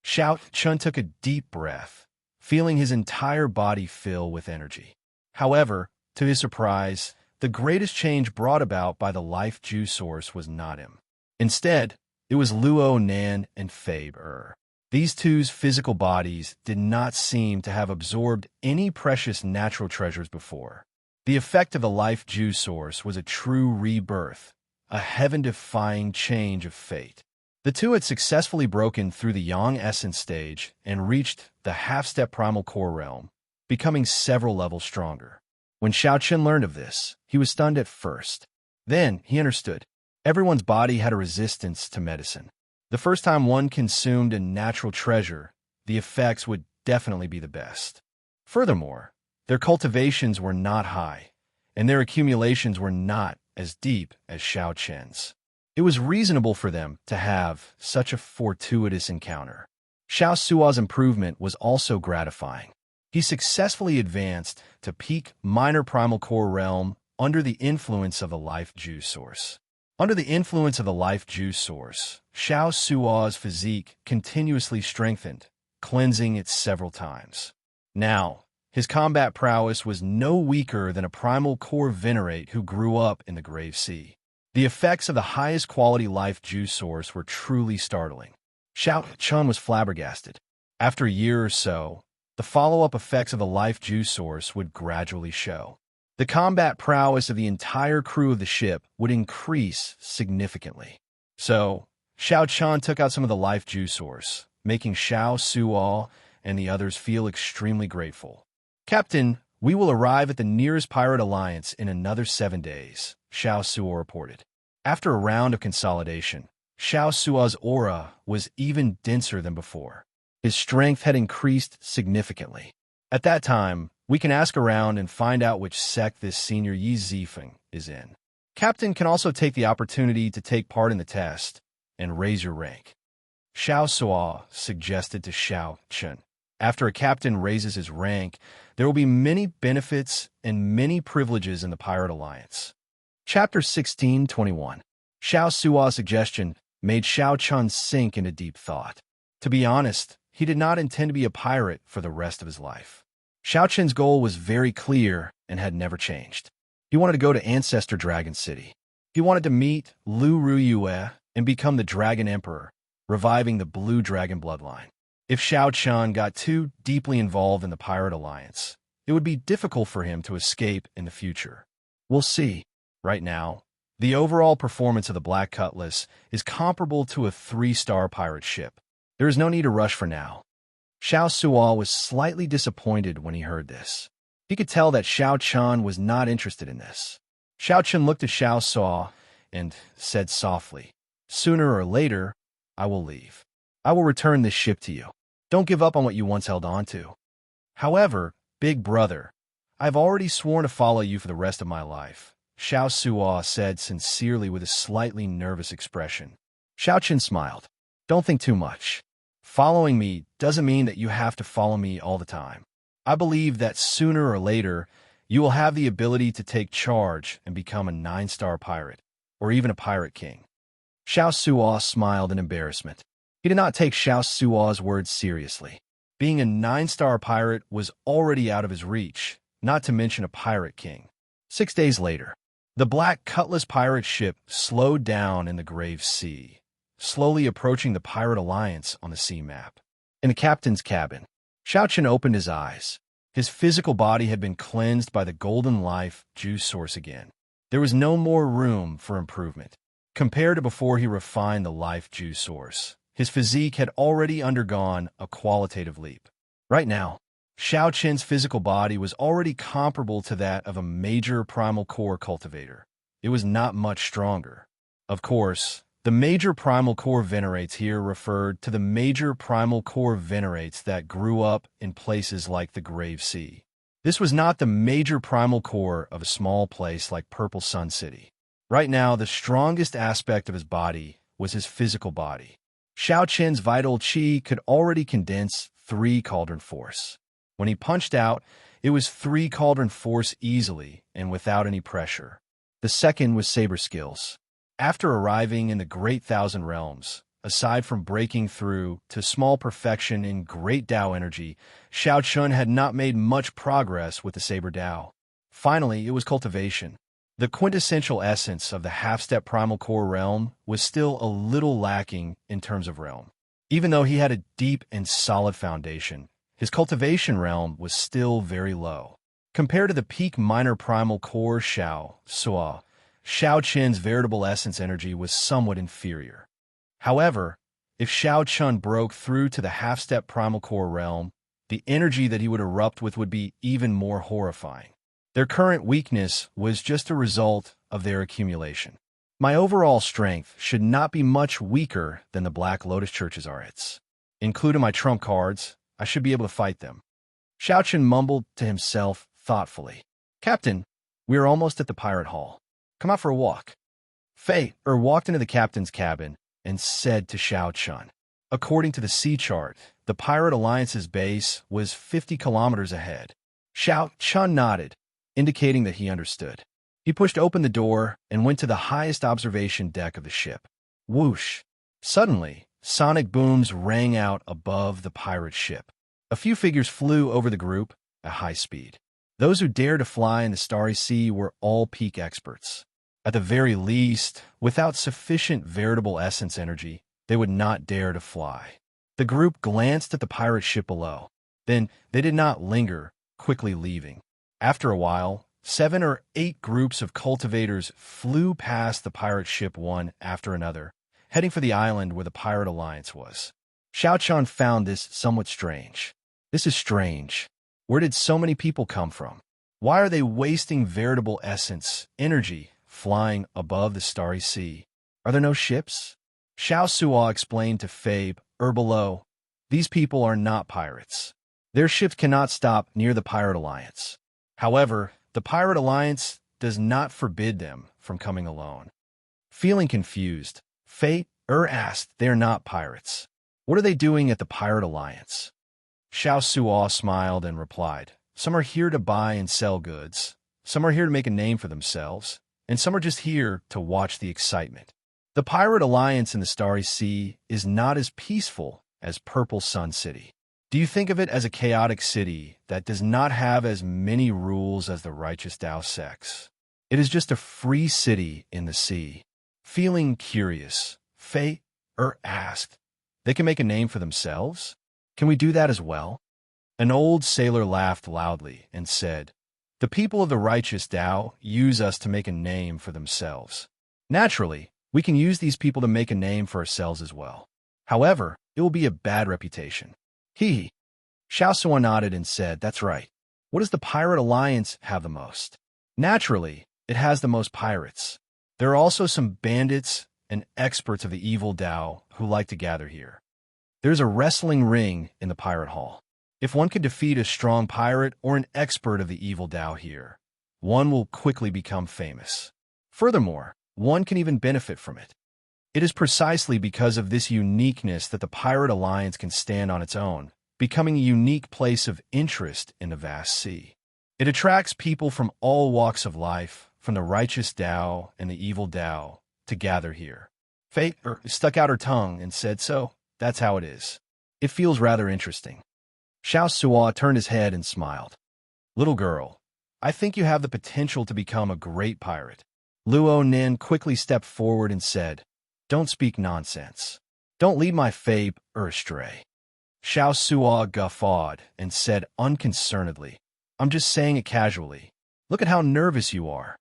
Xiao Chen took a deep breath, feeling his entire body fill with energy. However, to his surprise, the greatest change brought about by the life juice source was not him. Instead, it was Luo Nan and Faber. These two's physical bodies did not seem to have absorbed any precious natural treasures before. The effect of the life juice source was a true rebirth, a heaven-defying change of fate. The two had successfully broken through the Yang Essence stage and reached the half-step primal core realm, becoming several levels stronger. When Xiao Chen learned of this, he was stunned at first. Then he understood. Everyone's body had a resistance to medicine. The first time one consumed a natural treasure, the effects would definitely be the best. Furthermore, their cultivations were not high, and their accumulations were not as deep as Xiao Chen's. It was reasonable for them to have such a fortuitous encounter. Xiao Suo's improvement was also gratifying. He successfully advanced to peak minor primal core realm under the influence of the life juice source. Under the influence of the life juice source, Xiao Suo's physique continuously strengthened, cleansing it several times. Now, his combat prowess was no weaker than a primal core venerate who grew up in the Grave Sea. The effects of the highest quality life juice source were truly startling. Xiao Chen was flabbergasted. After a year or so, the follow-up effects of the life juice source would gradually show. The combat prowess of the entire crew of the ship would increase significantly. So, Xiao Chen took out some of the life juice source, making Xiao Suo and the others feel extremely grateful. "Captain, We will arrive at the nearest pirate alliance in another 7 days, Xiao Suo reported. After a round of consolidation, Xiao Suo's aura was even denser than before. His strength had increased significantly. At that time, we can ask around and find out which sect this senior Yi Zifeng is in. Captain can also take the opportunity to take part in the test and raise your rank. Xiao Suo suggested to Xiao Chen. After a captain raises his rank, there will be many benefits and many privileges in the Pirate Alliance. Chapter 16:21. Xiao Suo's suggestion made Xiao Chen sink into deep thought. To be honest, he did not intend to be a pirate for the rest of his life. Xiao Chen's goal was very clear and had never changed. He wanted to go to Ancestor Dragon City. He wanted to meet Lu Ruyue and become the Dragon Emperor, reviving the Blue Dragon bloodline. If Xiao Chen got too deeply involved in the Pirate Alliance, it would be difficult for him to escape in the future. We'll see. Right now, the overall performance of the Black Cutlass is comparable to a 3-star pirate ship. There is no need to rush for now. Xiao Suo was slightly disappointed when he heard this. He could tell that Xiao Chen was not interested in this. Xiao Chen looked at Xiao Suo and said softly, "Sooner or later, I will leave. I will return this ship to you. Don't give up on what you once held on to. However, big brother, I've already sworn to follow you for the rest of my life," Xiao Suo said sincerely with a slightly nervous expression. Xiao Chen smiled. "Don't think too much. Following me doesn't mean that you have to follow me all the time. I believe that sooner or later, you will have the ability to take charge and become a 9-star pirate, or even a pirate king." Xiao Suo smiled in embarrassment. He did not take Xiao Suo's words seriously. Being a 9-star pirate was already out of his reach, not to mention a pirate king. 6 days later, the Black Cutlass pirate ship slowed down in the Grave Sea, slowly approaching the Pirate Alliance on the sea map. In the captain's cabin, Xiao Chen opened his eyes. His physical body had been cleansed by the golden life juice source again. There was no more room for improvement. Compared to before he refined the life juice source, his physique had already undergone a qualitative leap. Right now, Xiao Chen's physical body was already comparable to that of a major primal core cultivator. It was not much stronger. Of course, the major primal core venerates here referred to the major primal core venerates that grew up in places like the Grave Sea. This was not the major primal core of a small place like Purple Sun City. Right now, the strongest aspect of his body was his physical body. Xiao Chen's vital qi could already condense 3 cauldron force. When he punched out, it was 3 cauldron force easily and without any pressure. The second was saber skills. After arriving in the Great Thousand Realms, aside from breaking through to small perfection in Great Dao energy, Xiao Chen had not made much progress with the Saber Dao. Finally, it was cultivation. The quintessential essence of the half-step primal core realm was still a little lacking in terms of realm. Even though he had a deep and solid foundation, his cultivation realm was still very low. Compared to the peak minor primal core Xiao Suo, Xiao Chen's veritable essence energy was somewhat inferior. However, if Xiao Chen broke through to the half-step primal core realm, the energy that he would erupt with would be even more horrifying. Their current weakness was just a result of their accumulation. My overall strength should not be much weaker than the Black Lotus Church's are its. Including my trump cards, I should be able to fight them. Xiao Chen mumbled to himself thoughtfully. "Captain, we are almost at the pirate hall. Come out for a walk." Fei walked into the captain's cabin and said to Xiao Chen. According to the sea chart, the Pirate Alliance's base was 50 kilometers ahead. Xiao Chen nodded, indicating that he understood. He pushed open the door and went to the highest observation deck of the ship. Whoosh! Suddenly, sonic booms rang out above the pirate ship. A few figures flew over the group at high speed. Those who dared to fly in the starry sea were all peak experts. At the very least, without sufficient veritable essence energy, they would not dare to fly. The group glanced at the pirate ship below. Then they did not linger, quickly leaving. After a while, 7 or 8 groups of cultivators flew past the pirate ship one after another, heading for the island where the Pirate Alliance was. Xiao Chen found this somewhat strange. This is strange. Where did so many people come from? Why are they wasting veritable essence, energy, flying above the starry sea? Are there no ships? Xiao Suo explained to Fabe, below, these people are not pirates. Their ships cannot stop near the Pirate Alliance. However, the Pirate Alliance does not forbid them from coming alone. Feeling confused, Fabe asked, they are not pirates. What are they doing at the Pirate Alliance? Xiao Suo smiled and replied, some are here to buy and sell goods, some are here to make a name for themselves, and some are just here to watch the excitement. The Pirate Alliance in the Starry Sea is not as peaceful as Purple Sun City. Do you think of it as a chaotic city that does not have as many rules as the righteous Dao sects? It is just a free city in the sea. Feeling curious, Fei asked, they can make a name for themselves? Can we do that as well? An old sailor laughed loudly and said, the people of the righteous Dao use us to make a name for themselves. Naturally, we can use these people to make a name for ourselves as well. However, it will be a bad reputation. Xiao Suo nodded and said, that's right. What does the Pirate Alliance have the most? Naturally, it has the most pirates. There are also some bandits and experts of the evil Dao who like to gather here. There's a wrestling ring in the Pirate Hall. If one can defeat a strong pirate or an expert of the evil Dao here, one will quickly become famous. Furthermore, one can even benefit from it. It is precisely because of this uniqueness that the Pirate Alliance can stand on its own, becoming a unique place of interest in the vast sea. It attracts people from all walks of life, from the righteous Dao and the evil Dao, to gather here. Fate stuck out her tongue and said, so, that's how it is. It feels rather interesting. Xiao Suo turned his head and smiled. Little girl, I think you have the potential to become a great pirate. Luo Nin quickly stepped forward and said, don't speak nonsense. Don't lead my Fabe astray. Xiao Suo guffawed and said unconcernedly, I'm just saying it casually. Look at how nervous you are.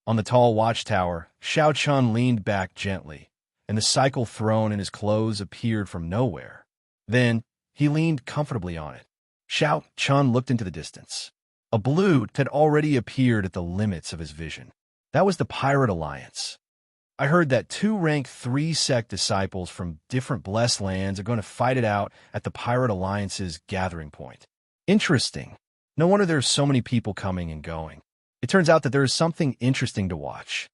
On the tall watchtower, Xiao Chun leaned back gently, and the cycle throne in his clothes appeared from nowhere. Then, he leaned comfortably on it. Xiao Chun looked into the distance. A blue had already appeared at the limits of his vision. That was the Pirate Alliance. I heard that 2 rank 3 sect disciples from different blessed lands are going to fight it out at the Pirate Alliance's gathering point. Interesting. No wonder there are so many people coming and going. It turns out that there is something interesting to watch.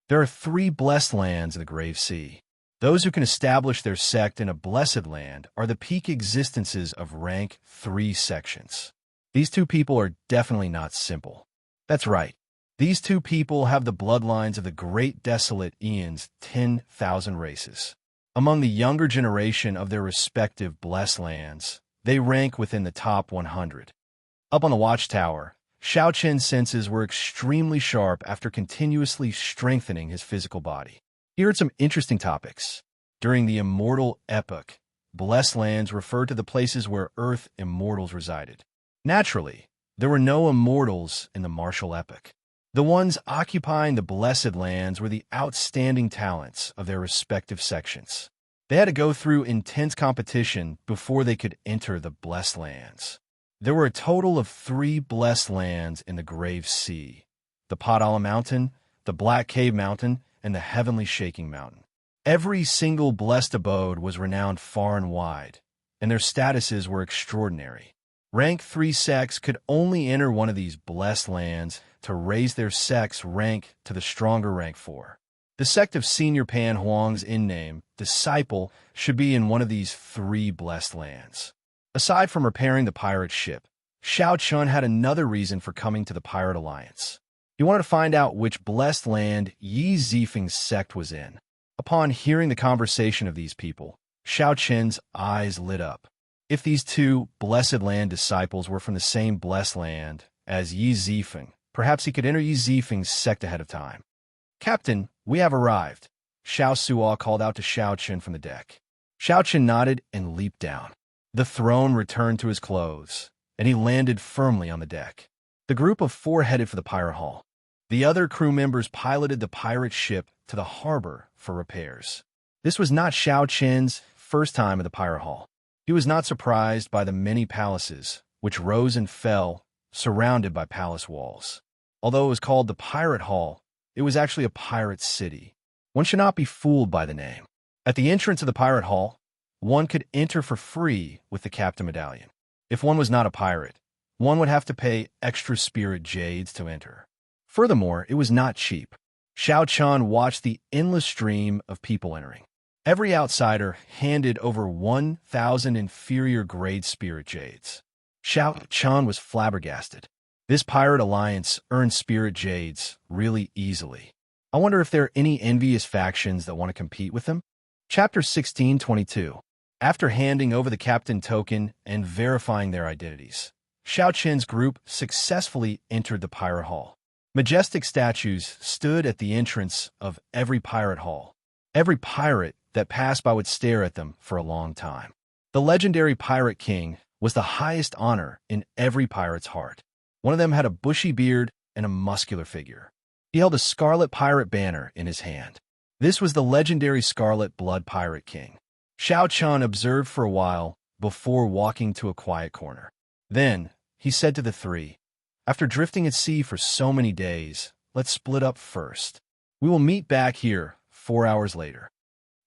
There are 3 blessed lands in the Grave Sea. Those who can establish their sect in a blessed land are the peak existences of rank 3 sections. These 2 people are definitely not simple. That's right. These 2 people have the bloodlines of the great desolate Eon's 10,000 races. Among the younger generation of their respective blessed lands, they rank within the top 100. Up on the watchtower, Xiao Chen's senses were extremely sharp after continuously strengthening his physical body. He heard some interesting topics. During the Immortal epoch, blessed lands referred to the places where Earth immortals resided. Naturally, there were no immortals in the martial epoch. The ones occupying the blessed lands were the outstanding talents of their respective sections. They had to go through intense competition before they could enter the blessed lands. There were a total of 3 blessed lands in the Grave Sea: the Padala Mountain, the Black Cave Mountain, and the Heavenly Shaking Mountain. Every single blessed abode was renowned far and wide, and their statuses were extraordinary. Rank 3 sects could only enter one of these blessed lands to raise their sect's rank to the stronger rank 4. The sect of Senior Pan Huang's in-name, Disciple, should be in one of these 3 blessed lands. Aside from repairing the pirate ship, Xiao Chun had another reason for coming to the Pirate Alliance. He wanted to find out which blessed land Yi Zifeng's sect was in. Upon hearing the conversation of these people, Xiao Chen's eyes lit up. If these 2 blessed land disciples were from the same blessed land as Yi Zifeng, perhaps he could enter Yi Zifeng's sect ahead of time. Captain, we have arrived, Xiao Suo called out to Xiao Chen from the deck. Xiao Chen nodded and leaped down. The throne returned to his clothes, and he landed firmly on the deck. The group of 4 headed for the pirate hall. The other crew members piloted the pirate ship to the harbor for repairs. This was not Xiao Chen's first time at the pirate hall. He was not surprised by the many palaces, which rose and fell surrounded by palace walls. Although it was called the Pirate Hall, it was actually a pirate city. One should not be fooled by the name. At the entrance of the Pirate Hall, one could enter for free with the Captain Medallion. If one was not a pirate, one would have to pay extra spirit jades to enter. Furthermore, it was not cheap. Xiao Chun watched the endless stream of people entering. Every outsider handed over 1,000 inferior grade spirit jades. Xiao Chun was flabbergasted. This pirate alliance earned spirit jades really easily. I wonder if there are any envious factions that want to compete with them? Chapter 16:22. After handing over the captain token and verifying their identities, Xiao Chen's group successfully entered the pirate hall. Majestic statues stood at the entrance of every pirate hall. Every pirate that passed by would stare at them for a long time. The legendary Pirate King was the highest honor in every pirate's heart. One of them had a bushy beard and a muscular figure. He held a scarlet pirate banner in his hand. This was the legendary Scarlet Blood Pirate King. Xiao Chun observed for a while before walking to a quiet corner. Then, he said to the three, "After drifting at sea for so many days, let's split up first. We will meet back here 4 hours later."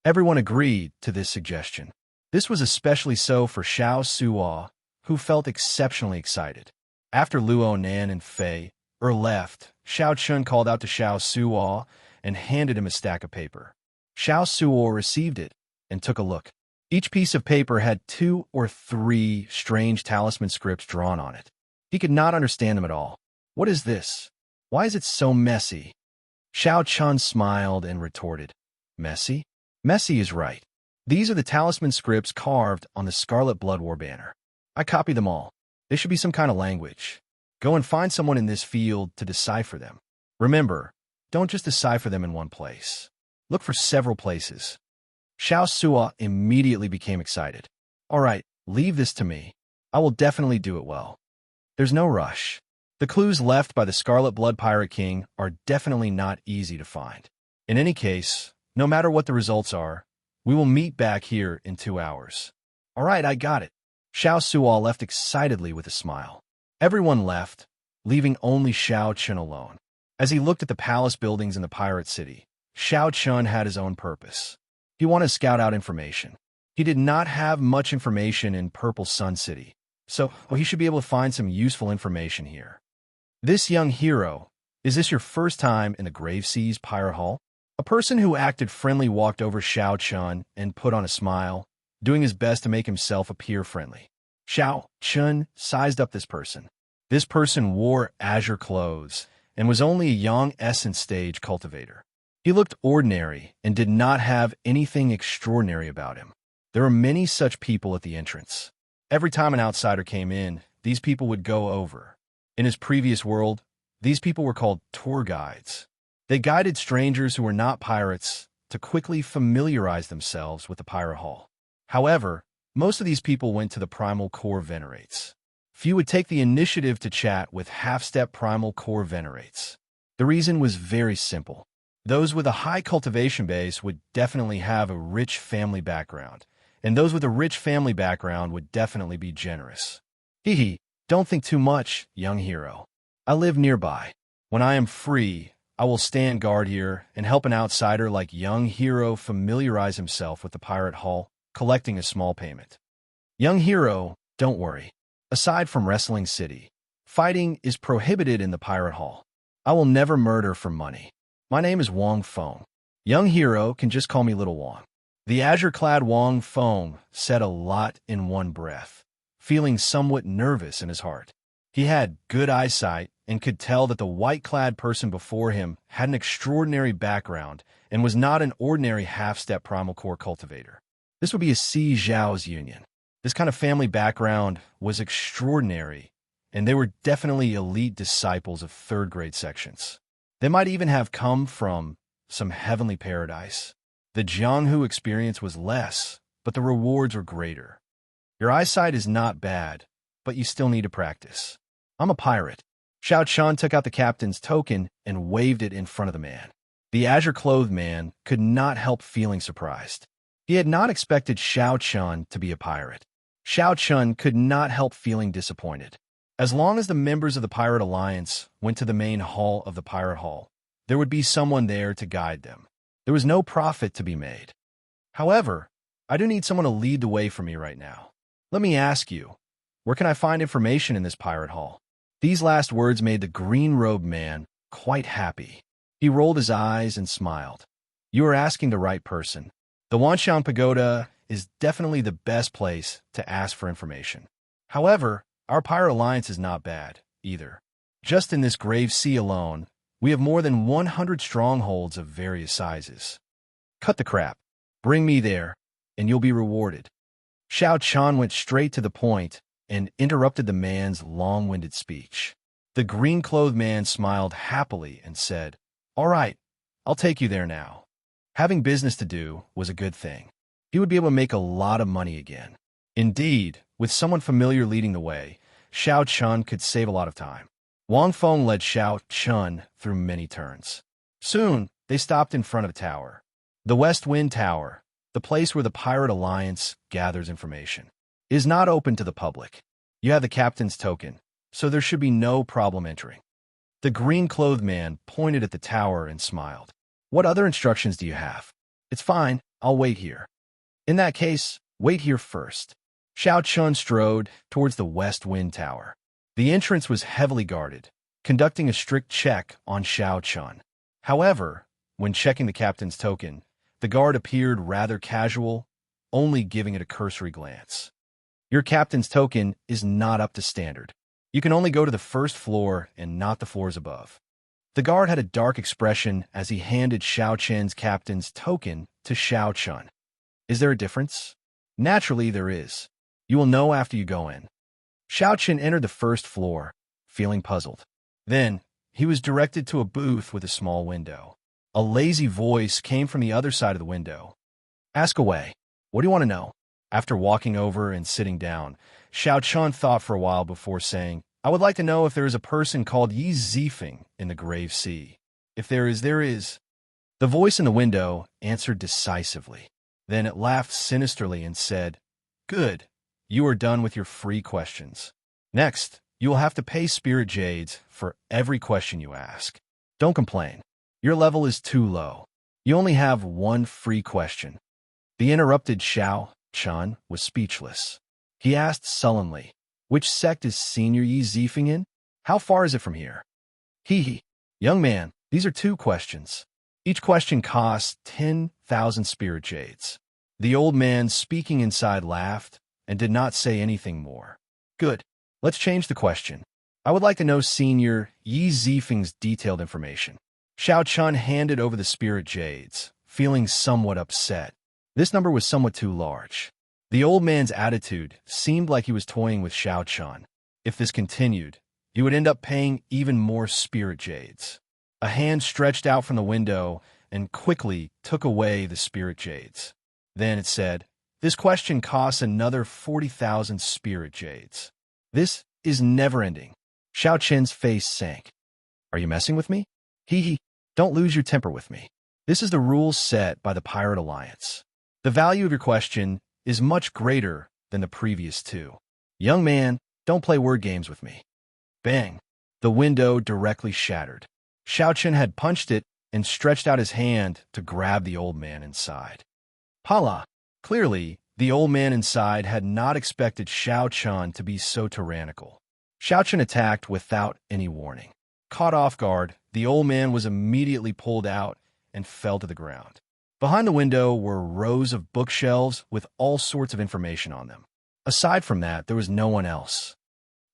Everyone agreed to this suggestion. This was especially so for Xiao Suo, who felt exceptionally excited. After Luo Nan and Fei left, Xiao Chun called out to Xiao Suo and handed him a stack of paper. Xiao Suo received it and took a look. Each piece of paper had 2 or 3 strange talisman scripts drawn on it. He could not understand them at all. "What is this? Why is it so messy?" Xiao Chun smiled and retorted, "Messy? Messy is right. These are the talisman scripts carved on the Scarlet Blood War banner. I copied them all. They should be some kind of language. Go and find someone in this field to decipher them. Remember, don't just decipher them in one place. Look for several places." Xiao Suo immediately became excited. "All right, leave this to me. I will definitely do it well." There's no rush. The clues left by the Scarlet Blood Pirate King are definitely not easy to find. In any case, no matter what the results are, we will meet back here in 2 hours. "All right, I got it." Xiao Suo left excitedly with a smile. Everyone left, leaving only Xiao Chun alone. As he looked at the palace buildings in the pirate city, Xiao Chun had his own purpose. He wanted to scout out information. He did not have much information in Purple Sun City, so he should be able to find some useful information here. "This young hero, is this your first time in the Grave Seas Pirate Hall?" A person who acted friendly walked over Xiao Chun and put on a smile, doing his best to make himself appear friendly. Xiao Chun sized up this person. This person wore azure clothes and was only a young essence stage cultivator. He looked ordinary and did not have anything extraordinary about him. There were many such people at the entrance. Every time an outsider came in, these people would go over. In his previous world, these people were called tour guides. They guided strangers who were not pirates to quickly familiarize themselves with the pirate hall. However, most of these people went to the Primal Core Venerates. Few would take the initiative to chat with half-step Primal Core Venerates. The reason was very simple. Those with a high cultivation base would definitely have a rich family background, and those with a rich family background would definitely be generous. Hee, don't think too much, young hero. I live nearby. When I am free, I will stand guard here and help an outsider like young hero familiarize himself with the pirate hall, collecting a small payment. Young hero, don't worry. Aside from Wrestling City, fighting is prohibited in the pirate hall. I will never murder for money. My name is Wong Fong. Young hero can just call me Little Wong. The azure-clad Wong Fong said a lot in one breath, feeling somewhat nervous in his heart. He had good eyesight and could tell that the white-clad person before him had an extraordinary background and was not an ordinary half-step Primal Core cultivator. This would be a Si Zhao's union. This kind of family background was extraordinary, and they were definitely elite disciples of third-grade sections. They might even have come from some heavenly paradise. The Jianghu experience was less, but the rewards were greater. Your eyesight is not bad, but you still need to practice. I'm a pirate. Xiao Chun took out the captain's token and waved it in front of the man. The azure-clothed man could not help feeling surprised. He had not expected Xiao Chun to be a pirate. Xiao Chun could not help feeling disappointed. As long as the members of the Pirate Alliance went to the main hall of the Pirate Hall, there would be someone there to guide them. There was no profit to be made. However, I do need someone to lead the way for me right now. Let me ask you, where can I find information in this Pirate Hall? These last words made the green-robed man quite happy. He rolled his eyes and smiled. You are asking the right person. The Wanshan Pagoda is definitely the best place to ask for information. However, our Pirate Alliance is not bad, either. Just in this grave sea alone, we have more than 100 strongholds of various sizes. Cut the crap. Bring me there, and you'll be rewarded. Xiao Chan went straight to the point and interrupted the man's long-winded speech. The green-clothed man smiled happily and said, All right, I'll take you there now. Having business to do was a good thing. He would be able to make a lot of money again. Indeed, with someone familiar leading the way, Xiao Chun could save a lot of time. Wang Feng led Xiao Chun through many turns. Soon, they stopped in front of a tower. The West Wind Tower, the place where the Pirate Alliance gathers information, is not open to the public. You have the captain's token, so there should be no problem entering. The green-clothed man pointed at the tower and smiled. What other instructions do you have? It's fine, I'll wait here. In that case, wait here first. Xiao Chun strode towards the West Wind Tower. The entrance was heavily guarded, conducting a strict check on Xiao Chun. However, when checking the captain's token, the guard appeared rather casual, only giving it a cursory glance. Your captain's token is not up to standard. You can only go to the first floor and not the floors above. The guard had a dark expression as he handed Xiao Chen's captain's token to Xiao Chun. Is there a difference? Naturally, there is. You will know after you go in. Xiao Chen entered the first floor, feeling puzzled. Then, he was directed to a booth with a small window. A lazy voice came from the other side of the window. Ask away. What do you want to know? After walking over and sitting down, Xiao Chun thought for a while before saying, I would like to know if there is a person called Yi Zifeng in the Grave Sea. If there is, there is. The voice in the window answered decisively. Then it laughed sinisterly and said, Good. You are done with your free questions. Next, you will have to pay spirit jades for every question you ask. Don't complain. Your level is too low. You only have one free question. The interrupted Xiao Chun was speechless. He asked sullenly, Which sect is Senior Yi Zifeng in? How far is it from here? Hee. Young man, these are 2 questions. Each question costs 10,000 spirit jades. The old man speaking inside laughed and did not say anything more. Good. Let's change the question. I would like to know Senior Yi Zifeng's detailed information. Xiao Chun handed over the spirit jades, feeling somewhat upset. This number was somewhat too large. The old man's attitude seemed like he was toying with Xiao Chun. If this continued, he would end up paying even more spirit jades. A hand stretched out from the window and quickly took away the spirit jades. Then it said, This question costs another 40,000 spirit jades. This is never-ending. Xiao Chen's face sank. Are you messing with me? Hee. Don't lose your temper with me. This is the rules set by the Pirate Alliance. The value of your question is much greater than the previous 2. Young man, don't play word games with me. Bang! The window directly shattered. Xiao Chen had punched it and stretched out his hand to grab the old man inside. Pala! Clearly, the old man inside had not expected Xiao Chen to be so tyrannical. Xiao Chen attacked without any warning. Caught off guard, the old man was immediately pulled out and fell to the ground. Behind the window were rows of bookshelves with all sorts of information on them. Aside from that, there was no one else.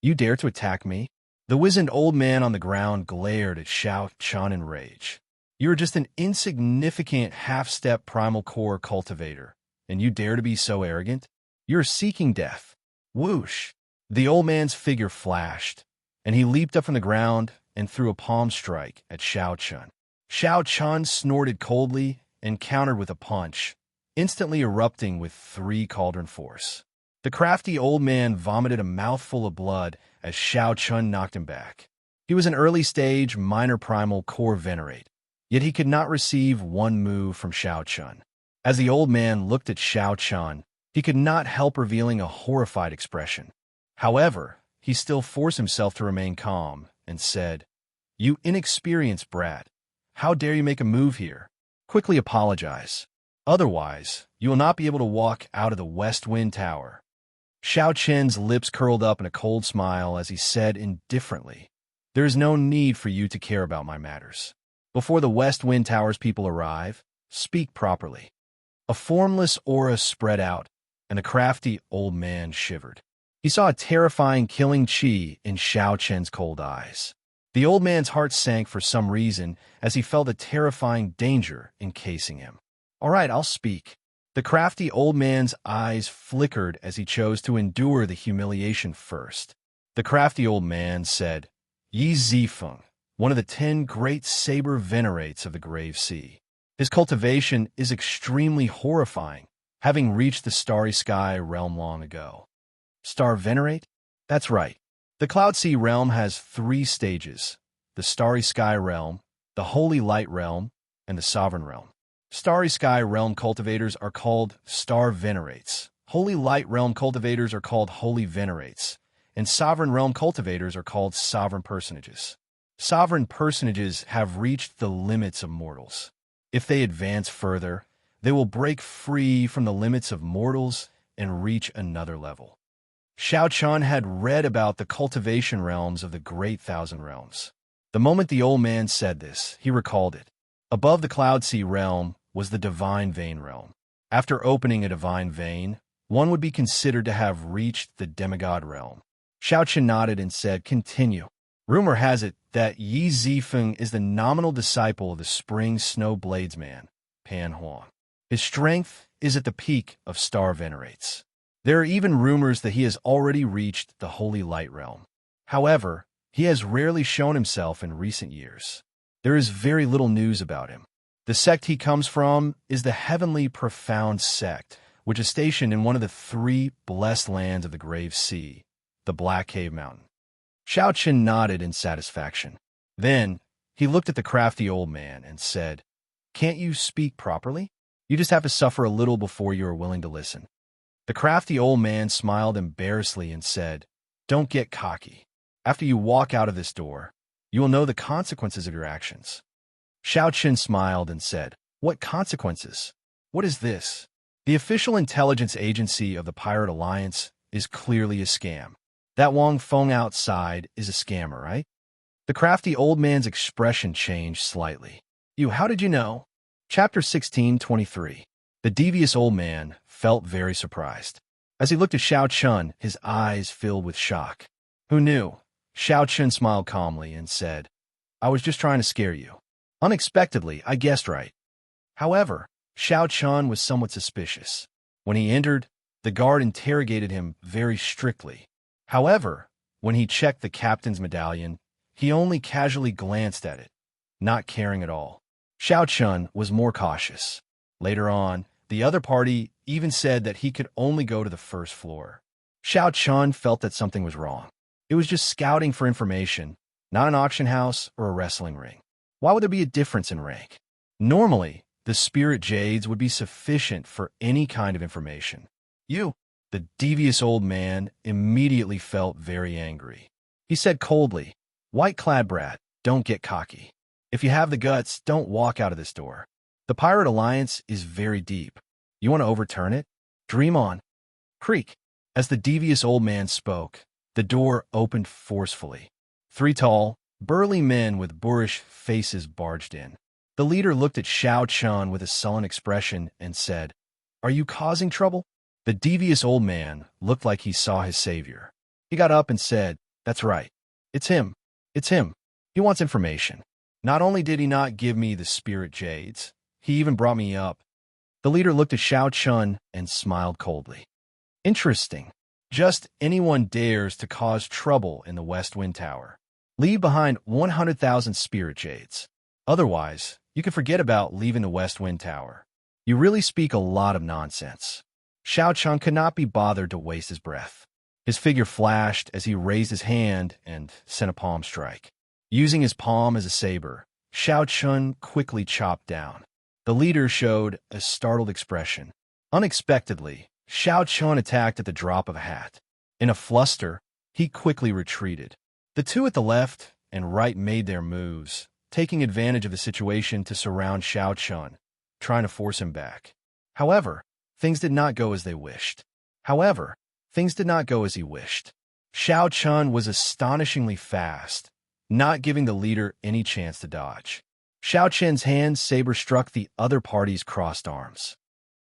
You dare to attack me? The wizened old man on the ground glared at Xiao Chen in rage. You are just an insignificant half-step primal core cultivator, and you dare to be so arrogant? You're seeking death. Whoosh! The old man's figure flashed, and he leaped up from the ground and threw a palm strike at Xiao Chen. Xiao Chen snorted coldly and countered with a punch, instantly erupting with 3 cauldron force. The crafty old man vomited a mouthful of blood as Xiao Chen knocked him back. He was an early-stage minor primal core venerate, yet he could not receive one move from Xiao Chen. As the old man looked at Xiao Chen, he could not help revealing a horrified expression. However, he still forced himself to remain calm and said, "You inexperienced brat. How dare you make a move here? Quickly apologize. Otherwise, you will not be able to walk out of the West Wind Tower." Xiao Chen's lips curled up in a cold smile as he said indifferently, "There is no need for you to care about my matters. Before the West Wind Tower's people arrive, speak properly." A formless aura spread out, and the crafty old man shivered. He saw a terrifying killing chi in Xiao Chen's cold eyes. The old man's heart sank for some reason as he felt a terrifying danger encasing him. "All right, I'll speak." The crafty old man's eyes flickered as he chose to endure the humiliation first. The crafty old man said, "Yi Zifeng, one of the 10 great saber venerates of the Grave Sea. His cultivation is extremely horrifying, having reached the Starry Sky realm long ago." Star Venerate? That's right. The Cloud Sea realm has 3 stages: the Starry Sky realm, the Holy Light realm, and the Sovereign realm. Starry Sky realm cultivators are called Star Venerates. Holy Light realm cultivators are called Holy Venerates, and Sovereign realm cultivators are called Sovereign Personages. Sovereign Personages have reached the limits of mortals. If they advance further, they will break free from the limits of mortals and reach another level. Xiao Chen had read about the cultivation realms of the Great Thousand Realms. The moment the old man said this, he recalled it. Above the Cloud Sea realm was the Divine Vein realm. After opening a Divine Vein, one would be considered to have reached the Demigod realm. Xiao Chen nodded and said, "Continue." Rumor has it that Yi Zifeng is the nominal disciple of the Spring Snow Bladesman, Pan Huang. His strength is at the peak of Star Venerates. There are even rumors that he has already reached the Holy Light realm. However, he has rarely shown himself in recent years. There is very little news about him. The sect he comes from is the Heavenly Profound Sect, which is stationed in one of the 3 blessed lands of the Grave Sea, the Black Cave Mountain. Xiao Chen nodded in satisfaction. Then, he looked at the crafty old man and said, "Can't you speak properly? You just have to suffer a little before you are willing to listen." The crafty old man smiled embarrassedly and said, "Don't get cocky. After you walk out of this door, you will know the consequences of your actions." Xiao Chen smiled and said, "What consequences? What is this?" The official intelligence agency of the Pirate Alliance is clearly a scam. That Wang Feng outside is a scammer, right? The crafty old man's expression changed slightly. How did you know?" Chapter 16:23. The devious old man felt very surprised. As he looked at Xiao Chen, his eyes filled with shock. "Who knew?" Xiao Chen smiled calmly and said, "I was just trying to scare you. Unexpectedly, I guessed right." However, Xiao Chen was somewhat suspicious. When he entered, the guard interrogated him very strictly. However, when he checked the captain's medallion, he only casually glanced at it, not caring at all. Xiao Chen was more cautious. Later on, the other party even said that he could only go to the first floor. Xiao Chen felt that something was wrong. It was just scouting for information, not an auction house or a wrestling ring. Why would there be a difference in rank? Normally, the spirit jades would be sufficient for any kind of information. The devious old man immediately felt very angry. He said coldly, "White-clad brat, don't get cocky. If you have the guts, don't walk out of this door. The Pirate Alliance is very deep. You want to overturn it? Dream on." Creak. As the devious old man spoke, the door opened forcefully. 3 tall, burly men with boorish faces barged in. The leader looked at Xiao Chen with a sullen expression and said, "Are you causing trouble?" The devious old man looked like he saw his savior. He got up and said, "That's right. It's him. It's him. He wants information. Not only did he not give me the spirit jades, he even brought me up." The leader looked at Xiao Chen and smiled coldly. "Interesting. Just anyone dares to cause trouble in the West Wind Tower. Leave behind 100,000 spirit jades. Otherwise, you can forget about leaving the West Wind Tower. You really speak a lot of nonsense." Xiao Chen could not be bothered to waste his breath. His figure flashed as he raised his hand and sent a palm strike. Using his palm as a saber, Xiao Chen quickly chopped down. The leader showed a startled expression. Unexpectedly, Xiao Chen attacked at the drop of a hat. In a fluster, he quickly retreated. The two at the left and right made their moves, taking advantage of the situation to surround Xiao Chun, trying to force him back. However, things did not go as they wished. However, things did not go as he wished. Xiao Chun was astonishingly fast, not giving the leader any chance to dodge. Xiao Chen's hand saber struck the other party's crossed arms.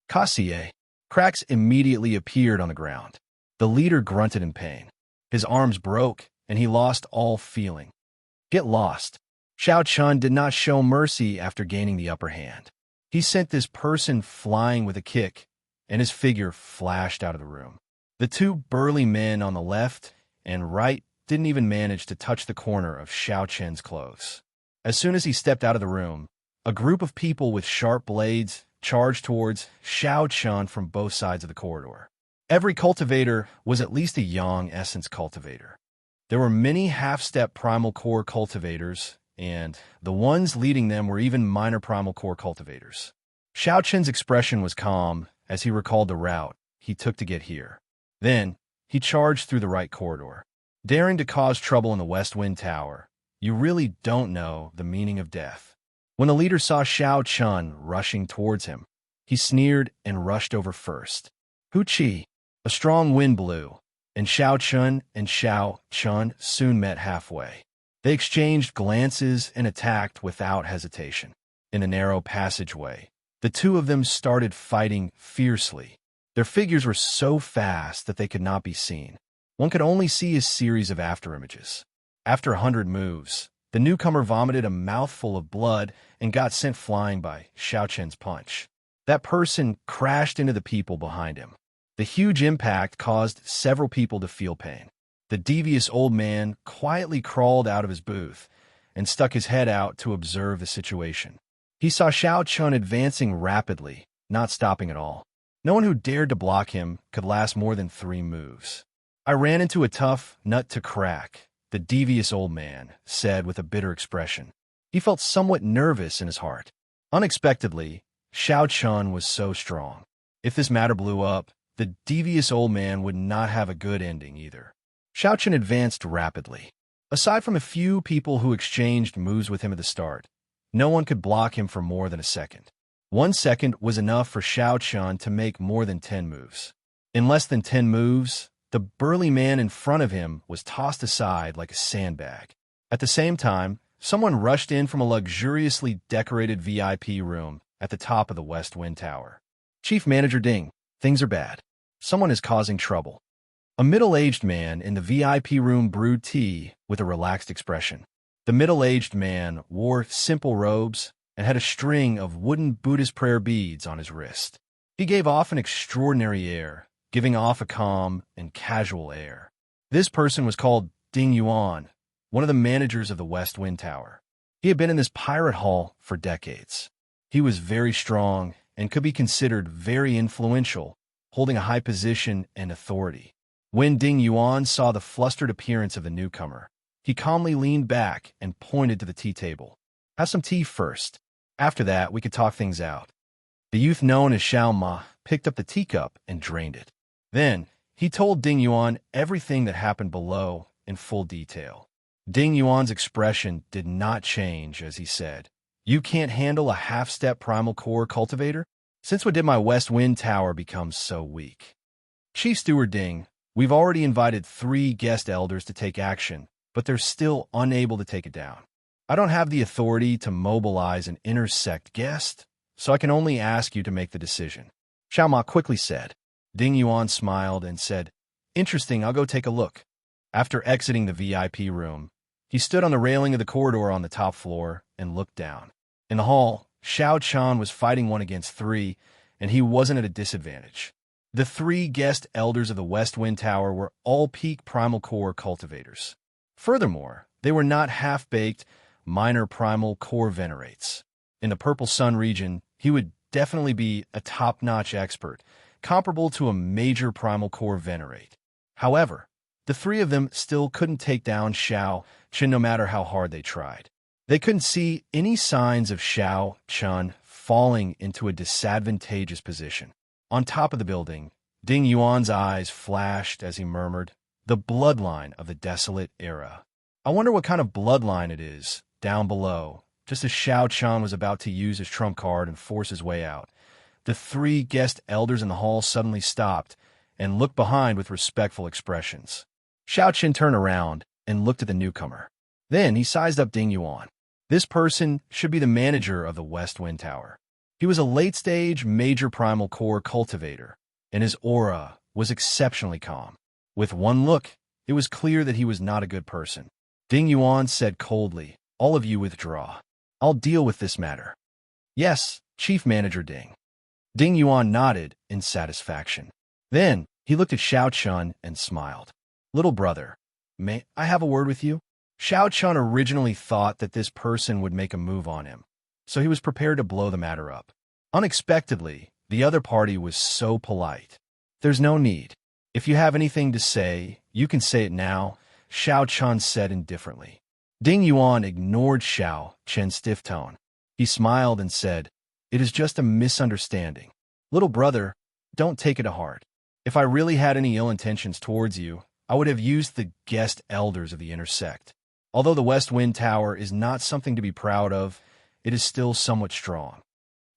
Kassier. Cracks immediately appeared on the ground. The leader grunted in pain. His arms broke, and he lost all feeling. Get lost. Xiao Chun did not show mercy after gaining the upper hand. He sent this person flying with a kick, and his figure flashed out of the room. The two burly men on the left and right didn't even manage to touch the corner of Xiao Chen's clothes. As soon as he stepped out of the room, a group of people with sharp blades charged towards Xiao Chun from both sides of the corridor. Every cultivator was at least a young essence cultivator. There were many half-step primal core cultivators, and the ones leading them were even minor primal core cultivators. Xiao Chen's expression was calm as he recalled the route he took to get here. Then, he charged through the right corridor. Daring to cause trouble in the West Wind Tower, you really don't know the meaning of death. When the leader saw Xiao Chun rushing towards him, he sneered and rushed over first. Hu Qi. A strong wind blew, and Xiao Chun soon met halfway. They exchanged glances and attacked without hesitation. In a narrow passageway, the two of them started fighting fiercely. Their figures were so fast that they could not be seen. One could only see a series of afterimages. After 100 moves, the newcomer vomited a mouthful of blood and got sent flying by Xiao Chen's punch. That person crashed into the people behind him. The huge impact caused several people to feel pain. The devious old man quietly crawled out of his booth and stuck his head out to observe the situation. He saw Xiao Chun advancing rapidly, not stopping at all. No one who dared to block him could last more than 3 moves. I ran into a tough nut to crack, the devious old man said with a bitter expression. He felt somewhat nervous in his heart. Unexpectedly, Xiao Chun was so strong. If this matter blew up, the devious old man would not have a good ending either. Xiao Chun advanced rapidly. Aside from a few people who exchanged moves with him at the start, no one could block him for more than a second. 1 second was enough for Xiao Chun to make more than 10 moves. In less than 10 moves, the burly man in front of him was tossed aside like a sandbag. At the same time, someone rushed in from a luxuriously decorated VIP room at the top of the West Wind Tower. Chief Manager Ding, things are bad. Someone is causing trouble. A middle-aged man in the VIP room brewed tea with a relaxed expression. The middle-aged man wore simple robes and had a string of wooden Buddhist prayer beads on his wrist. He gave off an extraordinary air, giving off a calm and casual air. This person was called Ding Yuan, one of the managers of the West Wind Tower. He had been in this pirate hall for decades. He was very strong and could be considered very influential, holding a high position and authority. When Ding Yuan saw the flustered appearance of the newcomer, he calmly leaned back and pointed to the tea table. Have some tea first. After that, we could talk things out. The youth known as Xiao Ma picked up the teacup and drained it. Then, he told Ding Yuan everything that happened below in full detail. Ding Yuan's expression did not change as he said, "You can't handle a half-step primal core cultivator? Since when did my West Wind Tower become so weak?" Chief Steward Ding, we've already invited 3 guest elders to take action, but they're still unable to take it down. I don't have the authority to mobilize an intersect guest, so I can only ask you to make the decision. Xiao Ma quickly said. Ding Yuan smiled and said, "Interesting, I'll go take a look." After exiting the VIP room, he stood on the railing of the corridor on the top floor and looked down. In the hall, Xiao Chun was fighting 1 against 3, and he wasn't at a disadvantage. The 3 guest elders of the West Wind Tower were all peak primal core cultivators. Furthermore, they were not half-baked, minor primal core venerates. In the Purple Sun region, he would definitely be a top-notch expert, comparable to a major primal core venerate. However, the 3 of them still couldn't take down Xiao Chun no matter how hard they tried. They couldn't see any signs of Xiao Chun falling into a disadvantageous position. On top of the building, Ding Yuan's eyes flashed as he murmured, The bloodline of the desolate era. I wonder what kind of bloodline it is, down below. Just as Xiao Chan was about to use his trump card and force his way out, the three guest elders in the hall suddenly stopped and looked behind with respectful expressions. Xiao Chen turned around and looked at the newcomer. Then he sized up Ding Yuan. This person should be the manager of the West Wind Tower. He was a late-stage major primal core cultivator, and his aura was exceptionally calm. With one look, it was clear that he was not a good person. Ding Yuan said coldly, "All of you withdraw. I'll deal with this matter." "Yes, Chief Manager Ding." Ding Yuan nodded in satisfaction. Then he looked at Xiao Chun and smiled. "Little brother, may I have a word with you?" Xiao Chun originally thought that this person would make a move on him, so he was prepared to blow the matter up. Unexpectedly, the other party was so polite. "There's no need. If you have anything to say, you can say it now," Xiao Chun said indifferently. Ding Yuan ignored Xiao Chen's stiff tone. He smiled and said, "It is just a misunderstanding. Little brother, don't take it to heart. If I really had any ill intentions towards you, I would have used the guest elders of the inner sect. Although the West Wind Tower is not something to be proud of, it is still somewhat strong."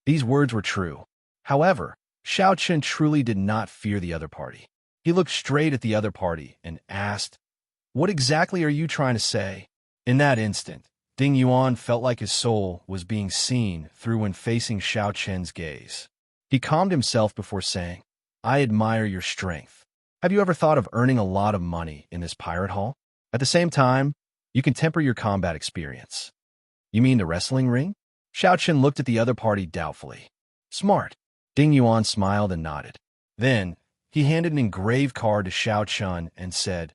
These words were true. However, Xiao Chen truly did not fear the other party. He looked straight at the other party and asked, "What exactly are you trying to say?" In that instant, Ding Yuan felt like his soul was being seen through when facing Xiao Chen's gaze. He calmed himself before saying, "I admire your strength. Have you ever thought of earning a lot of money in this pirate hall? At the same time, you can temper your combat experience." "You mean the wrestling ring?" Xiao Chen looked at the other party doubtfully. "Smart." Ding Yuan smiled and nodded. Then, he handed an engraved card to Xiao Chun and said,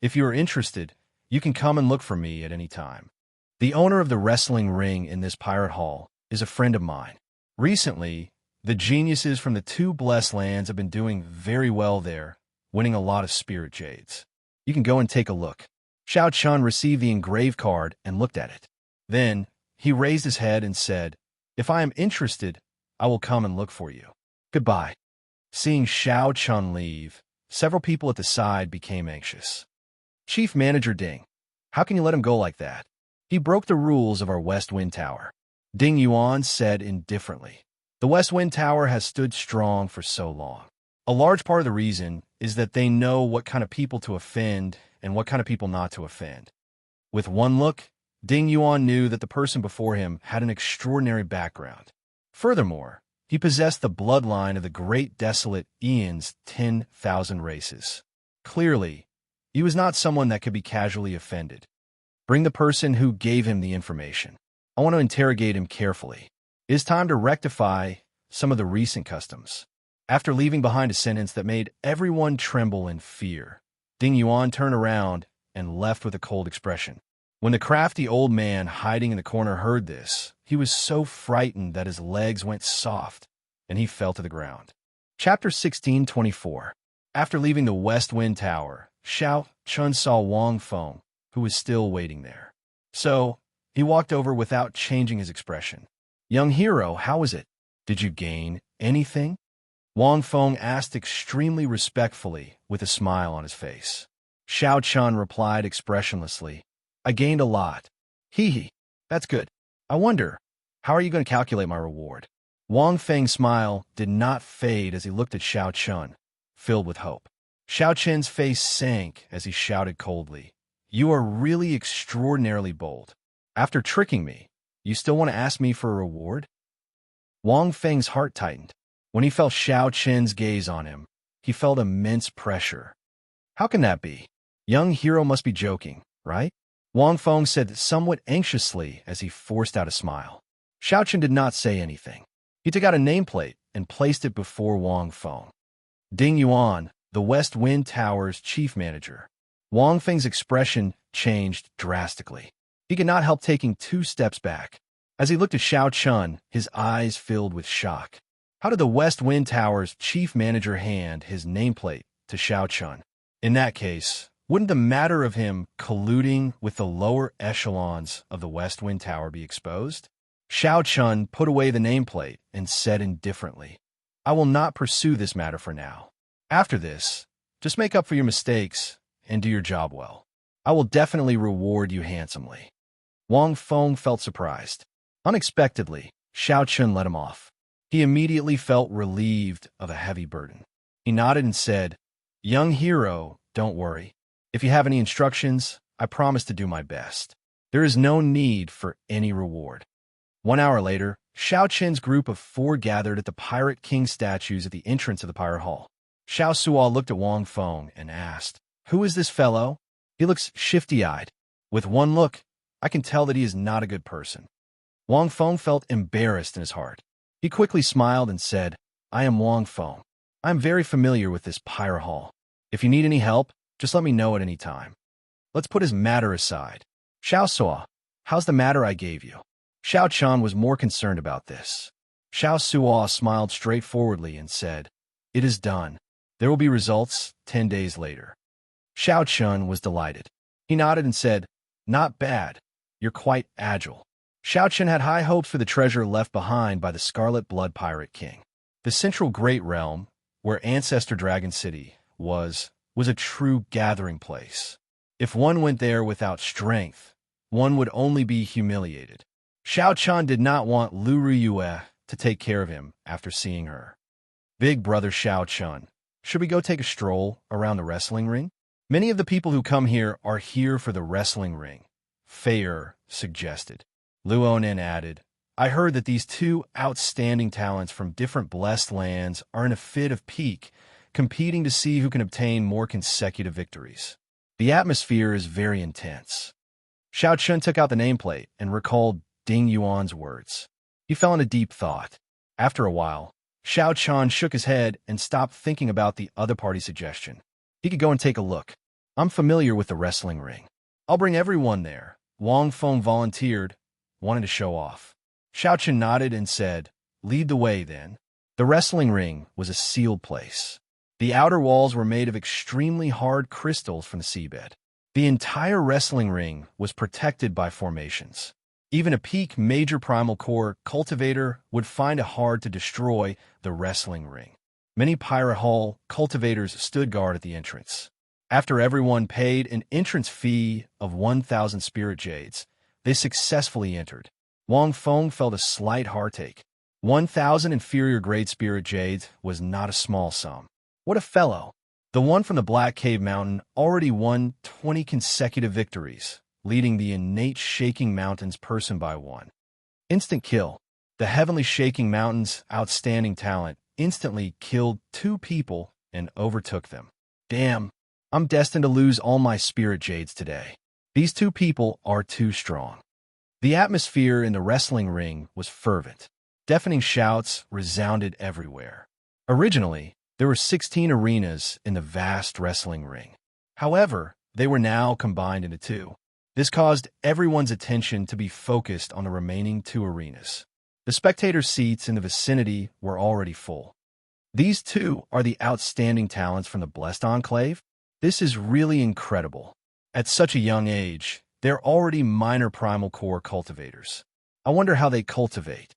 "If you are interested, you can come and look for me at any time. The owner of the wrestling ring in this pirate hall is a friend of mine. Recently, the geniuses from the two blessed lands have been doing very well there, winning a lot of spirit jades. You can go and take a look." Xiao Chun received the engraved card and looked at it. Then, he raised his head and said, "If I am interested, I will come and look for you. Goodbye." Seeing Xiao Chun leave, several people at the side became anxious. "Chief Manager Ding, how can you let him go like that? He broke the rules of our West Wind Tower." Ding Yuan said indifferently, "The West Wind Tower has stood strong for so long. A large part of the reason is that they know what kind of people to offend and what kind of people not to offend." With one look, Ding Yuan knew that the person before him had an extraordinary background. Furthermore, he possessed the bloodline of the great desolate Eon's 10,000 races. Clearly, he was not someone that could be casually offended. "Bring the person who gave him the information. I want to interrogate him carefully. It is time to rectify some of the recent customs." After leaving behind a sentence that made everyone tremble in fear, Ding Yuan turned around and left with a cold expression. When the crafty old man hiding in the corner heard this, he was so frightened that his legs went soft, and he fell to the ground. Chapter 16:24. After leaving the West Wind Tower, Xiao Chun saw Wang Feng, who was still waiting there. So, he walked over without changing his expression. "Young hero, how is it? Did you gain anything?" Wang Feng asked extremely respectfully with a smile on his face. Xiao Chun replied expressionlessly, "I gained a lot." Hee, that's good. I wonder, how are you going to calculate my reward?" Wang Feng's smile did not fade as he looked at Xiao Chun, filled with hope. Xiao Chen's face sank as he shouted coldly, "You are really extraordinarily bold. After tricking me, you still want to ask me for a reward?" Wang Feng's heart tightened. When he felt Xiao Chen's gaze on him, he felt immense pressure. "How can that be? Young hero must be joking, right?" Wang Feng said somewhat anxiously as he forced out a smile. Xiao Chen did not say anything. He took out a nameplate and placed it before Wang Feng. "Ding Yuan, the West Wind Tower's chief manager." Wang Feng's expression changed drastically. He could not help taking 2 steps back. As he looked at Xiao Chun, his eyes filled with shock. How did the West Wind Tower's chief manager hand his nameplate to Xiao Chun? In that case, wouldn't the matter of him colluding with the lower echelons of the West Wind Tower be exposed? Xiao Chun put away the nameplate and said indifferently, "I will not pursue this matter for now. After this, just make up for your mistakes and do your job well. I will definitely reward you handsomely." Wang Feng felt surprised. Unexpectedly, Xiao Chun let him off. He immediately felt relieved of a heavy burden. He nodded and said, "Young hero, don't worry. If you have any instructions, I promise to do my best. There is no need for any reward." 1 hour later, Xiao Chen's group of 4 gathered at the Pirate King statues at the entrance of the Pirate Hall. Xiao Suo looked at Wang Feng and asked, "Who is this fellow? He looks shifty-eyed. With one look, I can tell that he is not a good person." Wang Feng felt embarrassed in his heart. He quickly smiled and said, "I am Wang Feng. I am very familiar with this Pirate Hall. If you need any help, just let me know at any time. Let's put his matter aside. Xiao Suo, how's the matter I gave you?" Xiao Chun was more concerned about this. Xiao Suo smiled straightforwardly and said, "It is done. There will be results 10 days later." Xiao Chun was delighted. He nodded and said, "Not bad. You're quite agile." Xiao Chun had high hopes for the treasure left behind by the Scarlet Blood Pirate King. The central Great Realm, where Ancestor Dragon City was a true gathering place. If one went there without strength, one would only be humiliated. Xiao Chun did not want Lu Riyue to take care of him after seeing her. "Big brother Xiao Chun, should we go take a stroll around the wrestling ring? Many of the people who come here are here for the wrestling ring," Fei suggested. Luonin added, "I heard that these 2 outstanding talents from different blessed lands are in a fit of pique, competing to see who can obtain more consecutive victories. The atmosphere is very intense." Xiao Chun took out the nameplate and recalled Ding Yuan's words. He fell into deep thought. After a while, Xiao Chun shook his head and stopped thinking about the other party's suggestion. He could go and take a look. "I'm familiar with the wrestling ring. I'll bring everyone there," Wang Feng volunteered, wanting to show off. Xiao Chun nodded and said, "Lead the way, then." The wrestling ring was a sealed place. The outer walls were made of extremely hard crystals from the seabed. The entire wrestling ring was protected by formations. Even a peak major primal core cultivator would find it hard to destroy the wrestling ring. Many Pirate Hall cultivators stood guard at the entrance. After everyone paid an entrance fee of 1,000 spirit jades, they successfully entered. Wang Feng felt a slight heartache. 1,000 inferior grade spirit jades was not a small sum. What a fellow! The one from the Black Cave Mountain already won 20 consecutive victories, leading the innate Shaking Mountains person by 1. Instant kill. The Heavenly Shaking Mountains' outstanding talent instantly killed 2 people and overtook them. Damn, I'm destined to lose all my spirit jades today. These 2 people are too strong. The atmosphere in the wrestling ring was fervent. Deafening shouts resounded everywhere. Originally, there were 16 arenas in the vast wrestling ring. However, they were now combined into 2. This caused everyone's attention to be focused on the remaining 2 arenas. The spectator seats in the vicinity were already full. These 2 are the outstanding talents from the Blessed Enclave? This is really incredible. At such a young age, they're already minor primal core cultivators. I wonder how they cultivate.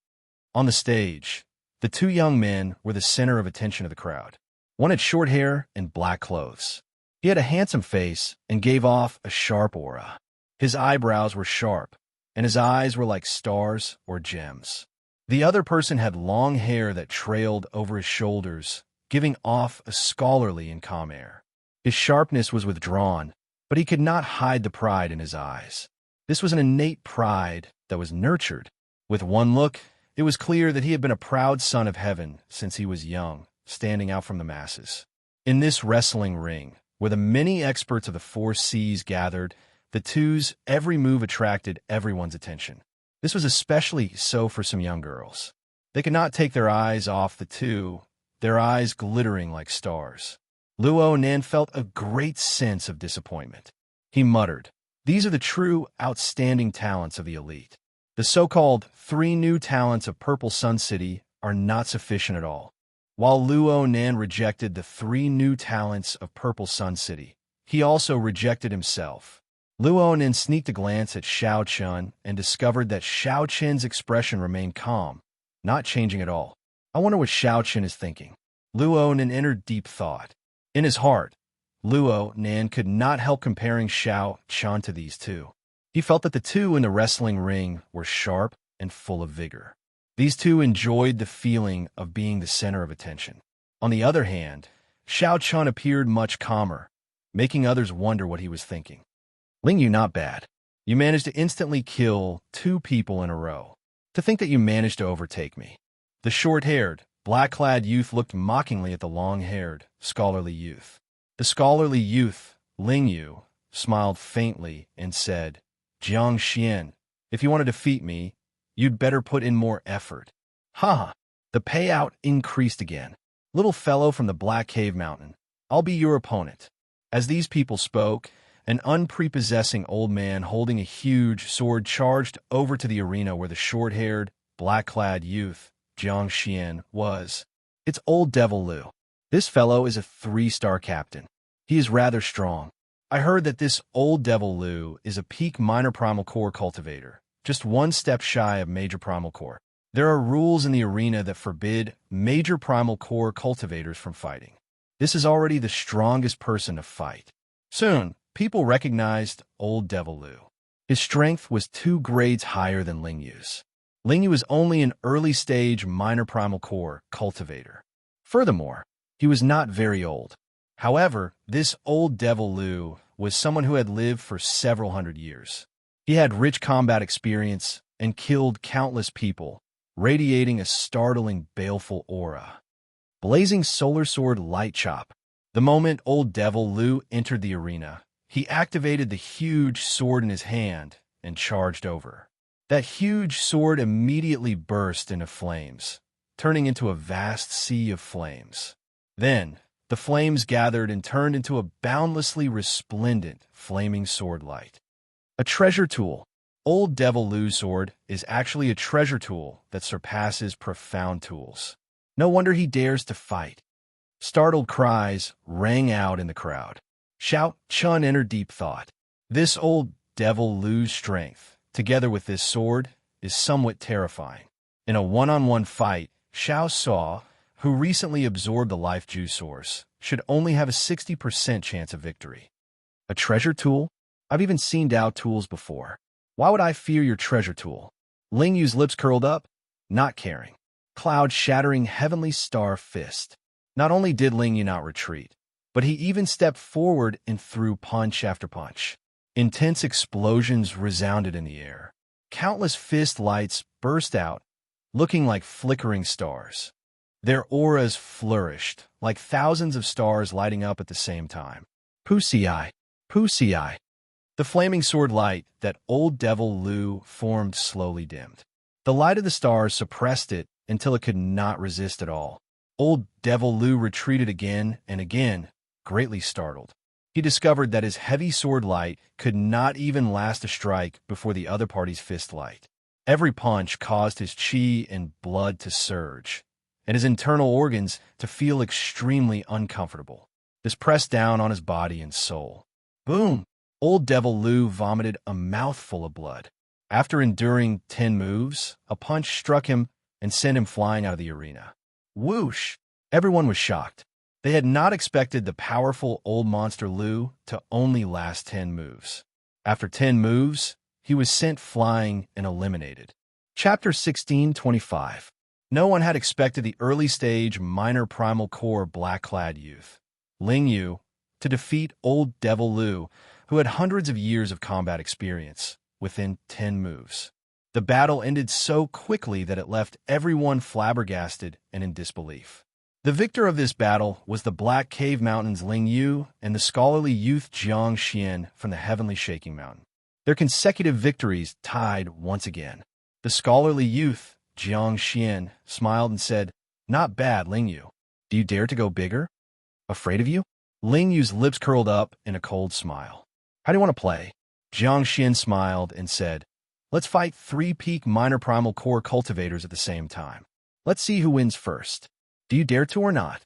On the stage, the 2 young men were the center of attention of the crowd. One had short hair and black clothes. He had a handsome face and gave off a sharp aura. His eyebrows were sharp, and his eyes were like stars or gems. The other person had long hair that trailed over his shoulders, giving off a scholarly and calm air. His sharpness was withdrawn, but he could not hide the pride in his eyes. This was an innate pride that was nurtured. With one look, it was clear that he had been a proud son of heaven since he was young, standing out from the masses. In this wrestling ring, where the many experts of the 4 seas gathered, the 2's every move attracted everyone's attention. This was especially so for some young girls. They could not take their eyes off the 2, their eyes glittering like stars. Luo Nan felt a great sense of disappointment. He muttered, "These are the true, outstanding talents of the elite. The so-called 3 new talents of Purple Sun City are not sufficient at all." While Luo Nan rejected the 3 new talents of Purple Sun City, he also rejected himself. Luo Nan sneaked a glance at Xiao Chun and discovered that Xiao Chen's expression remained calm, not changing at all. I wonder what Xiao Chun is thinking. Luo Nan entered deep thought. In his heart, Luo Nan could not help comparing Xiao Chan to these two. He felt that the two in the wrestling ring were sharp and full of vigor. These two enjoyed the feeling of being the center of attention. On the other hand, Xiao Chan appeared much calmer, making others wonder what he was thinking. Ling Yu, not bad. You managed to instantly kill 2 people in a row. To think that you managed to overtake me. The short-haired, black-clad youth looked mockingly at the long-haired, scholarly youth. The scholarly youth, Ling Yu, smiled faintly and said, Jiang Xian, if you want to defeat me, you'd better put in more effort. Ha! The payout increased again. Little fellow from the Black Cave Mountain, I'll be your opponent. As these people spoke, an unprepossessing old man holding a huge sword charged over to the arena where the short-haired, black-clad youth, Jiang Xian, was. It's old Devil Lu. This fellow is a 3-star captain. He is rather strong. I heard that this old Devil Lu is a peak minor primal core cultivator, just 1 step shy of major primal core. There are rules in the arena that forbid major primal core cultivators from fighting. This is already the strongest person to fight. Soon, people recognized old Devil Lu. His strength was 2 grades higher than Ling Yu's. Ling Yu is only an early-stage minor primal core cultivator. Furthermore, he was not very old. However, this old Devil Lu was someone who had lived for several hundred years. He had rich combat experience and killed countless people, radiating a startling, baleful aura. Blazing Solar Sword Light Chop. The moment old Devil Lu entered the arena, he activated the huge sword in his hand and charged over. That huge sword immediately burst into flames, turning into a vast sea of flames. Then, the flames gathered and turned into a boundlessly resplendent, flaming sword light. A treasure tool. Old Devil Lu's sword is actually a treasure tool that surpasses profound tools. No wonder he dares to fight. Startled cries rang out in the crowd. Xiao Chun entered deep thought. This old Devil Lu's strength, together with this sword, is somewhat terrifying. In a one-on-one fight, Xiao Saw, who recently absorbed the life juice source, should only have a 60% chance of victory. A treasure tool? I've even seen Dao tools before. Why would I fear your treasure tool? Ling Yu's lips curled up, not caring. Cloud-shattering heavenly star fist. Not only did Ling Yu not retreat, but he even stepped forward and threw punch after punch. Intense explosions resounded in the air. Countless fist lights burst out, looking like flickering stars. Their auras flourished, like thousands of stars lighting up at the same time. Pussy-eye, Pussy-eye. The flaming sword light that old Devil Lu formed slowly dimmed. The light of the stars suppressed it until it could not resist at all. Old Devil Lu retreated again and again, greatly startled. He discovered that his heavy sword light could not even last a strike before the other party's fist light. Every punch caused his chi and blood to surge, and his internal organs to feel extremely uncomfortable. This pressed down on his body and soul. Boom! Old Devil Lu vomited a mouthful of blood. After enduring 10 moves, a punch struck him and sent him flying out of the arena. Whoosh! Everyone was shocked. They had not expected the powerful old monster Lu to only last 10 moves. After 10 moves, he was sent flying and eliminated. Chapter 1625. No one had expected the early-stage minor primal core black-clad youth, Ling Yu, to defeat old Devil Lu, who had hundreds of years of combat experience, within 10 moves. The battle ended so quickly that it left everyone flabbergasted and in disbelief. The victor of this battle was the Black Cave Mountain's Ling Yu and the scholarly youth Jiang Xian from the Heavenly Shaking Mountain. Their consecutive victories tied once again. The scholarly youth, Jiang Xian, smiled and said, "Not bad, Ling Yu. Do you dare to go bigger? Afraid of you?" Ling Yu's lips curled up in a cold smile. "How do you want to play?" Jiang Xian smiled and said, "Let's fight 3 peak minor primal core cultivators at the same time. Let's see who wins first. Do you dare to or not?"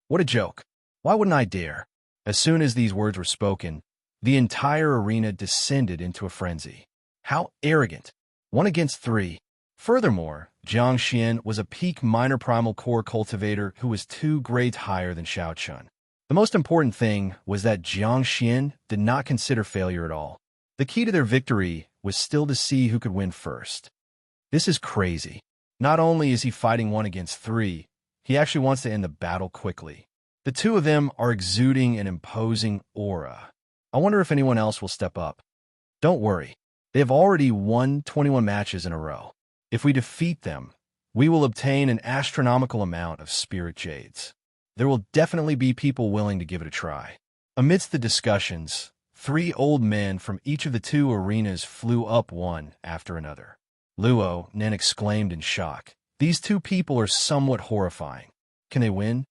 What a joke. Why wouldn't I dare? As soon as these words were spoken, the entire arena descended into a frenzy. How arrogant. 1 against 3. Furthermore, Jiang Xian was a peak minor primal core cultivator who was 2 grades higher than Xiao Chun. The most important thing was that Jiang Xian did not consider failure at all. The key to their victory was still to see who could win first. This is crazy. Not only is he fighting 1 against 3, he actually wants to end the battle quickly. The two of them are exuding an imposing aura. I wonder if anyone else will step up. Don't worry. They have already won 21 matches in a row. If we defeat them, we will obtain an astronomical amount of spirit jades. There will definitely be people willing to give it a try. Amidst the discussions, 3 old men from each of the 2 arenas flew up one after another. Luo then exclaimed in shock. These 2 people are somewhat horrifying. Can they win?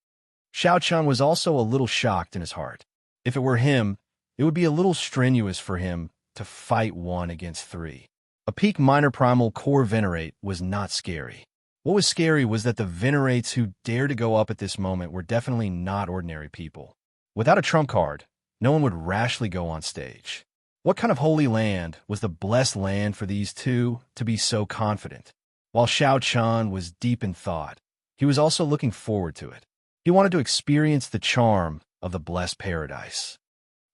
Xiao Chun was also a little shocked in his heart. If it were him, it would be a little strenuous for him to fight 1 against 3. A peak minor primal core venerate was not scary. What was scary was that the venerates who dared to go up at this moment were definitely not ordinary people. Without a trump card, no one would rashly go on stage. What kind of holy land was the blessed land for these 2 to be so confident? While Xiao Chun was deep in thought, he was also looking forward to it. He wanted to experience the charm of the blessed paradise.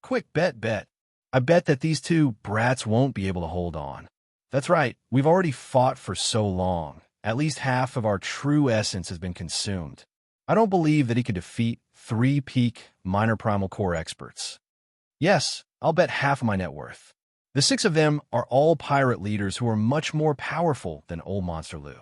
Quick bet. I bet that these 2 brats won't be able to hold on. That's right, we've already fought for so long. At least half of our true essence has been consumed. I don't believe that he could defeat 3 peak minor primal core experts. Yes, I'll bet half of my net worth. The 6 of them are all pirate leaders who are much more powerful than Old Monster Lu.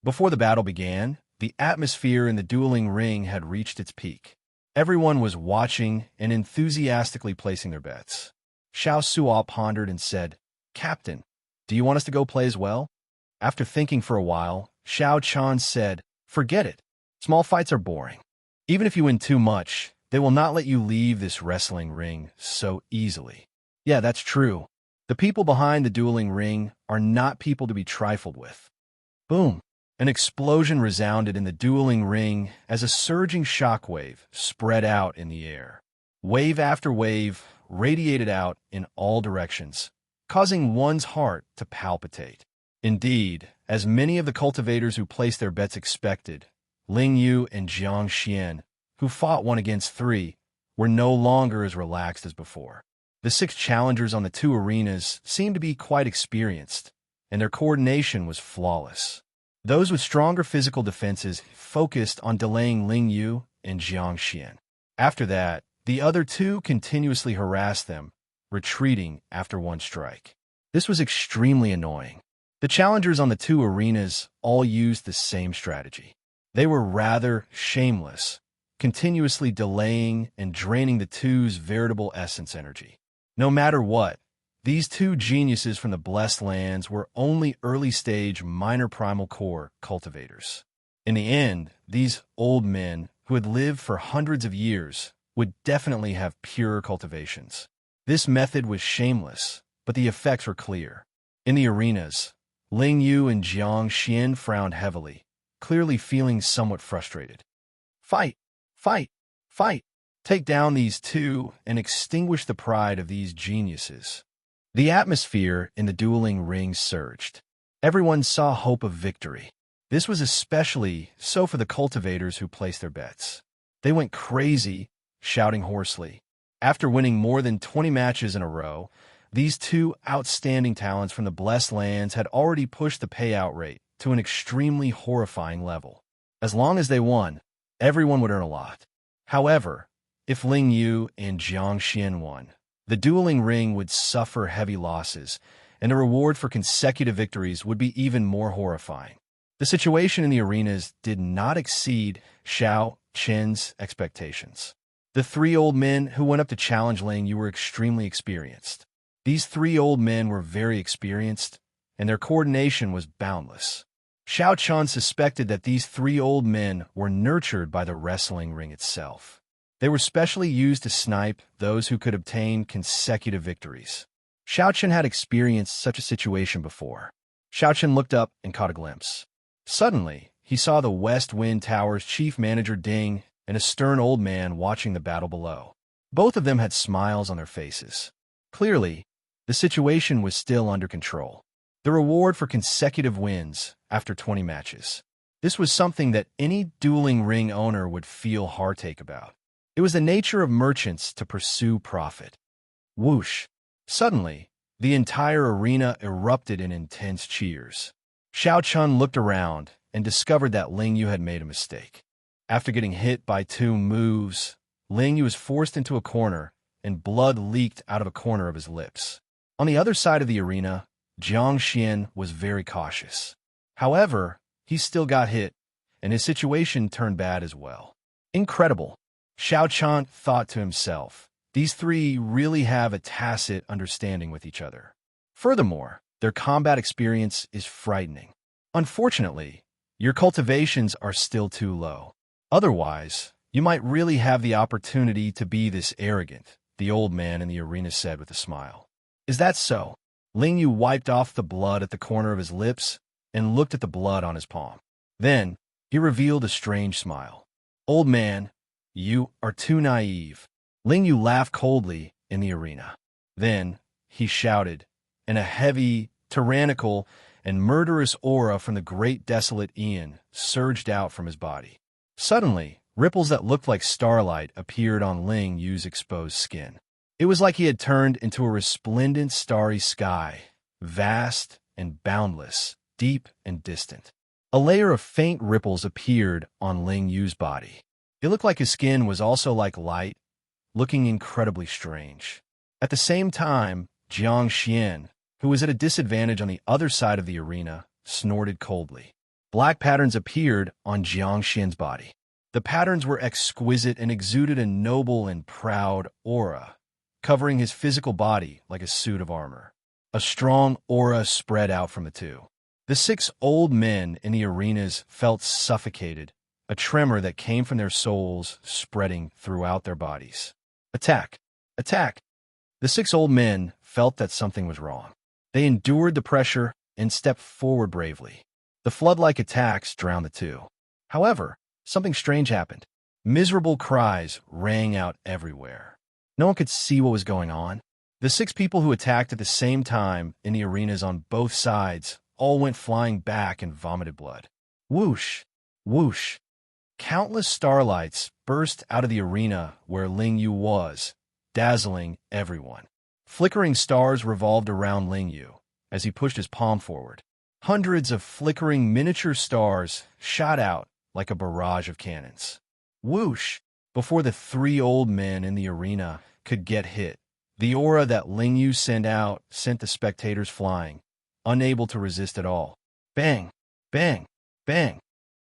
Before the battle began, the atmosphere in the dueling ring had reached its peak. Everyone was watching and enthusiastically placing their bets. Xiao Suo pondered and said, "Captain, do you want us to go play as well?" After thinking for a while, Xiao Chun said, "Forget it. Small fights are boring. Even if you win too much, they will not let you leave this wrestling ring so easily." Yeah, that's true. The people behind the dueling ring are not people to be trifled with. Boom! An explosion resounded in the dueling ring as a surging shockwave spread out in the air. Wave after wave radiated out in all directions, causing one's heart to palpitate. Indeed, as many of the cultivators who placed their bets expected, Ling Yu and Jiang Xian, who fought 1 against 3, were no longer as relaxed as before. The 6 challengers on the 2 arenas seemed to be quite experienced, and their coordination was flawless. Those with stronger physical defenses focused on delaying Ling Yu and Jiang Xian. After that, the other 2 continuously harassed them, retreating after 1 strike. This was extremely annoying. The challengers on the 2 arenas all used the same strategy. They were rather shameless, continuously delaying and draining the 2's veritable essence energy. No matter what, these 2 geniuses from the Blessed Lands were only early-stage minor primal core cultivators. In the end, these old men, who had lived for hundreds of years, would definitely have pure cultivations. This method was shameless, but the effects were clear. In the arenas, Ling Yu and Jiang Xian frowned heavily, clearly feeling somewhat frustrated. Fight! Fight! Fight! Take down these 2 and extinguish the pride of these geniuses. The atmosphere in the dueling ring surged. Everyone saw hope of victory. This was especially so for the cultivators who placed their bets. They went crazy, shouting hoarsely. After winning more than 20 matches in a row, these 2 outstanding talents from the Blessed Lands had already pushed the payout rate to an extremely horrifying level. As long as they won, everyone would earn a lot. However, if Ling Yu and Jiang Xian won, the dueling ring would suffer heavy losses, and the reward for consecutive victories would be even more horrifying. The situation in the arenas did not exceed Xiao Chen's expectations. The 3 old men who went up to challenge Ling Yu were extremely experienced. These 3 old men were very experienced, and their coordination was boundless. Xiao Chun suspected that these 3 old men were nurtured by the wrestling ring itself. They were specially used to snipe those who could obtain consecutive victories. Xiao Chun had experienced such a situation before. Xiao Chun looked up and caught a glimpse. Suddenly, he saw the West Wind Tower's chief manager Ding and a stern old man watching the battle below. Both of them had smiles on their faces. Clearly, the situation was still under control. The reward for consecutive wins after 20 matches. This was something that any dueling ring owner would feel heartache about. It was the nature of merchants to pursue profit. Whoosh! Suddenly, the entire arena erupted in intense cheers. Xiao Chun looked around and discovered that Ling Yu had made a mistake. After getting hit by 2 moves, Ling Yu was forced into a corner, and blood leaked out of a corner of his lips. On the other side of the arena, Jiang Xian was very cautious. However, he still got hit, and his situation turned bad as well. Incredible, Xiao Chun thought to himself. These 3 really have a tacit understanding with each other. Furthermore, their combat experience is frightening. Unfortunately, your cultivations are still too low. Otherwise, you might really have the opportunity to be this arrogant, the old man in the arena said with a smile. Is that so? Ling Yu wiped off the blood at the corner of his lips and looked at the blood on his palm. Then, he revealed a strange smile. Old man, you are too naive. Ling Yu laughed coldly in the arena. Then, he shouted, and a heavy, tyrannical, and murderous aura from the great desolate Ian surged out from his body. Suddenly, ripples that looked like starlight appeared on Ling Yu's exposed skin. It was like he had turned into a resplendent starry sky, vast and boundless, deep and distant. A layer of faint ripples appeared on Ling Yu's body. It looked like his skin was also like light, looking incredibly strange. At the same time, Jiang Xian, who was at a disadvantage on the other side of the arena, snorted coldly. Black patterns appeared on Jiang Xian's body. The patterns were exquisite and exuded a noble and proud aura, covering his physical body like a suit of armor. A strong aura spread out from the 2. The 6 old men in the arenas felt suffocated, a tremor that came from their souls spreading throughout their bodies. Attack! Attack! The 6 old men felt that something was wrong. They endured the pressure and stepped forward bravely. The flood-like attacks drowned the 2. However, something strange happened. Miserable cries rang out everywhere. No one could see what was going on. The 6 people who attacked at the same time in the arenas on both sides all went flying back and vomited blood. Whoosh! Whoosh! Countless starlights burst out of the arena where Ling Yu was, dazzling everyone. Flickering stars revolved around Ling Yu as he pushed his palm forward. Hundreds of flickering miniature stars shot out like a barrage of cannons. Whoosh! Before the 3 old men in the arena could get hit, the aura that Ling Yu sent out sent the spectators flying, unable to resist at all. Bang! Bang! Bang!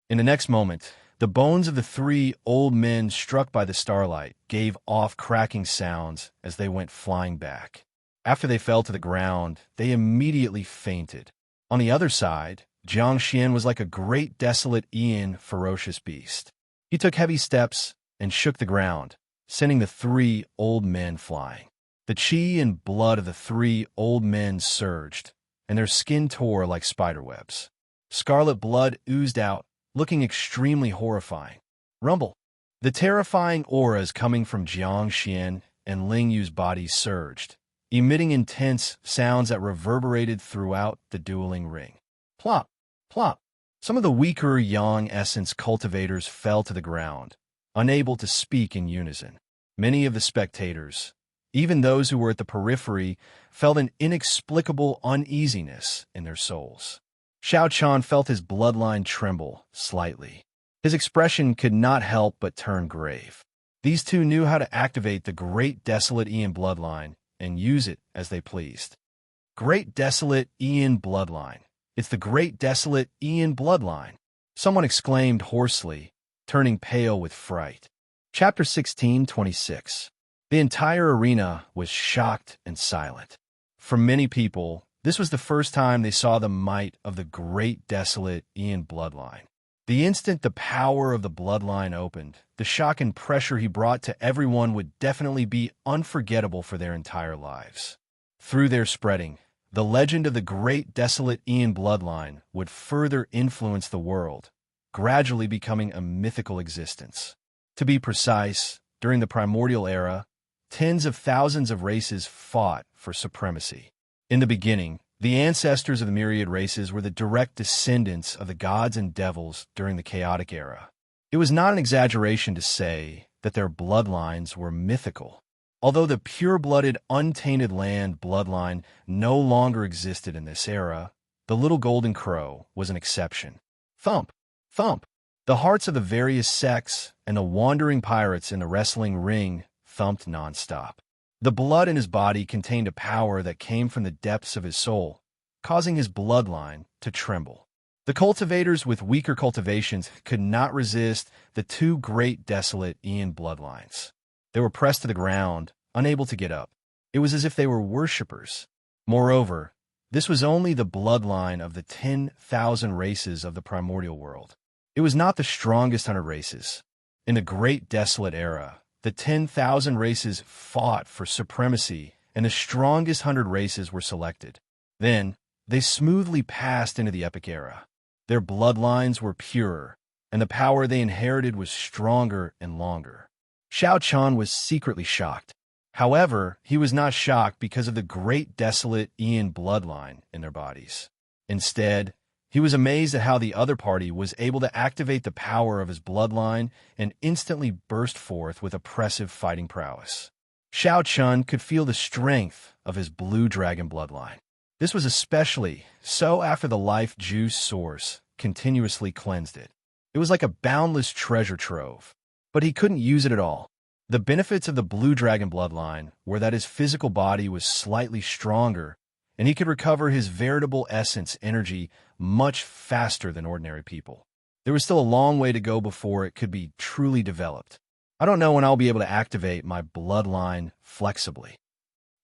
In the next moment, the bones of the 3 old men struck by the starlight gave off cracking sounds as they went flying back. After they fell to the ground, they immediately fainted. On the other side, Jiang Xian was like a great desolate Ian ferocious beast. He took heavy steps and shook the ground, sending the 3 old men flying. The chi and blood of the 3 old men surged, and their skin tore like spiderwebs. Scarlet blood oozed out, looking extremely horrifying. Rumble! The terrifying auras coming from Jiang Xian and Ling Yu's bodies surged, emitting intense sounds that reverberated throughout the dueling ring. Plop! Plop! Some of the weaker yang essence cultivators fell to the ground, unable to speak in unison. Many of the spectators, even those who were at the periphery, felt an inexplicable uneasiness in their souls. Xiao Chun felt his bloodline tremble slightly. His expression could not help but turn grave. These 2 knew how to activate the Great Desolate Ian bloodline and use it as they pleased. Great Desolate Ian bloodline. It's the Great Desolate Ian bloodline, someone exclaimed hoarsely, turning pale with fright. Chapter 16:26. The entire arena was shocked and silent. For many people, this was the first time they saw the might of the Great Desolate Ian bloodline. The instant the power of the bloodline opened, the shock and pressure he brought to everyone would definitely be unforgettable for their entire lives. Through their spreading, the legend of the Great Desolate Ian bloodline would further influence the world, gradually becoming a mythical existence. To be precise, during the primordial era, tens of thousands of races fought for supremacy. In the beginning, the ancestors of the myriad races were the direct descendants of the gods and devils during the chaotic era. It was not an exaggeration to say that their bloodlines were mythical. Although the pure-blooded, untainted land bloodline no longer existed in this era, the little golden crow was an exception. Thump! Thump! The hearts of the various sects and the wandering pirates in the wrestling ring thumped nonstop. The blood in his body contained a power that came from the depths of his soul, causing his bloodline to tremble. The cultivators with weaker cultivations could not resist the two great desolate Ian bloodlines. They were pressed to the ground, unable to get up. It was as if they were worshippers. Moreover, this was only the bloodline of the 10,000 races of the primordial world. It was not the strongest 100 races. In the Great Desolate Era, the 10,000 races fought for supremacy, and the strongest 100 races were selected. Then, they smoothly passed into the Epic Era. Their bloodlines were purer, and the power they inherited was stronger and longer. Xiao Chan was secretly shocked. However, he was not shocked because of the Great Desolate Ian bloodline in their bodies. Instead, he was amazed at how the other party was able to activate the power of his bloodline and instantly burst forth with oppressive fighting prowess. Xiao Chun could feel the strength of his blue dragon bloodline. This was especially so after the life juice source continuously cleansed it. It was like a boundless treasure trove, but he couldn't use it at all. The benefits of the blue dragon bloodline were that his physical body was slightly stronger, and he could recover his veritable essence energy much faster than ordinary people. There was still a long way to go before it could be truly developed. I don't know when I'll be able to activate my bloodline flexibly.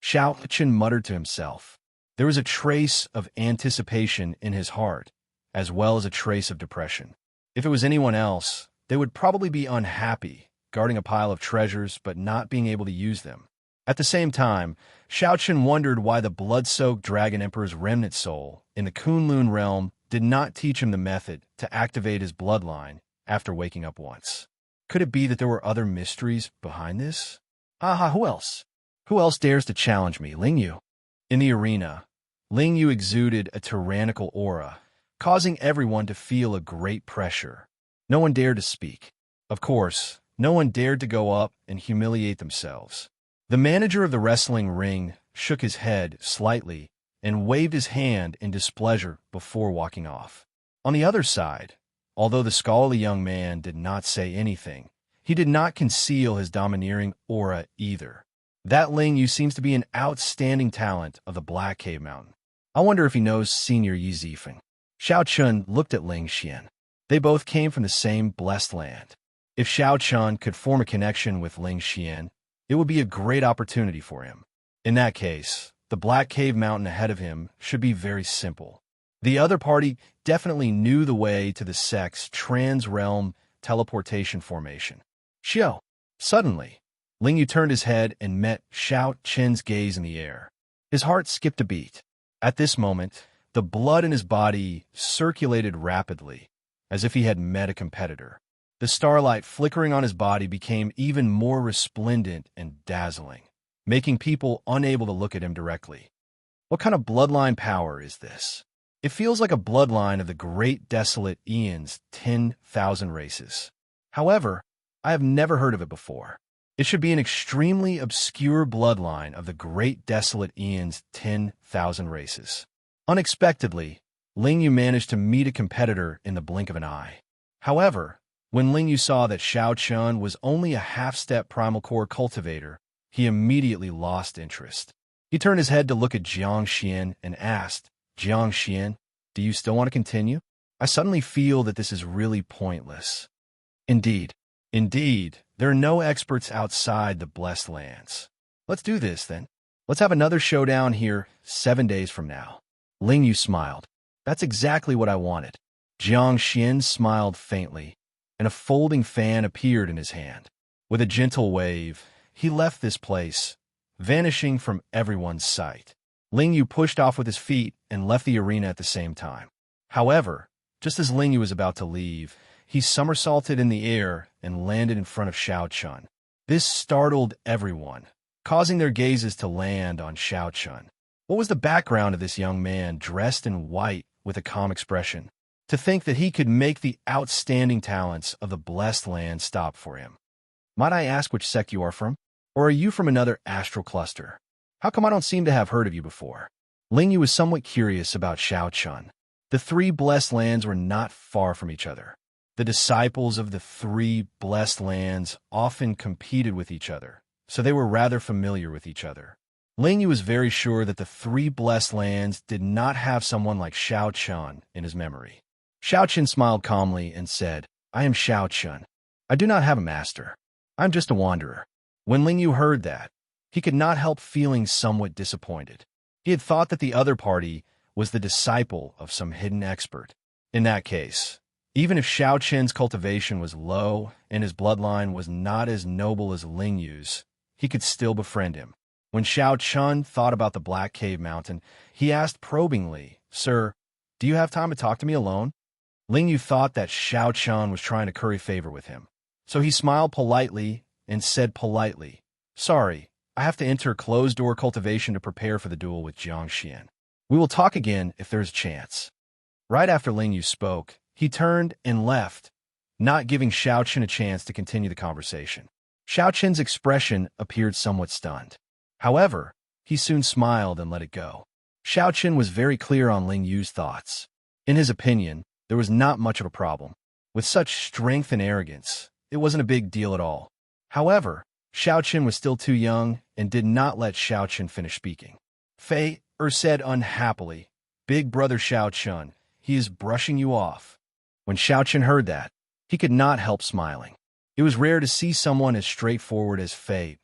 Xiao Chen muttered to himself. There was a trace of anticipation in his heart, as well as a trace of depression. If it was anyone else, they would probably be unhappy, guarding a pile of treasures but not being able to use them. At the same time, Xiao Chen wondered why the blood-soaked Dragon Emperor's remnant soul in the Kunlun realm did not teach him the method to activate his bloodline after waking up once. Could it be that there were other mysteries behind this? Aha, who else? Who else dares to challenge me? Ling Yu. In the arena, Ling Yu exuded a tyrannical aura, causing everyone to feel a great pressure. No one dared to speak. Of course, no one dared to go up and humiliate themselves. The manager of the wrestling ring shook his head slightly and waved his hand in displeasure before walking off. On the other side, although the scholarly young man did not say anything, he did not conceal his domineering aura either. That Ling Yu seems to be an outstanding talent of the Black Cave Mountain. I wonder if he knows Senior Yi Zifeng. Xiao Chun looked at Ling Xian. They both came from the same blessed land. If Xiao Chun could form a connection with Ling Xian, it would be a great opportunity for him. In that case, the Black Cave Mountain ahead of him should be very simple. The other party definitely knew the way to the sect's trans-realm teleportation formation. Xiao. Suddenly, Ling Yu turned his head and met Xiao Chen's gaze in the air. His heart skipped a beat. At this moment, the blood in his body circulated rapidly, as if he had met a competitor. The starlight flickering on his body became even more resplendent and dazzling, making people unable to look at him directly. What kind of bloodline power is this? It feels like a bloodline of the Great Desolate Eon's 10,000 races. However, I have never heard of it before. It should be an extremely obscure bloodline of the Great Desolate Eon's 10,000 races. Unexpectedly, Ling Yu managed to meet a competitor in the blink of an eye. However, when Ling Yu saw that Xiao Chun was only a half-step primal core cultivator, he immediately lost interest. He turned his head to look at Jiang Xian and asked, Jiang Xian, do you still want to continue? I suddenly feel that this is really pointless. Indeed, there are no experts outside the Blessed Lands. Let's do this, then. Let's have another showdown here 7 days from now. Ling Yu smiled. That's exactly what I wanted. Jiang Xian smiled faintly, and a folding fan appeared in his hand. With a gentle wave, he left this place, vanishing from everyone's sight. Ling Yu pushed off with his feet and left the arena at the same time. However, just as Ling Yu was about to leave, he somersaulted in the air and landed in front of Xiao Chun. This startled everyone, causing their gazes to land on Xiao Chun. What was the background of this young man dressed in white with a calm expression? To think that he could make the outstanding talents of the Blessed Land stop for him. Might I ask which sect you are from? Or are you from another astral cluster? How come I don't seem to have heard of you before? Ling Yu was somewhat curious about Xiao Chun. The three blessed lands were not far from each other. The disciples of the three blessed lands often competed with each other, so they were rather familiar with each other. Ling Yu was very sure that the three blessed lands did not have someone like Xiao Chun in his memory. Xiao Chun smiled calmly and said, I am Xiao Chun. I do not have a master. I'm just a wanderer. When Ling Yu heard that, he could not help feeling somewhat disappointed. He had thought that the other party was the disciple of some hidden expert. In that case, even if Xiao Chen's cultivation was low and his bloodline was not as noble as Ling Yu's, he could still befriend him. When Xiao Chun thought about the Black Cave Mountain, he asked probingly, Sir, do you have time to talk to me alone? Ling Yu thought that Xiao Chun was trying to curry favor with him. So he smiled politely and said politely, Sorry, I have to enter closed-door cultivation to prepare for the duel with Jiang Xian. We will talk again if there's a chance. Right after Ling Yu spoke, he turned and left, not giving Xiao Chun a chance to continue the conversation. Xiao Chun's expression appeared somewhat stunned. However, he soon smiled and let it go. Xiao Chun was very clear on Ling Yu's thoughts. In his opinion, there was not much of a problem. With such strength and arrogance, it wasn't a big deal at all. However, Xiao Chun was still too young and did not let Xiao Chun finish speaking. Fei said unhappily, Big brother Xiao Chun, he is brushing you off. When Xiao Chun heard that, he could not help smiling. It was rare to see someone as straightforward as Fei.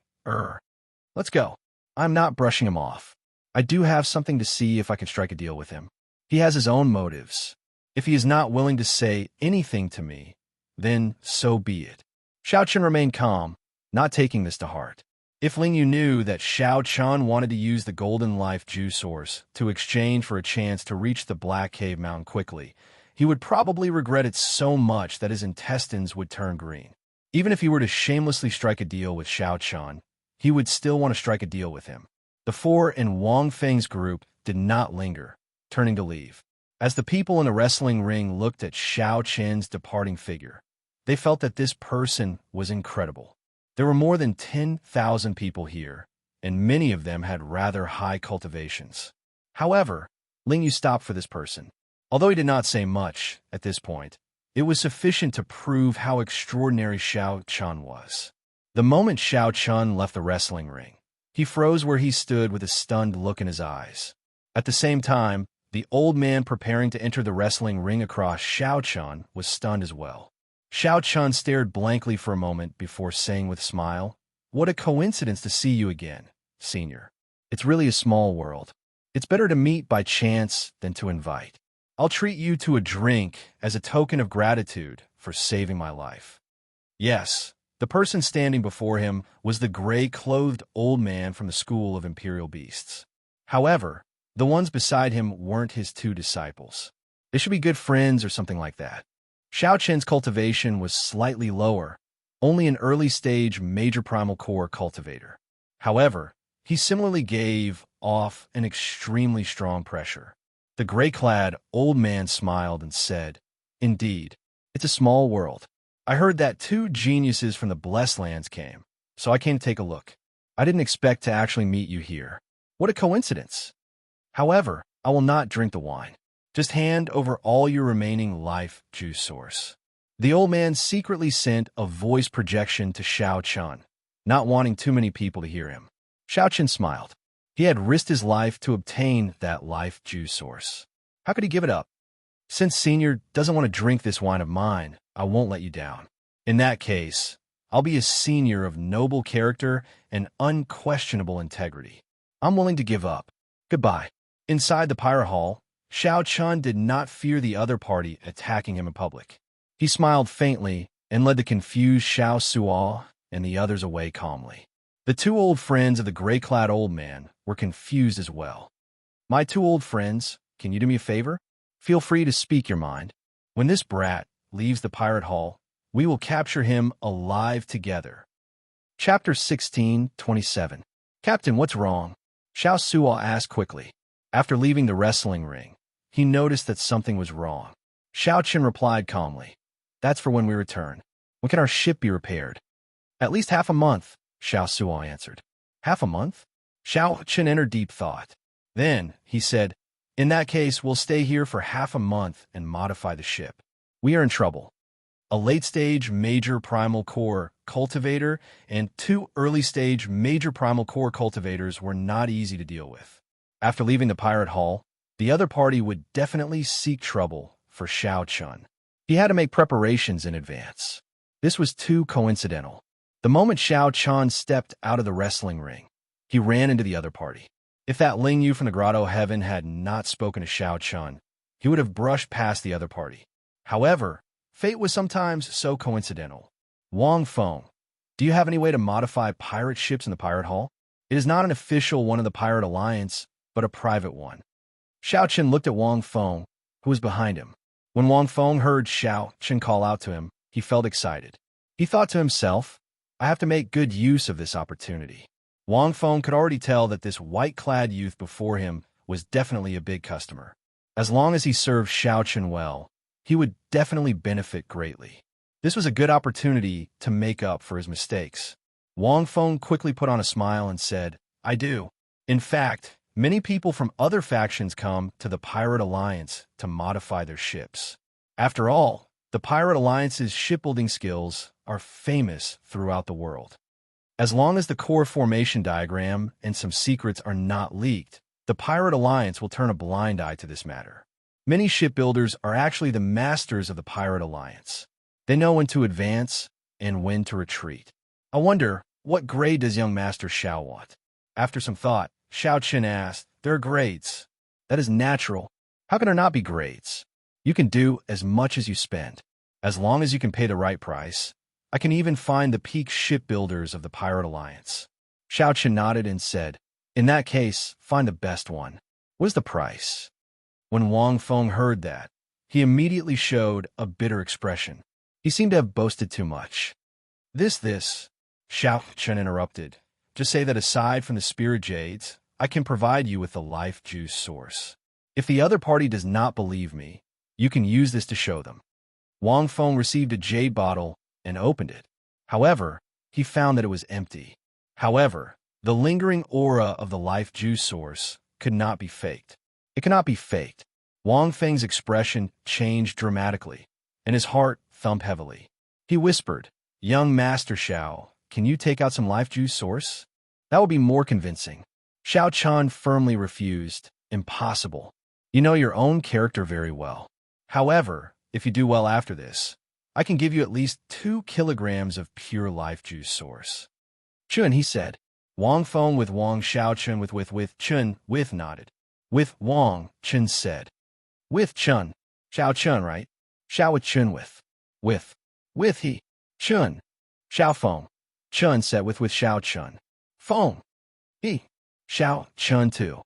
Let's go. I'm not brushing him off. I do have something to see if I can strike a deal with him. He has his own motives. If he is not willing to say anything to me, then so be it. Xiao Chun remained calm, not taking this to heart. If Ling Yu knew that Xiao Chun wanted to use the Golden Life Juice Source to exchange for a chance to reach the Black Cave Mountain quickly, he would probably regret it so much that his intestines would turn green. Even if he were to shamelessly strike a deal with Xiao Chun, he would still want to strike a deal with him. The four in Wang Feng's group did not linger, turning to leave. As the people in the wrestling ring looked at Xiao Chen's departing figure, they felt that this person was incredible. There were more than 10,000 people here, and many of them had rather high cultivations. However, Ling Yu stopped for this person. Although he did not say much at this point, it was sufficient to prove how extraordinary Xiao Chun was. The moment Xiao Chun left the wrestling ring, he froze where he stood with a stunned look in his eyes. At the same time, the old man preparing to enter the wrestling ring across Xiao Chun was stunned as well. Xiao Chun stared blankly for a moment before saying with a smile, What a coincidence to see you again, senior. It's really a small world. It's better to meet by chance than to invite. I'll treat you to a drink as a token of gratitude for saving my life. Yes, the person standing before him was the gray-clothed old man from the school of imperial beasts. However, the ones beside him weren't his two disciples. They should be good friends or something like that. Xiao Chen's cultivation was slightly lower, only an early-stage major primal core cultivator. However, he similarly gave off an extremely strong pressure. The gray-clad old man smiled and said, Indeed, it's a small world. I heard that 2 geniuses from the Blessed Lands came, so I came to take a look. I didn't expect to actually meet you here. What a coincidence. However, I will not drink the wine. Just hand over all your remaining life juice source. The old man secretly sent a voice projection to Xiao Chun, not wanting too many people to hear him. Xiao Chun smiled. He had risked his life to obtain that life juice source. How could he give it up? Since Senior doesn't want to drink this wine of mine, I won't let you down. In that case, I'll be a senior of noble character and unquestionable integrity. I'm willing to give up. Goodbye. Inside the Pyre Hall, Xiao Chun did not fear the other party attacking him in public. He smiled faintly and led the confused Xiao Suo and the others away calmly. The 2 old friends of the gray-clad old man were confused as well. My 2 old friends, can you do me a favor? Feel free to speak your mind. When this brat leaves the pirate hall, we will capture him alive together. Chapter 16:27. Captain, what's wrong? Xiao Suo asked quickly. After leaving the wrestling ring, he noticed that something was wrong. Xiao Chun replied calmly, That's for when we return. When can our ship be repaired? At least half a month, Xiao Suo answered. Half a month? Xiao Chen entered deep thought. Then, he said, in that case, we'll stay here for half a month and modify the ship. We are in trouble. A late-stage major primal core cultivator and 2 early-stage major primal core cultivators were not easy to deal with. After leaving the pirate hall, the other party would definitely seek trouble for Xiao Chun. He had to make preparations in advance. This was too coincidental. The moment Xiao Chun stepped out of the wrestling ring, he ran into the other party. If that Ling Yu from the Grotto Heaven had not spoken to Xiao Chun, he would have brushed past the other party. However, fate was sometimes so coincidental. Wang Feng, do you have any way to modify pirate ships in the pirate hall? It is not an official one of the Pirate Alliance, but a private one. Xiao Chen looked at Wang Feng, who was behind him. When Wang Feng heard Xiao Chen call out to him, he felt excited. He thought to himself, I have to make good use of this opportunity. Wang Feng could already tell that this white-clad youth before him was definitely a big customer. As long as he served Xiao Chen well, he would definitely benefit greatly. This was a good opportunity to make up for his mistakes. Wang Feng quickly put on a smile and said, I do. In fact, many people from other factions come to the Pirate Alliance to modify their ships. After all, the Pirate Alliance's shipbuilding skills are famous throughout the world. As long as the core formation diagram and some secrets are not leaked, the Pirate Alliance will turn a blind eye to this matter. Many shipbuilders are actually the masters of the Pirate Alliance. They know when to advance and when to retreat. I wonder, what grade does young Master Xiao want? After some thought, Xiao Chen asked, there are grades. That is natural. How can there not be grades? You can do as much as you spend. As long as you can pay the right price, I can even find the peak shipbuilders of the Pirate Alliance. Xiao Chen nodded and said, in that case, find the best one. What is the price? When Wang Feng heard that, he immediately showed a bitter expression. He seemed to have boasted too much. This, Xiao Chen interrupted. Just say that aside from the spirit jades, I can provide you with the life juice source. If the other party does not believe me, you can use this to show them. Wang Feng received a jade bottle and opened it. However, he found that it was empty. However, the lingering aura of the life juice source could not be faked. It cannot be faked. Wang Feng's expression changed dramatically, and his heart thumped heavily. He whispered, young Master Xiao, can you take out some life juice source? That would be more convincing. Xiao Chan firmly refused. Impossible. You know your own character very well. However, if you do well after this, I can give you at least 2 kilograms of pure life juice source. Chun, he said. Wang Feng with Wang Xiao Chun with Chun with nodded. With Wang, Chun said. With Chun. Xiao Chun, right? Xiao with Chun with. With he. Chun. Xiao Feng. Chun said with Xiao Chun. Feng. He. Xiao Chun too.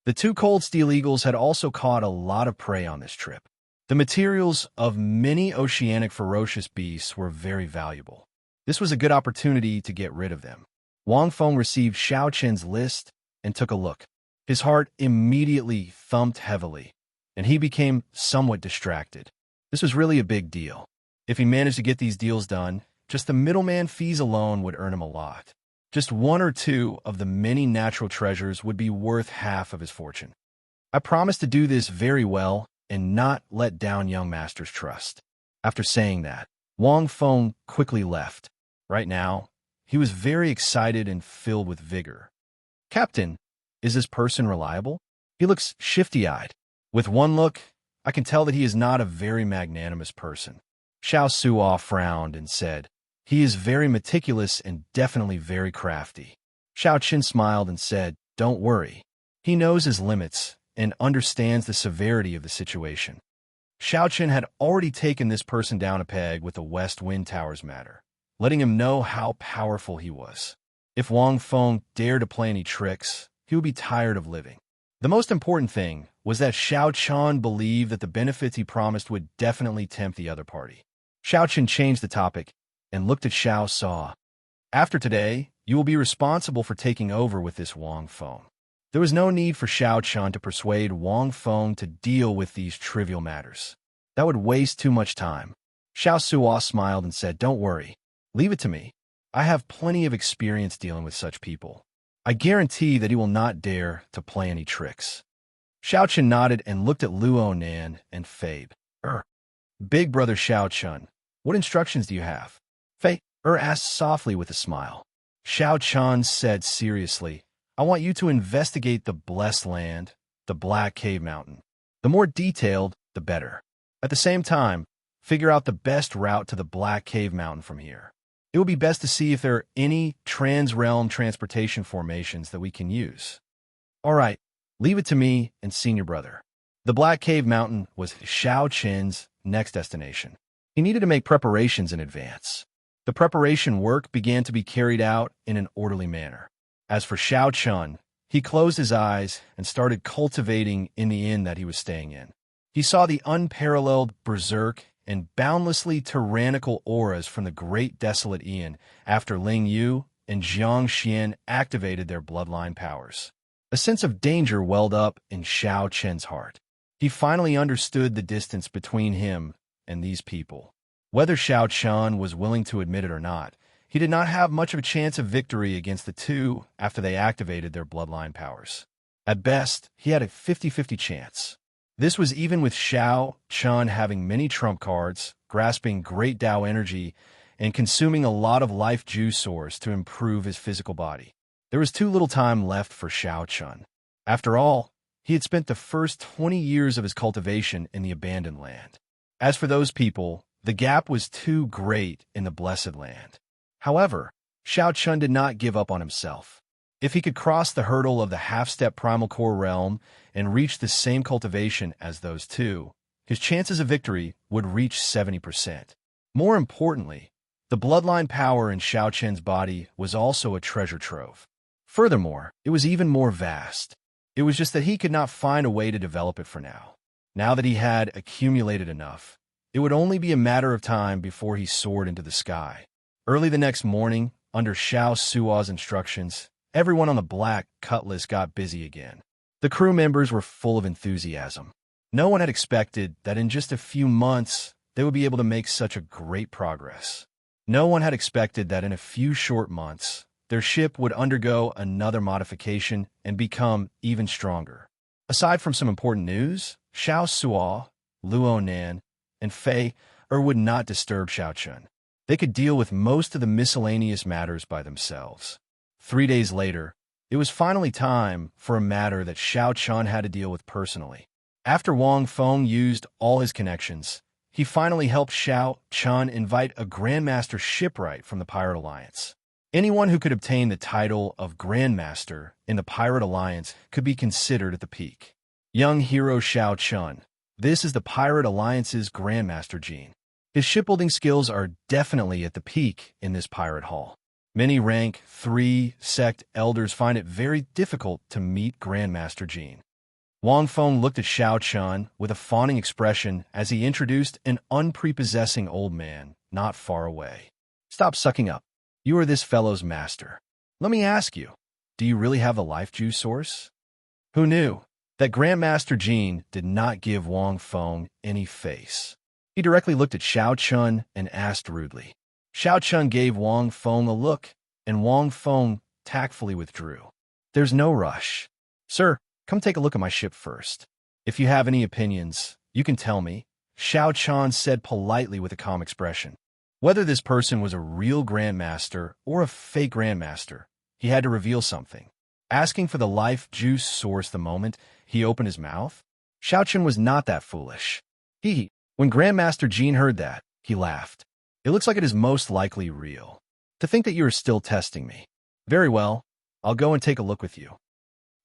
The 2 cold steel eagles had also caught a lot of prey on this trip. The materials of many oceanic ferocious beasts were very valuable. This was a good opportunity to get rid of them. Wang Feng received Xiao Chen's list and took a look. His heart immediately thumped heavily, and he became somewhat distracted. This was really a big deal. If he managed to get these deals done, just the middleman fees alone would earn him a lot. Just 1 or 2 of the many natural treasures would be worth half of his fortune. I promised to do this very well and not let down young Master's trust. After saying that, Wang Feng quickly left. Right now, he was very excited and filled with vigor. Captain, is this person reliable? He looks shifty-eyed. With one look, I can tell that he is not a very magnanimous person. Xiao Suo frowned and said, he is very meticulous and definitely very crafty. Xiao Qin smiled and said, don't worry. He knows his limits and understands the severity of the situation. Xiao Qin had already taken this person down a peg with the West Wind Towers matter, letting him know how powerful he was. If Wang Feng dared to play any tricks, he would be tired of living. The most important thing was that Xiao Chan believed that the benefits he promised would definitely tempt the other party. Xiao Qin changed the topic and looked at Xiao Saw. After today, you will be responsible for taking over with this Wang Feng. There was no need for Xiao Chan to persuade Wang Feng to deal with these trivial matters. That would waste too much time. Xiao Suo smiled and said, don't worry. Leave it to me. I have plenty of experience dealing with such people. I guarantee that he will not dare to play any tricks. Xiao Chun nodded and looked at Luo Nan and Fabe. Big brother Xiao Chun, what instructions do you have? Fabe asked softly with a smile. Xiao Chun said seriously, I want you to investigate the blessed land, the Black Cave Mountain. The more detailed, the better. At the same time, figure out the best route to the Black Cave Mountain from here. It would be best to see if there are any trans-realm transportation formations that we can use. All right, leave it to me and senior brother. The Black Cave Mountain was Xiao Chen's next destination. He needed to make preparations in advance. The preparation work began to be carried out in an orderly manner. As for Xiao Chun, he closed his eyes and started cultivating in the inn that he was staying in. He saw the unparalleled berserk and boundlessly tyrannical auras from the great desolate Yin after Ling Yu and Jiang Xian activated their bloodline powers. A sense of danger welled up in Xiao Chen's heart. He finally understood the distance between him and these people. Whether Xiao Chun was willing to admit it or not, he did not have much of a chance of victory against the two after they activated their bloodline powers. At best, he had a 50-50 chance. This was even with Xiao Chun having many trump cards, grasping great Dao energy, and consuming a lot of life juice source to improve his physical body. There was too little time left for Xiao Chun. After all, he had spent the first 20 years of his cultivation in the abandoned land. As for those people, the gap was too great in the blessed land. However, Xiao Chun did not give up on himself. If he could cross the hurdle of the half-step primal core realm and reach the same cultivation as those two, his chances of victory would reach 70%. More importantly, the bloodline power in Xiao Chen's body was also a treasure trove. Furthermore, it was even more vast. It was just that he could not find a way to develop it for now. Now that he had accumulated enough, it would only be a matter of time before he soared into the sky. Early the next morning, under Xiao Sua's instructions, everyone on the Black Cutlass got busy again. The crew members were full of enthusiasm. No one had expected that in just a few months, they would be able to make such a great progress. No one had expected that in a few short months, their ship would undergo another modification and become even stronger. Aside from some important news, Xiao Sua, Luo Nan, and Fei would not disturb Xiao Chun. They could deal with most of the miscellaneous matters by themselves. 3 days later, it was finally time for a matter that Xiao Chun had to deal with personally. After Wang Feng used all his connections, he finally helped Xiao Chun invite a Grandmaster shipwright from the Pirate Alliance. Anyone who could obtain the title of Grandmaster in the Pirate Alliance could be considered at the peak. Young hero Xiao Chun, this is the Pirate Alliance's Grandmaster gene. His shipbuilding skills are definitely at the peak in this pirate hall. Many rank 3 sect elders find it very difficult to meet Grandmaster Gene. Wang Feng looked at Xiao Chun with a fawning expression as he introduced an unprepossessing old man not far away. Stop sucking up. You are this fellow's master. Let me ask you, do you really have the life juice source? Who knew? That Grandmaster Gene did not give Wang Feng any face. He directly looked at Xiao Chun and asked rudely. Xiao Chun gave Wang Feng a look, and Wang Feng tactfully withdrew. There's no rush. Sir, come take a look at my ship first. If you have any opinions, you can tell me, Xiao Chun said politely with a calm expression. Whether this person was a real Grandmaster or a fake Grandmaster, he had to reveal something. Asking for the life juice source the moment he opened his mouth? Xiao Chun was not that foolish. When Grandmaster Gene heard that, he laughed. It looks like it is most likely real. To think that you are still testing me. Very well, I'll go and take a look with you.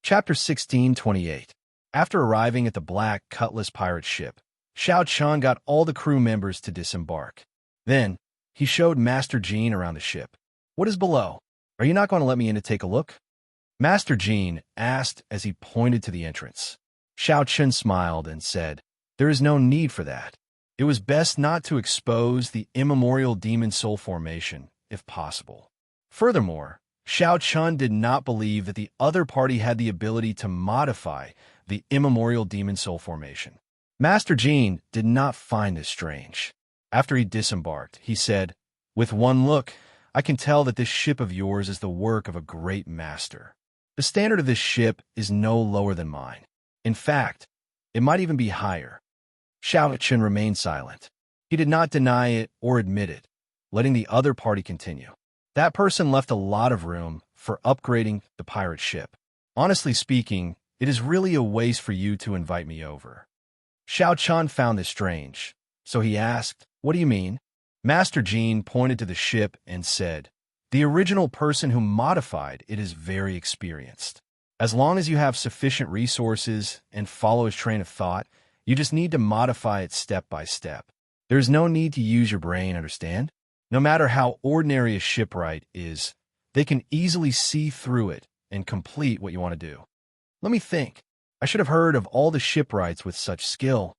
Chapter 1628. After arriving at the Black Cutlass pirate ship, Xiao Chun got all the crew members to disembark. Then, he showed Master Gene around the ship. What is below? Are you not going to let me in to take a look? Master Gene asked as he pointed to the entrance. Xiao Chun smiled and said, There is no need for that. It was best not to expose the immemorial demon soul formation, if possible. Furthermore, Xiao Chun did not believe that the other party had the ability to modify the immemorial demon soul formation. Master Gene did not find this strange. After he disembarked, he said, With one look, I can tell that this ship of yours is the work of a great master. The standard of this ship is no lower than mine. In fact, it might even be higher." Xiao Chen remained silent. He did not deny it or admit it, letting the other party continue. That person left a lot of room for upgrading the pirate ship. "Honestly speaking, it is really a waste for you to invite me over." Xiao Chan found this strange, so he asked, "What do you mean?" Master Jean pointed to the ship and said, "The original person who modified it is very experienced. As long as you have sufficient resources and follow his train of thought, you just need to modify it step by step. There's no need to use your brain, understand? No matter how ordinary a shipwright is, they can easily see through it and complete what you want to do." "Let me think. I should have heard of all the shipwrights with such skill.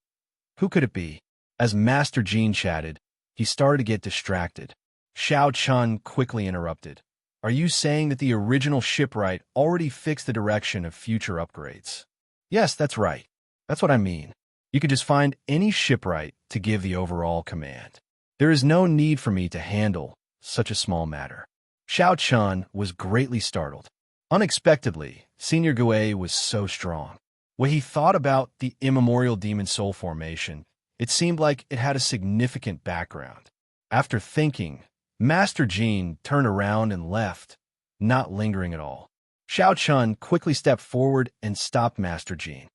Who could it be?" As Master Jean chatted, he started to get distracted. Xiao Chun quickly interrupted. "Are you saying that the original shipwright already fixed the direction of future upgrades?" "Yes, that's right. That's what I mean. You could just find any shipwright to give the overall command. There is no need for me to handle such a small matter." Xiao Chun was greatly startled. Unexpectedly, Senior Gue was so strong. When he thought about the immemorial demon soul formation, it seemed like it had a significant background. After thinking, Master Jean turned around and left, not lingering at all. Xiao Chun quickly stepped forward and stopped Master Jean.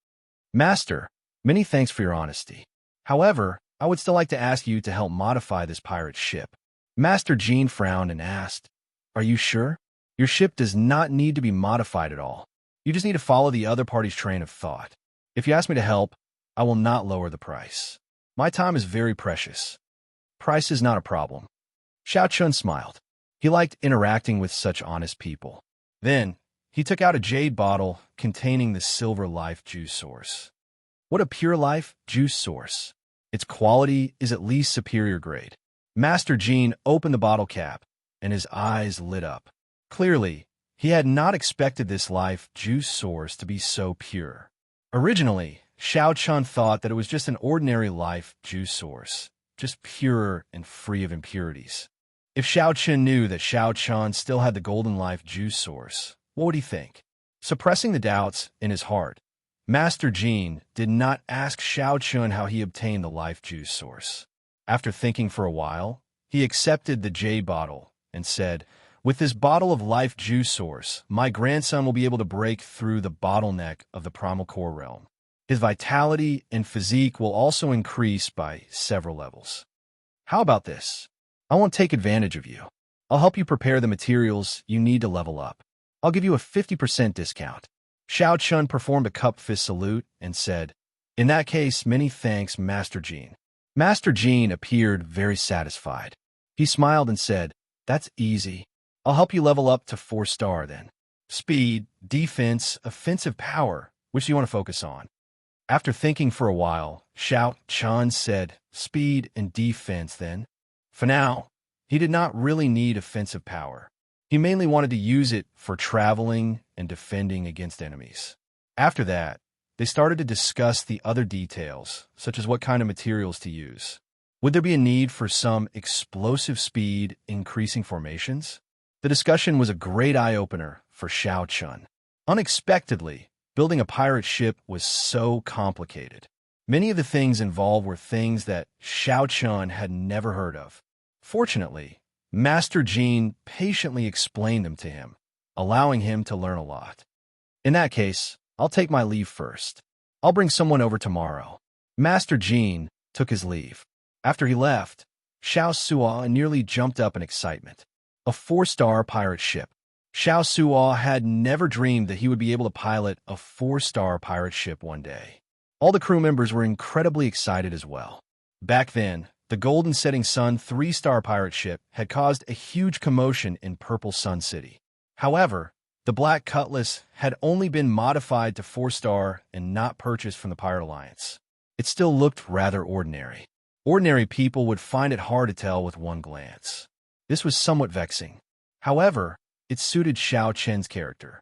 "Master, many thanks for your honesty. However, I would still like to ask you to help modify this pirate ship." Master Jean frowned and asked, "Are you sure? Your ship does not need to be modified at all. You just need to follow the other party's train of thought. If you ask me to help, I will not lower the price. My time is very precious. Price is not a problem." Xiao Chun smiled. He liked interacting with such honest people. Then, he took out a jade bottle containing the silver life juice source. What a pure life juice source. Its quality is at least superior grade. Master Jean opened the bottle cap, and his eyes lit up. Clearly, he had not expected this life juice source to be so pure. Originally, Xiao Chun thought that it was just an ordinary life juice source, just pure and free of impurities. If Xiao Chun knew that Xiao Chun still had the golden life juice source, what would he think? Suppressing the doubts in his heart, Master Jean did not ask Xiao Chun how he obtained the life juice source. After thinking for a while, he accepted the jade bottle and said, "With this bottle of life juice source, my grandson will be able to break through the bottleneck of the primal core realm. His vitality and physique will also increase by several levels. How about this? I won't take advantage of you. I'll help you prepare the materials you need to level up. I'll give you a 50% discount." Xiao Chun performed a cup fist salute and said, "In that case, many thanks, Master Jean." Master Jean appeared very satisfied. He smiled and said, "That's easy. I'll help you level up to 4-star then. Speed, defense, offensive power, which do you want to focus on?" After thinking for a while, Xiao Chun said, "Speed and defense then." For now, he did not really need offensive power. He mainly wanted to use it for traveling and defending against enemies. After that, they started to discuss the other details, such as what kind of materials to use. Would there be a need for some explosive speed increasing formations? The discussion was a great eye-opener for Xiao Chun. Unexpectedly, building a pirate ship was so complicated. Many of the things involved were things that Xiao Chun had never heard of. Fortunately, Master Jean patiently explained them to him, allowing him to learn a lot. "In that case, I'll take my leave first. I'll bring someone over tomorrow." Master Jean took his leave. After he left, Xiao Suo nearly jumped up in excitement. A 4-star pirate ship. Xiao Suo had never dreamed that he would be able to pilot a 4-star pirate ship one day. All the crew members were incredibly excited as well. Back then, the Golden Setting Sun 3-star pirate ship had caused a huge commotion in Purple Sun City. However, the Black Cutlass had only been modified to 4-star and not purchased from the Pirate Alliance. It still looked rather ordinary. Ordinary people would find it hard to tell with one glance. This was somewhat vexing. However, it suited Xiao Chen's character.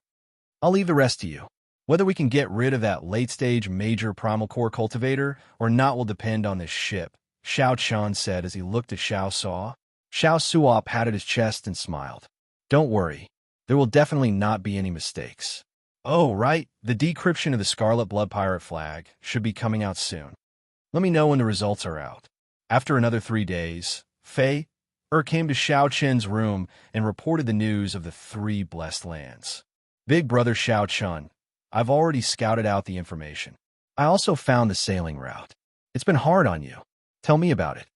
"I'll leave the rest to you. Whether we can get rid of that late-stage major primal core cultivator or not will depend on this ship," Xiao Chen said as he looked at Xiao Suo. Xiao Suo patted his chest and smiled. Don't worry. There will definitely not be any mistakes. Oh, right. The decryption of the Scarlet Blood Pirate flag should be coming out soon. Let me know when the results are out. After another 3 days, Fei came to Xiao Chen's room and reported the news of the 3 blessed lands. Big brother Xiao Chen, I've already scouted out the information. I also found the sailing route. It's been hard on you. Tell me about it.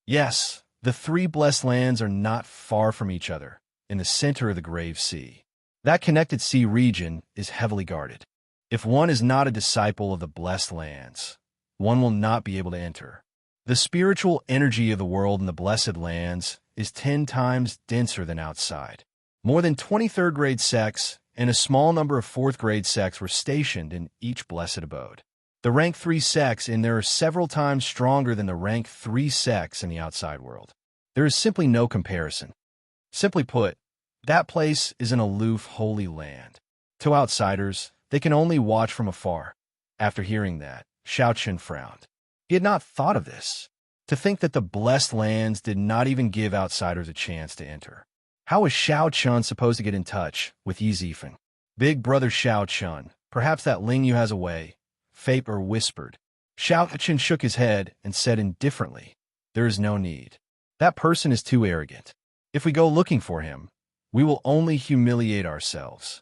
Yes, the 3 blessed lands are not far from each other, in the center of the Grave Sea. That connected sea region is heavily guarded. If one is not a disciple of the blessed lands, one will not be able to enter. The spiritual energy of the world in the blessed lands is 10 times denser than outside. More than 20 third-grade sects and a small number of 4th-grade sects were stationed in each blessed abode. The rank 3 sects in there are several times stronger than the rank 3 sects in the outside world. There is simply no comparison. Simply put, that place is an aloof holy land. To outsiders, they can only watch from afar. After hearing that, Xiao Chen frowned. He had not thought of this. To think that the blessed lands did not even give outsiders a chance to enter. How was Xiao Chen supposed to get in touch with Yi Zifeng? Big brother Xiao Chen, perhaps that Ling Yu has a way, Fei whispered. Xiao Chen shook his head and said indifferently, there is no need. That person is too arrogant. If we go looking for him, we will only humiliate ourselves.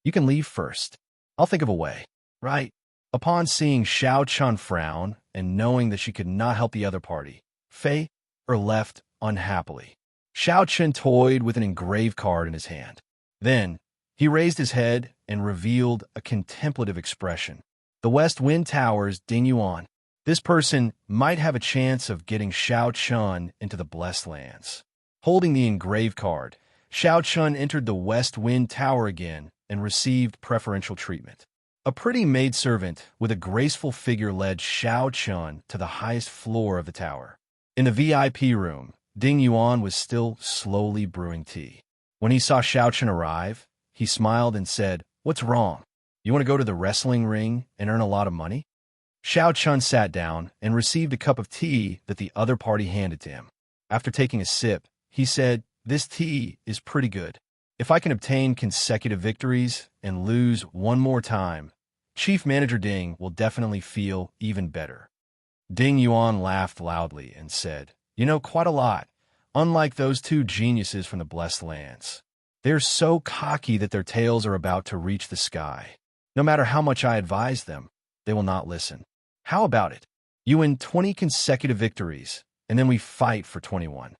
You can leave first. I'll think of a way. Right. Upon seeing Xiao Chen frown and knowing that she could not help the other party, Fei left unhappily. Xiao Chen toyed with an engraved card in his hand. Then, he raised his head and revealed a contemplative expression. The West Wind Tower's Ding Yuan. This person might have a chance of getting Xiao Chen into the blessed lands. Holding the engraved card, Xiao Chen entered the West Wind Tower again and received preferential treatment. A pretty maidservant with a graceful figure led Xiao Chen to the highest floor of the tower. In the VIP room, Ding Yuan was still slowly brewing tea. When he saw Xiao Chen arrive, he smiled and said, "What's wrong? You want to go to the wrestling ring and earn a lot of money?" Xiao Chen sat down and received a cup of tea that the other party handed to him. After taking a sip, he said, "This tea is pretty good. If I can obtain consecutive victories and lose one more time, Chief Manager Ding will definitely feel even better." Ding Yuan laughed loudly and said, "You know quite a lot, unlike those 2 geniuses from the Blessed Lands. They're so cocky that their tails are about to reach the sky. No matter how much I advise them, they will not listen. How about it? You win 20 consecutive victories, and then we fight for 21.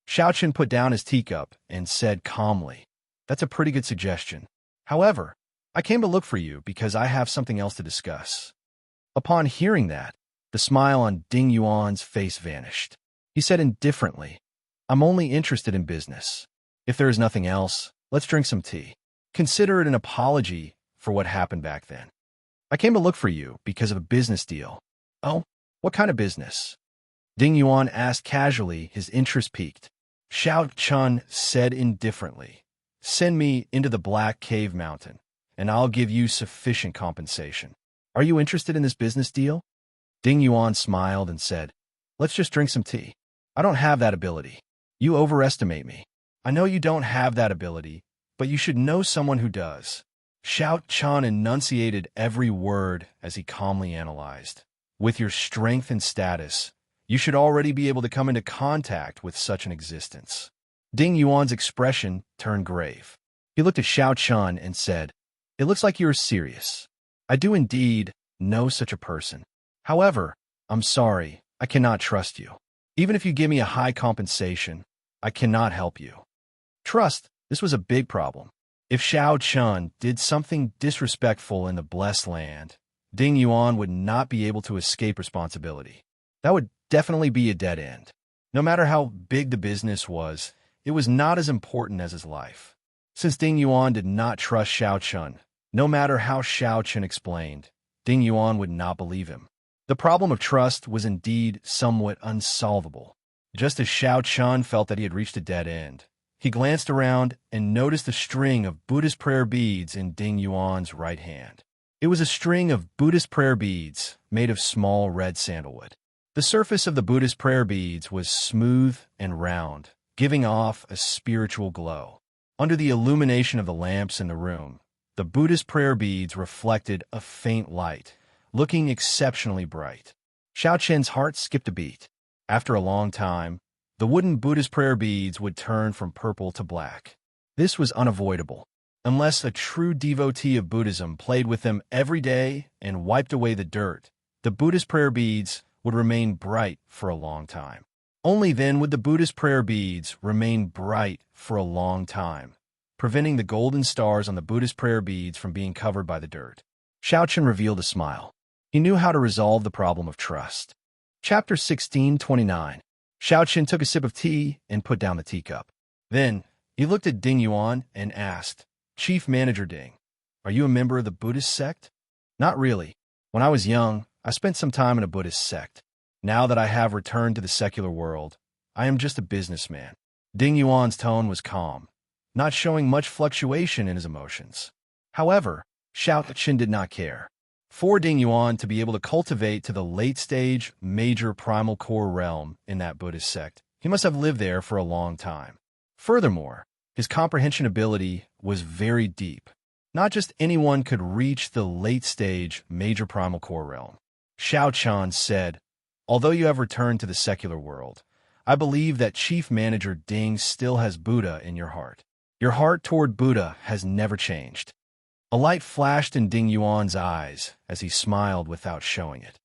Xiao Chen put down his teacup and said calmly, "That's a pretty good suggestion. However, I came to look for you because I have something else to discuss." Upon hearing that, the smile on Ding Yuan's face vanished. He said indifferently, "I'm only interested in business. If there is nothing else, let's drink some tea. Consider it an apology for what happened back then. I came to look for you because of a business deal." "Oh, what kind of business?" Ding Yuan asked casually, his interest piqued. Xiao Chen said indifferently, "Send me into the Black Cave Mountain, and I'll give you sufficient compensation. Are you interested in this business deal?" Ding Yuan smiled and said, "Let's just drink some tea. I don't have that ability. You overestimate me. I know you don't have that ability, but you should know someone who does." Xiao Chen enunciated every word as he calmly analyzed. "With your strength and status, you should already be able to come into contact with such an existence." Ding Yuan's expression turned grave. He looked at Xiao Chen and said, "It looks like you're serious. I do indeed know such a person. However, I'm sorry, I cannot trust you. Even if you give me a high compensation, I cannot help you." Trust, this was a big problem. If Xiao Chen did something disrespectful in the Blessed Land, Ding Yuan would not be able to escape responsibility. That would definitely be a dead end. No matter how big the business was, it was not as important as his life. Since Ding Yuan did not trust Xiao Chen, no matter how Xiao Chen explained, Ding Yuan would not believe him. The problem of trust was indeed somewhat unsolvable. Just as Xiao Chen felt that he had reached a dead end, he glanced around and noticed a string of Buddhist prayer beads in Ding Yuan's right hand. It was a string of Buddhist prayer beads made of small red sandalwood. The surface of the Buddhist prayer beads was smooth and round, giving off a spiritual glow. Under the illumination of the lamps in the room, the Buddhist prayer beads reflected a faint light, looking exceptionally bright. Xiao Qian's heart skipped a beat. After a long time, the wooden Buddhist prayer beads would turn from purple to black. This was unavoidable. Unless a true devotee of Buddhism played with them every day and wiped away the dirt, the Buddhist prayer beads would remain bright for a long time. Only then would the Buddhist prayer beads remain bright for a long time, preventing the golden stars on the Buddhist prayer beads from being covered by the dirt. Xiao Qian revealed a smile. He knew how to resolve the problem of trust. Chapter 16:29. Xiao Qian took a sip of tea and put down the teacup. Then, he looked at Ding Yuan and asked, "Chief Manager Ding, are you a member of the Buddhist sect?" "Not really. When I was young, I spent some time in a Buddhist sect. Now that I have returned to the secular world, I am just a businessman." Ding Yuan's tone was calm, not showing much fluctuation in his emotions. However, Xiao Qian did not care. For Ding Yuan to be able to cultivate to the late-stage major primal core realm in that Buddhist sect, he must have lived there for a long time. Furthermore, his comprehension ability was very deep. Not just anyone could reach the late-stage major primal core realm. Xiao Qian said, "Although you have returned to the secular world, I believe that Chief Manager Ding still has Buddha in your heart. Your heart toward Buddha has never changed." A light flashed in Ding Yuan's eyes as he smiled without showing it.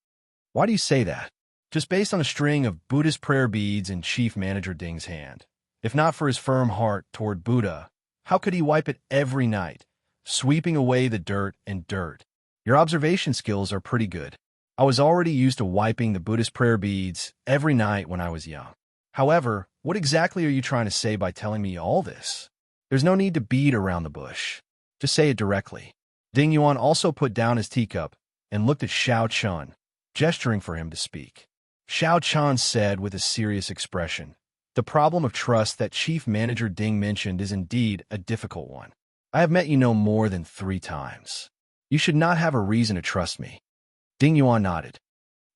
"Why do you say that?" "Just based on a string of Buddhist prayer beads in Chief Manager Ding's hand. If not for his firm heart toward Buddha, how could he wipe it every night, sweeping away the dirt and dirt? Your observation skills are pretty good. I was already used to wiping the Buddhist prayer beads every night when I was young. However, what exactly are you trying to say by telling me all this? There's no need to beat around the bush. Just say it directly." Ding Yuan also put down his teacup and looked at Xiao Qian, gesturing for him to speak. Xiao Qian said with a serious expression, "The problem of trust that Chief Manager Ding mentioned is indeed a difficult one. I have met you no more than 3 times. You should not have a reason to trust me." Ding Yuan nodded.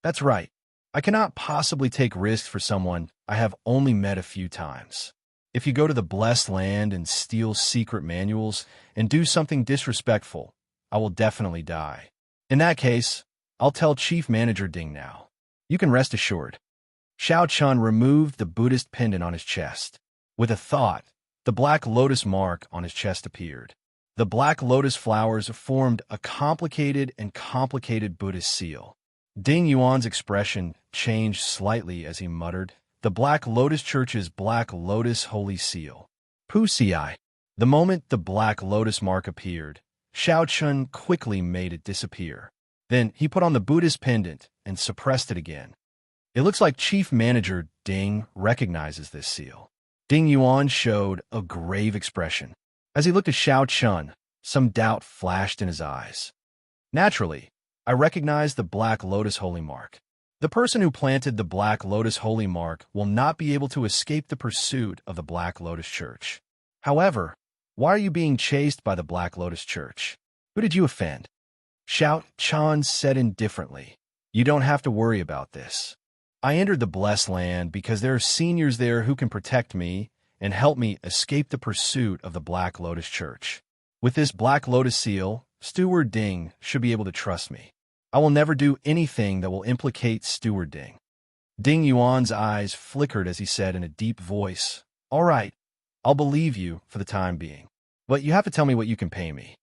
"That's right. I cannot possibly take risks for someone I have only met a few times. If you go to the blessed land and steal secret manuals and do something disrespectful, I will definitely die. In that case, I'll tell Chief Manager Ding now. You can rest assured." Xiao Qian removed the Buddhist pendant on his chest. With a thought, the black lotus mark on his chest appeared. The black lotus flowers formed a complicated Buddhist seal. Ding Yuan's expression changed slightly as he muttered, "The Black Lotus Church's Black Lotus Holy Seal. Pusi." The moment the Black Lotus mark appeared, Xiao Qian quickly made it disappear. Then he put on the Buddhist pendant and suppressed it again. "It looks like Chief Manager Ding recognizes this seal." Ding Yuan showed a grave expression. As he looked at Xiao Qian, some doubt flashed in his eyes. "Naturally, I recognize the Black Lotus Holy Mark. The person who planted the Black Lotus Holy Mark will not be able to escape the pursuit of the Black Lotus Church. However, why are you being chased by the Black Lotus Church? Who did you offend?" Xiao Qian said indifferently, "You don't have to worry about this. I entered the blessed land because there are seniors there who can protect me and help me escape the pursuit of the Black Lotus Church. With this Black Lotus seal, Steward Ding should be able to trust me. I will never do anything that will implicate Steward Ding." Ding Yuan's eyes flickered as he said in a deep voice, "All right, I'll believe you for the time being. But you have to tell me what you can pay me."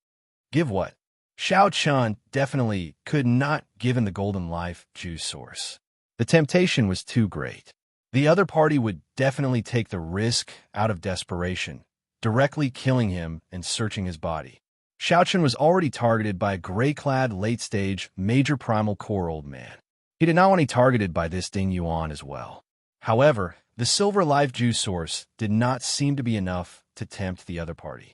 "Give what?" Xiao Qian definitely could not give him the golden life juice source. The temptation was too great. The other party would definitely take the risk out of desperation, directly killing him and searching his body. Xiao Qian was already targeted by a gray-clad late-stage major primal core old man. He did not want to be targeted by this Ding Yuan as well. However, the silver life juice source did not seem to be enough to tempt the other party.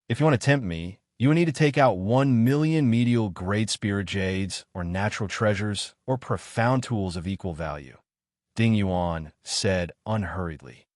"If you want to tempt me, you will need to take out 1 million medial great spirit jades or natural treasures or profound tools of equal value," Ding Yuan said unhurriedly.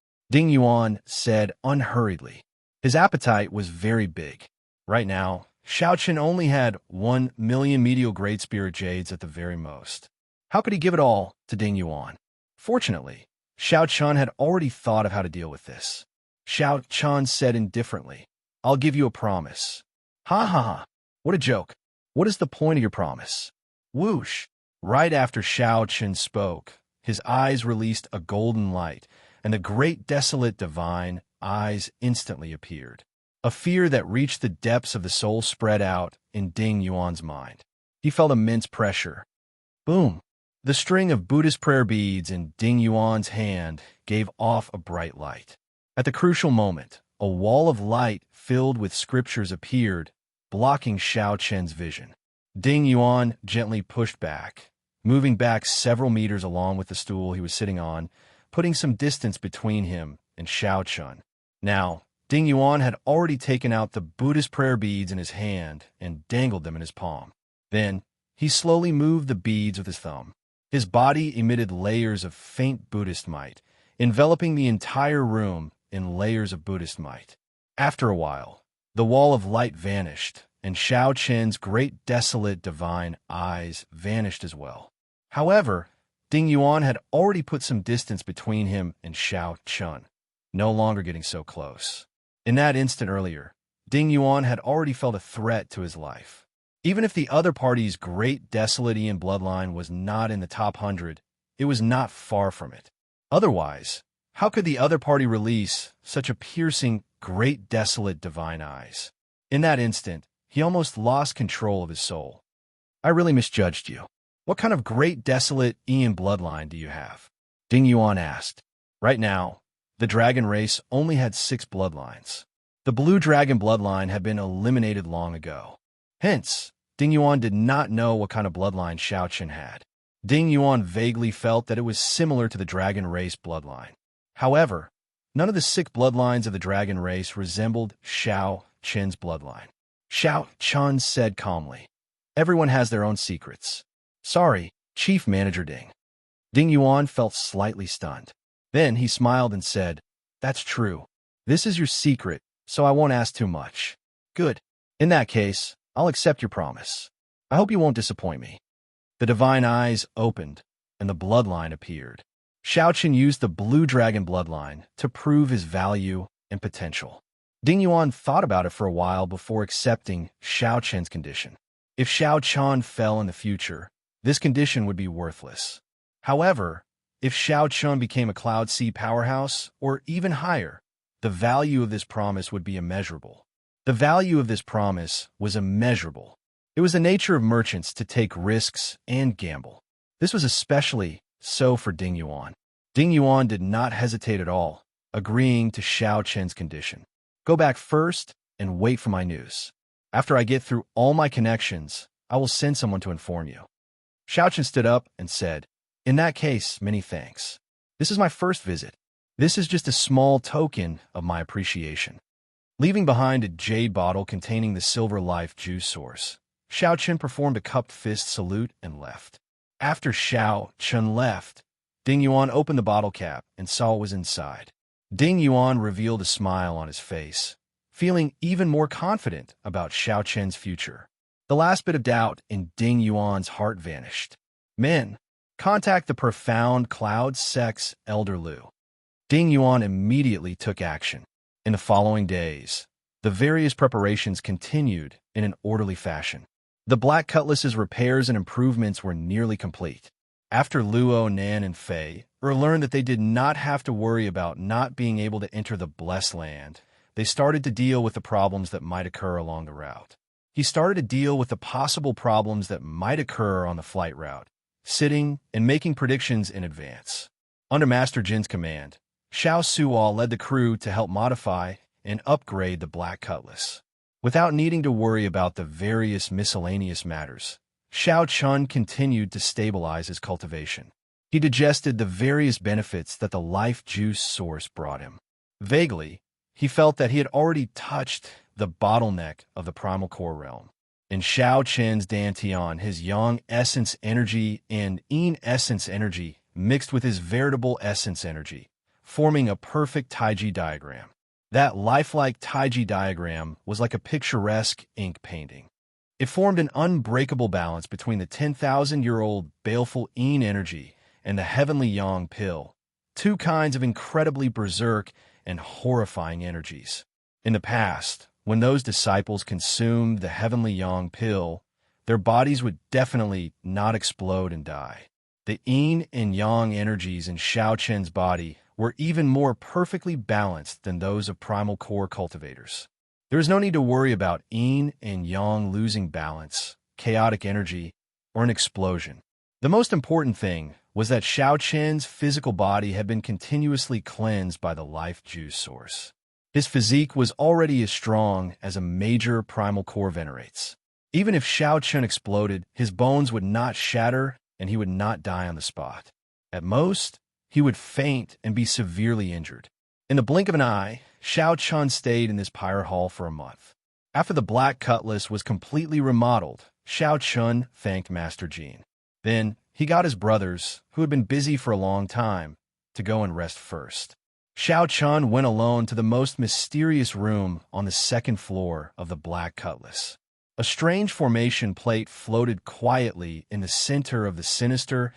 His appetite was very big. Right now, Xiao Qian only had 1 million medial great spirit jades at the very most. How could he give it all to Ding Yuan? Fortunately, Xiao Chun had already thought of how to deal with this. Xiao Chun said indifferently, "I'll give you a promise." Ha ha ha. What a joke. What is the point of your promise? Whoosh. Right after Xiao Chun spoke, his eyes released a golden light, and the great desolate divine eyes instantly appeared. A fear that reached the depths of the soul spread out in Ding Yuan's mind. He felt immense pressure. Boom. The string of Buddhist prayer beads in Ding Yuan's hand gave off a bright light. At the crucial moment, a wall of light filled with scriptures appeared, blocking Xiao Chen's vision. Ding Yuan gently pushed back, moving back several meters along with the stool he was sitting on, putting some distance between him and Xiao Chun. Now, Ding Yuan had already taken out the Buddhist prayer beads in his hand and dangled them in his palm. Then, he slowly moved the beads with his thumb. His body emitted layers of faint Buddhist light, enveloping the entire room in layers of Buddhist light. After a while, the wall of light vanished, and Xiao Chen's great desolate divine eyes vanished as well. However, Ding Yuan had already put some distance between him and Xiao Chun, no longer getting so close. In that instant earlier, Ding Yuan had already felt a threat to his life. Even if the other party's great desolate Ian bloodline was not in the top 100, it was not far from it. Otherwise, how could the other party release such a piercing, great desolate divine eyes? In that instant, he almost lost control of his soul. I really misjudged you. What kind of great desolate Ian bloodline do you have? Ding Yuan asked. Right now, the dragon race only had 6 bloodlines. The blue dragon bloodline had been eliminated long ago. Hence, Ding Yuan did not know what kind of bloodline Xiao Chun had. Ding Yuan vaguely felt that it was similar to the dragon race bloodline. However, none of the 6 bloodlines of the dragon race resembled Xiao Chun's bloodline. Xiao Chun said calmly, "Everyone has their own secrets. Sorry, Chief Manager Ding." Ding Yuan felt slightly stunned. Then he smiled and said, "That's true. This is your secret, so I won't ask too much." "Good. In that case, I'll accept your promise. I hope you won't disappoint me." The divine eyes opened, and the bloodline appeared. Xiao Chun used the blue dragon bloodline to prove his value and potential. Ding Yuan thought about it for a while before accepting Xiao Chun's condition. If Xiao Chun fell in the future, this condition would be worthless. However, if Xiao Chun became a Cloud Sea powerhouse, or even higher, the value of this promise would be immeasurable. The value of this promise was immeasurable. It was the nature of merchants to take risks and gamble. This was especially so for Ding Yuan. Ding Yuan did not hesitate at all, agreeing to Xiao Chen's condition. "Go back first and wait for my news. After I get through all my connections, I will send someone to inform you." Xiao Chen stood up and said, "In that case, many thanks. This is my first visit. This is just a small token of my appreciation." Leaving behind a jade bottle containing the silver life juice source, Xiao Chen performed a cupped fist salute and left. After Xiao Chen left, Ding Yuan opened the bottle cap and saw what was inside. Ding Yuan revealed a smile on his face, feeling even more confident about Xiao Chen's future. The last bit of doubt in Ding Yuan's heart vanished. "Men, contact the profound cloud sex Elder Lu." Ding Yuan immediately took action. In the following days, the various preparations continued in an orderly fashion. The Black Cutlass's repairs and improvements were nearly complete. After Luo, Nan, and Fei learned that they did not have to worry about not being able to enter the Blessed Land, they started to deal with the problems that might occur along the route. He started to deal with the possible problems that might occur on the flight route, sitting and making predictions in advance. Under Master Jin's command, Xiao Suo led the crew to help modify and upgrade the Black Cutlass. Without needing to worry about the various miscellaneous matters, Xiao Chun continued to stabilize his cultivation. He digested the various benefits that the life juice source brought him. Vaguely, he felt that he had already touched the bottleneck of the primal core realm. In Xiao Chen's Dantian, his yang essence energy and yin essence energy mixed with his veritable essence energy, forming a perfect Taiji diagram. That lifelike Taiji diagram was like a picturesque ink painting. It formed an unbreakable balance between the 10,000-year-old baleful yin energy and the heavenly yang pill, two kinds of incredibly berserk and horrifying energies. In the past, when those disciples consumed the heavenly yang pill, their bodies would definitely not explode and die. The yin and yang energies in Xiao Chen's body were even more perfectly balanced than those of primal core cultivators. There is no need to worry about yin and yang losing balance, chaotic energy, or an explosion. The most important thing was that Xiao Chen's physical body had been continuously cleansed by the life juice source. His physique was already as strong as a major primal core venerates. Even if Xiao Chen exploded, his bones would not shatter and he would not die on the spot. At most, he would faint and be severely injured. In the blink of an eye, Xiao Chen stayed in this pirate hall for a month. After the black cutlass was completely remodeled, Xiao Chen thanked Master Jean. Then, he got his brothers, who had been busy for a long time, to go and rest first. Xiao Chen went alone to the most mysterious room on the second floor of the Black Cutlass. A strange formation plate floated quietly in the center of the sinister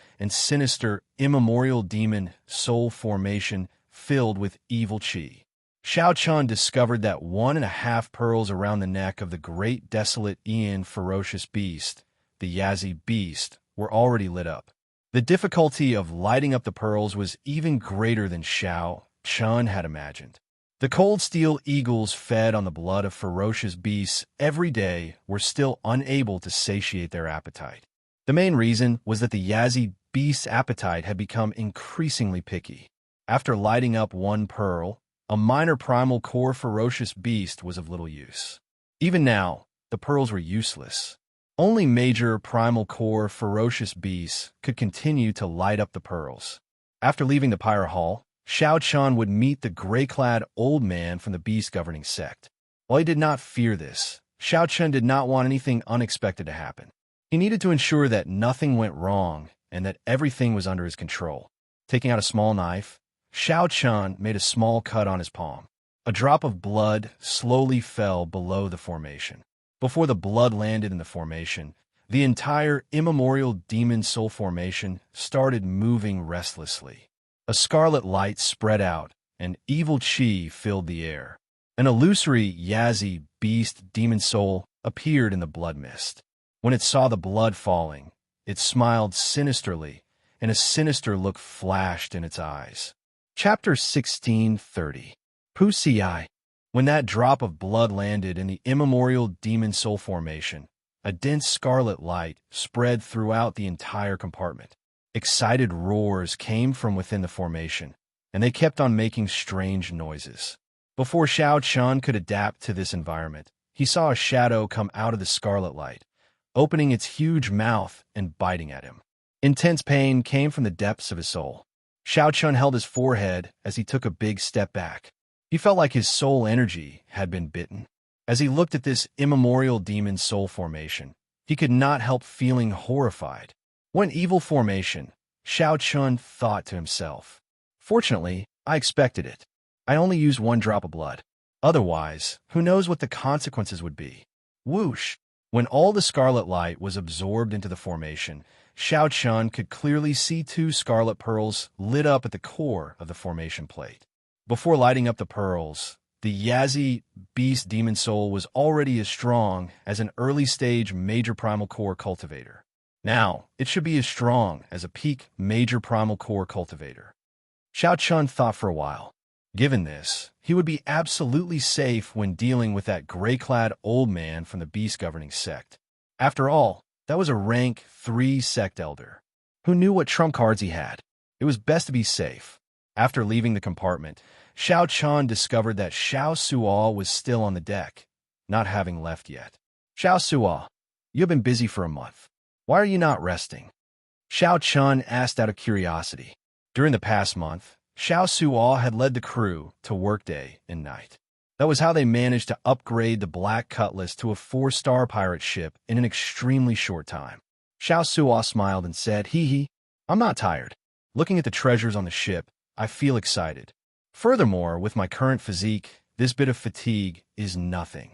immemorial demon soul formation filled with evil qi. Xiao Chen discovered that 1.5 pearls around the neck of the great desolate Ian ferocious beast, the Yazi beast, were already lit up. The difficulty of lighting up the pearls was even greater than Xiao Chen had imagined. The cold steel eagles fed on the blood of ferocious beasts every day were still unable to satiate their appetite. The main reason was that the Yazi beast's appetite had become increasingly picky. After lighting up one pearl, a minor primal core ferocious beast was of little use. Even now, the pearls were useless. Only major primal core ferocious beasts could continue to light up the pearls. After leaving the pirate hall, Xiao Chen would meet the gray-clad old man from the beast-governing sect. While he did not fear this, Xiao Chen did not want anything unexpected to happen. He needed to ensure that nothing went wrong and that everything was under his control. Taking out a small knife, Xiao Chen made a small cut on his palm. A drop of blood slowly fell below the formation. Before the blood landed in the formation, the entire immemorial demon soul formation started moving restlessly. A scarlet light spread out, and evil qi filled the air. An illusory Yazi beast demon soul appeared in the blood mist. When it saw the blood falling, it smiled sinisterly, and a sinister look flashed in its eyes. Chapter 1630. Pusi. When that drop of blood landed in the immemorial demon soul formation, a dense scarlet light spread throughout the entire compartment. Excited roars came from within the formation, and they kept on making strange noises. Before Xiao Chen could adapt to this environment, he saw a shadow come out of the scarlet light, opening its huge mouth and biting at him. Intense pain came from the depths of his soul. Xiao Chen held his forehead as he took a big step back. He felt like his soul energy had been bitten. As he looked at this immemorial demon soul formation, he could not help feeling horrified. What an evil formation, Xiao Chen thought to himself. Fortunately, I expected it. I only used 1 drop of blood. Otherwise, who knows what the consequences would be. Whoosh! When all the scarlet light was absorbed into the formation, Xiao Chen could clearly see 2 scarlet pearls lit up at the core of the formation plate. Before lighting up the pearls, the Yazi beast demon soul was already as strong as an early-stage major primal core cultivator. Now, it should be as strong as a peak major primal core cultivator. Xiao Chen thought for a while. Given this, he would be absolutely safe when dealing with that gray-clad old man from the beast-governing sect. After all, that was a rank 3 sect elder. Who knew what trump cards he had? It was best to be safe. After leaving the compartment, Xiao Chen discovered that Xiao Suo was still on the deck, not having left yet. Xiao Suo, you have been busy for a month. Why are you not resting? Xiao Chen asked out of curiosity. During the past month, Xiao Suo had led the crew to work day and night. That was how they managed to upgrade the Black Cutlass to a 4-star pirate ship in an extremely short time. Xiao Suo smiled and said, Hee, I'm not tired. Looking at the treasures on the ship, I feel excited. Furthermore, with my current physique, this bit of fatigue is nothing.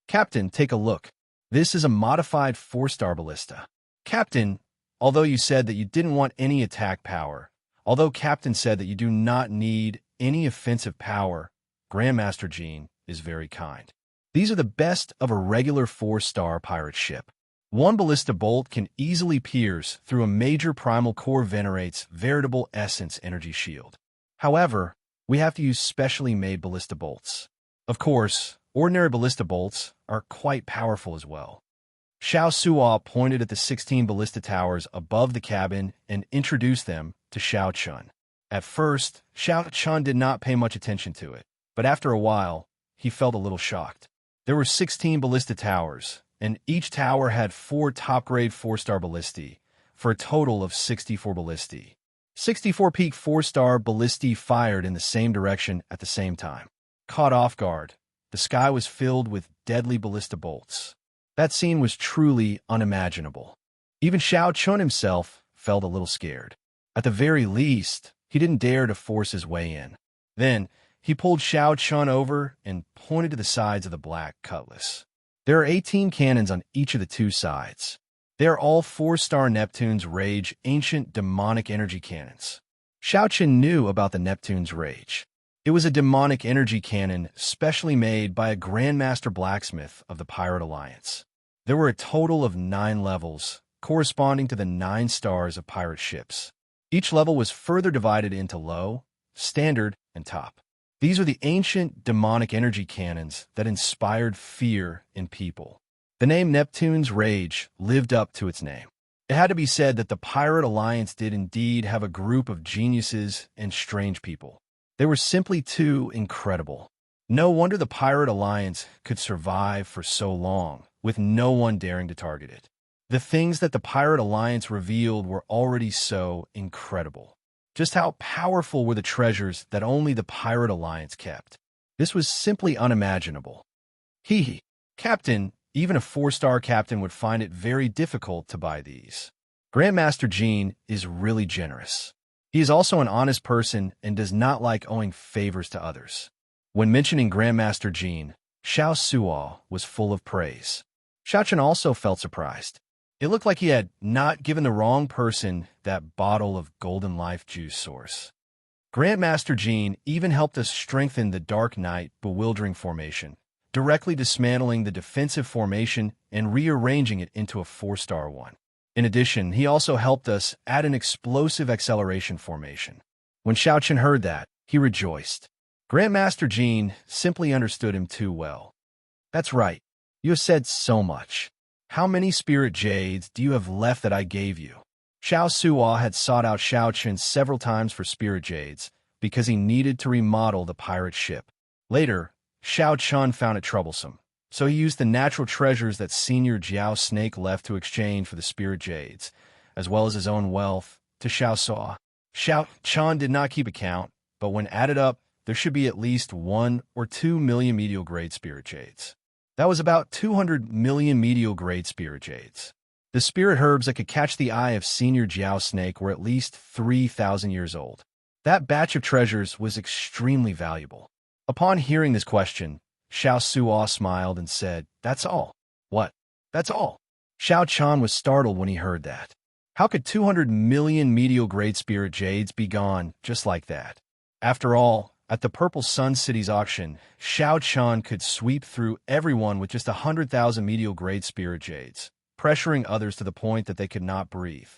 Captain, take a look. This is a modified 4-star ballista. Captain, although you said that you didn't want any attack power, Although Captain said that you do not need any offensive power, Grandmaster Jean is very kind. These are the best of a regular 4-star pirate ship. One ballista bolt can easily pierce through a major primal core venerate's veritable essence energy shield. However, we have to use specially made ballista bolts. Of course, ordinary ballista bolts are quite powerful as well. Xiao Suo pointed at the 16 ballista towers above the cabin and introduced them to Xiao Chun. At first, Xiao Chun did not pay much attention to it, but after a while, he felt a little shocked. There were 16 ballista towers, and each tower had 4 top-grade 4-star ballistae, for a total of 64 ballistae. 64 peak 4-star ballistae fired in the same direction at the same time. Caught off guard, the sky was filled with deadly ballista bolts. That scene was truly unimaginable. Even Xiao Chun himself felt a little scared. At the very least, he didn't dare to force his way in. Then, he pulled Xiao Chun over and pointed to the sides of the black cutlass. There are 18 cannons on each of the 2 sides. They are all 4-star Neptune's Rage ancient demonic energy cannons. Xiao Chun knew about the Neptune's Rage. It was a demonic energy cannon specially made by a Grandmaster Blacksmith of the Pirate Alliance. There were a total of 9 levels, corresponding to the 9 stars of pirate ships. Each level was further divided into low, standard, and top. These are the ancient demonic energy cannons that inspired fear in people. The name Neptune's Rage lived up to its name. It had to be said that the Pirate Alliance did indeed have a group of geniuses and strange people. They were simply too incredible. No wonder the Pirate Alliance could survive for so long, with no one daring to target it. The things that the Pirate Alliance revealed were already so incredible. Just how powerful were the treasures that only the Pirate Alliance kept? This was simply unimaginable. Captain, even a 4-star captain would find it very difficult to buy these. Grandmaster Jean is really generous. He is also an honest person and does not like owing favors to others. When mentioning Grandmaster Jean, Xiao Suo was full of praise. Xiao Chun also felt surprised. It looked like he had not given the wrong person that bottle of golden life juice source. Grandmaster Jean even helped us strengthen the Dark Knight bewildering formation, directly dismantling the defensive formation and rearranging it into a 4-star one. In addition, he also helped us add an explosive acceleration formation. When Xiao Chun heard that, he rejoiced. Grandmaster Jean simply understood him too well. That's right. You have said so much. How many spirit jades do you have left that I gave you? Xiao Suo had sought out Xiao Chun several times for spirit jades because he needed to remodel the pirate ship. Later, Xiao Chun found it troublesome, so he used the natural treasures that Senior Jiao Snake left to exchange for the spirit jades, as well as his own wealth, to Xiao Suo. Xiao Chun did not keep account, but when added up, there should be at least 1 or 2 million medial-grade spirit jades. That was about 200 million medial-grade spirit jades. The spirit herbs that could catch the eye of Senior Jiao Snake were at least 3,000 years old. That batch of treasures was extremely valuable. Upon hearing this question, Xiao Suo smiled and said, "That's all." "What? That's all?" Xiao Chun was startled when he heard that. How could 200 million medial-grade spirit jades be gone just like that? After all, at the Purple Sun City's auction, Xiao Chun could sweep through everyone with just 100,000 medial-grade spirit jades, pressuring others to the point that they could not breathe.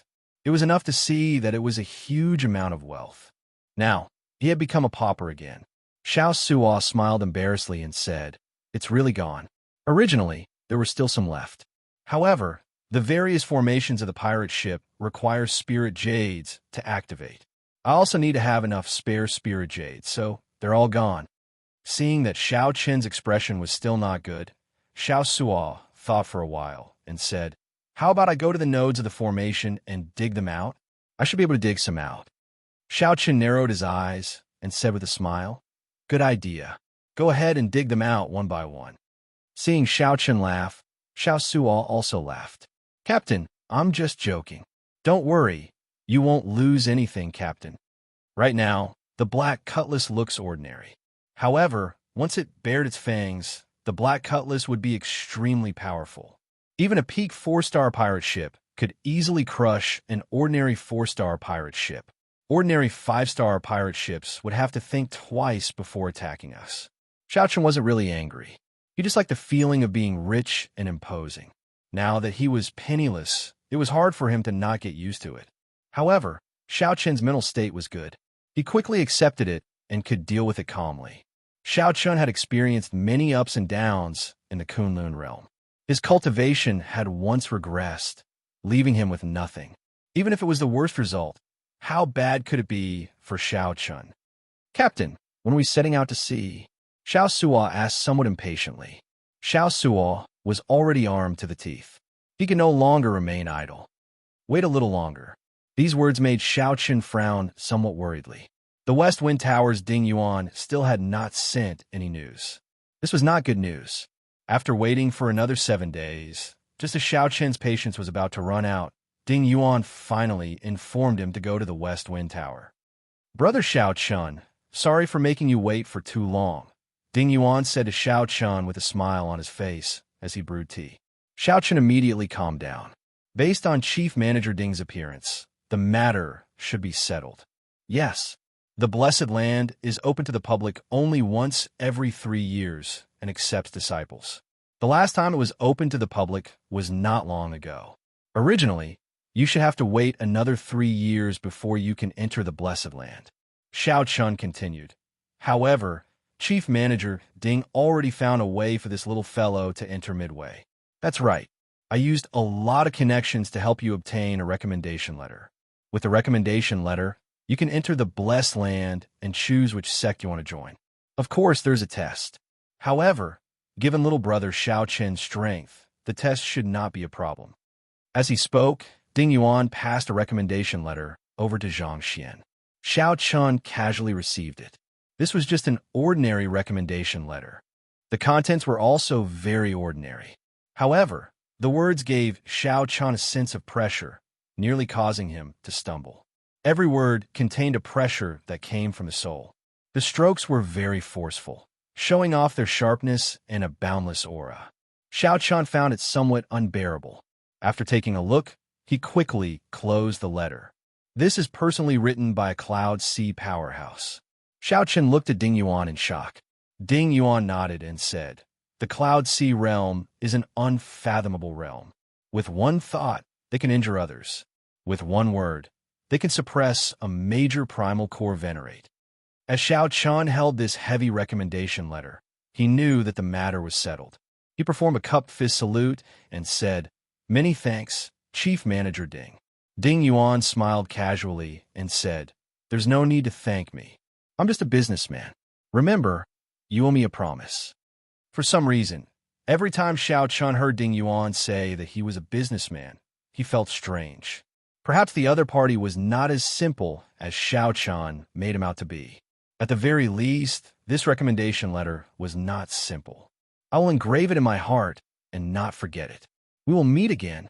It was enough to see that it was a huge amount of wealth. Now, he had become a pauper again. Xiao Suo smiled embarrassedly and said, "It's really gone. Originally, there were still some left. However, the various formations of the pirate ship require spirit jades to activate. I also need to have enough spare spirit jades, so they're all gone." Seeing that Xiao Chun's expression was still not good, Xiao Suo thought for a while and said, "How about I go to the nodes of the formation and dig them out? I should be able to dig some out." Xiao Chun narrowed his eyes and said with a smile, "Good idea. Go ahead and dig them out one by one." Seeing Xiao Chun laugh, Xiao Suo also laughed. "Captain, I'm just joking. Don't worry. You won't lose anything, Captain. Right now, the black cutlass looks ordinary. However, once it bared its fangs, the black cutlass would be extremely powerful. Even a peak 4-star pirate ship could easily crush an ordinary 4-star pirate ship. Ordinary 5-star pirate ships would have to think twice before attacking us. Xiao Chen wasn't really angry. He just liked the feeling of being rich and imposing. Now that he was penniless, it was hard for him to not get used to it. However, Xiao Chen's mental state was good. He quickly accepted it and could deal with it calmly. Xiao Chen had experienced many ups and downs in the Kunlun realm. His cultivation had once regressed, leaving him with nothing. Even if it was the worst result, how bad could it be for Xiao Chen? "Captain, when are we setting out to sea?" Xiao Suo asked somewhat impatiently. Xiao Suo was already armed to the teeth. He could no longer remain idle. "Wait a little longer." These words made Xiao Chen frown somewhat worriedly. The West Wind Tower's Ding Yuan still had not sent any news. This was not good news. After waiting for another 7 days, just as Xiao Chen's patience was about to run out, Ding Yuan finally informed him to go to the West Wind Tower. "Brother Xiao Chen, sorry for making you wait for too long," Ding Yuan said to Xiao Chen with a smile on his face as he brewed tea. Xiao Chen immediately calmed down. Based on Chief Manager Ding's appearance, the matter should be settled. Yes, the Blessed Land is open to the public only once every 3 years and accepts disciples. The last time it was open to the public was not long ago. Originally, you should have to wait another 3 years before you can enter the Blessed Land. Xiao Chen continued. However, Chief Manager Ding already found a way for this little fellow to enter midway. That's right. I used a lot of connections to help you obtain a recommendation letter. With the recommendation letter, you can enter the Blessed Land and choose which sect you want to join. Of course, there's a test. However, given little brother Xiao Chen's strength, the test should not be a problem. As he spoke, Ding Yuan passed a recommendation letter over to Zhang Xian. Xiao Chen casually received it. This was just an ordinary recommendation letter. The contents were also very ordinary. However, the words gave Xiao Chen a sense of pressure, nearly causing him to stumble. Every word contained a pressure that came from the soul. The strokes were very forceful, showing off their sharpness and a boundless aura. Xiao Chen found it somewhat unbearable. After taking a look, he quickly closed the letter. This is personally written by a Cloud Sea powerhouse. Xiao Chen looked at Ding Yuan in shock. Ding Yuan nodded and said, "The Cloud Sea realm is an unfathomable realm. With one thought, they can injure others. With one word, they can suppress a major primal core venerate." As Xiao Chen held this heavy recommendation letter, he knew that the matter was settled. He performed a cupped fist salute and said, "Many thanks, Chief Manager Ding." Ding Yuan smiled casually and said, "There's no need to thank me. I'm just a businessman. Remember, you owe me a promise." For some reason, every time Xiao Chen heard Ding Yuan say that he was a businessman, he felt strange. Perhaps the other party was not as simple as Xiao Chen made him out to be. At the very least, this recommendation letter was not simple. I will engrave it in my heart and not forget it. We will meet again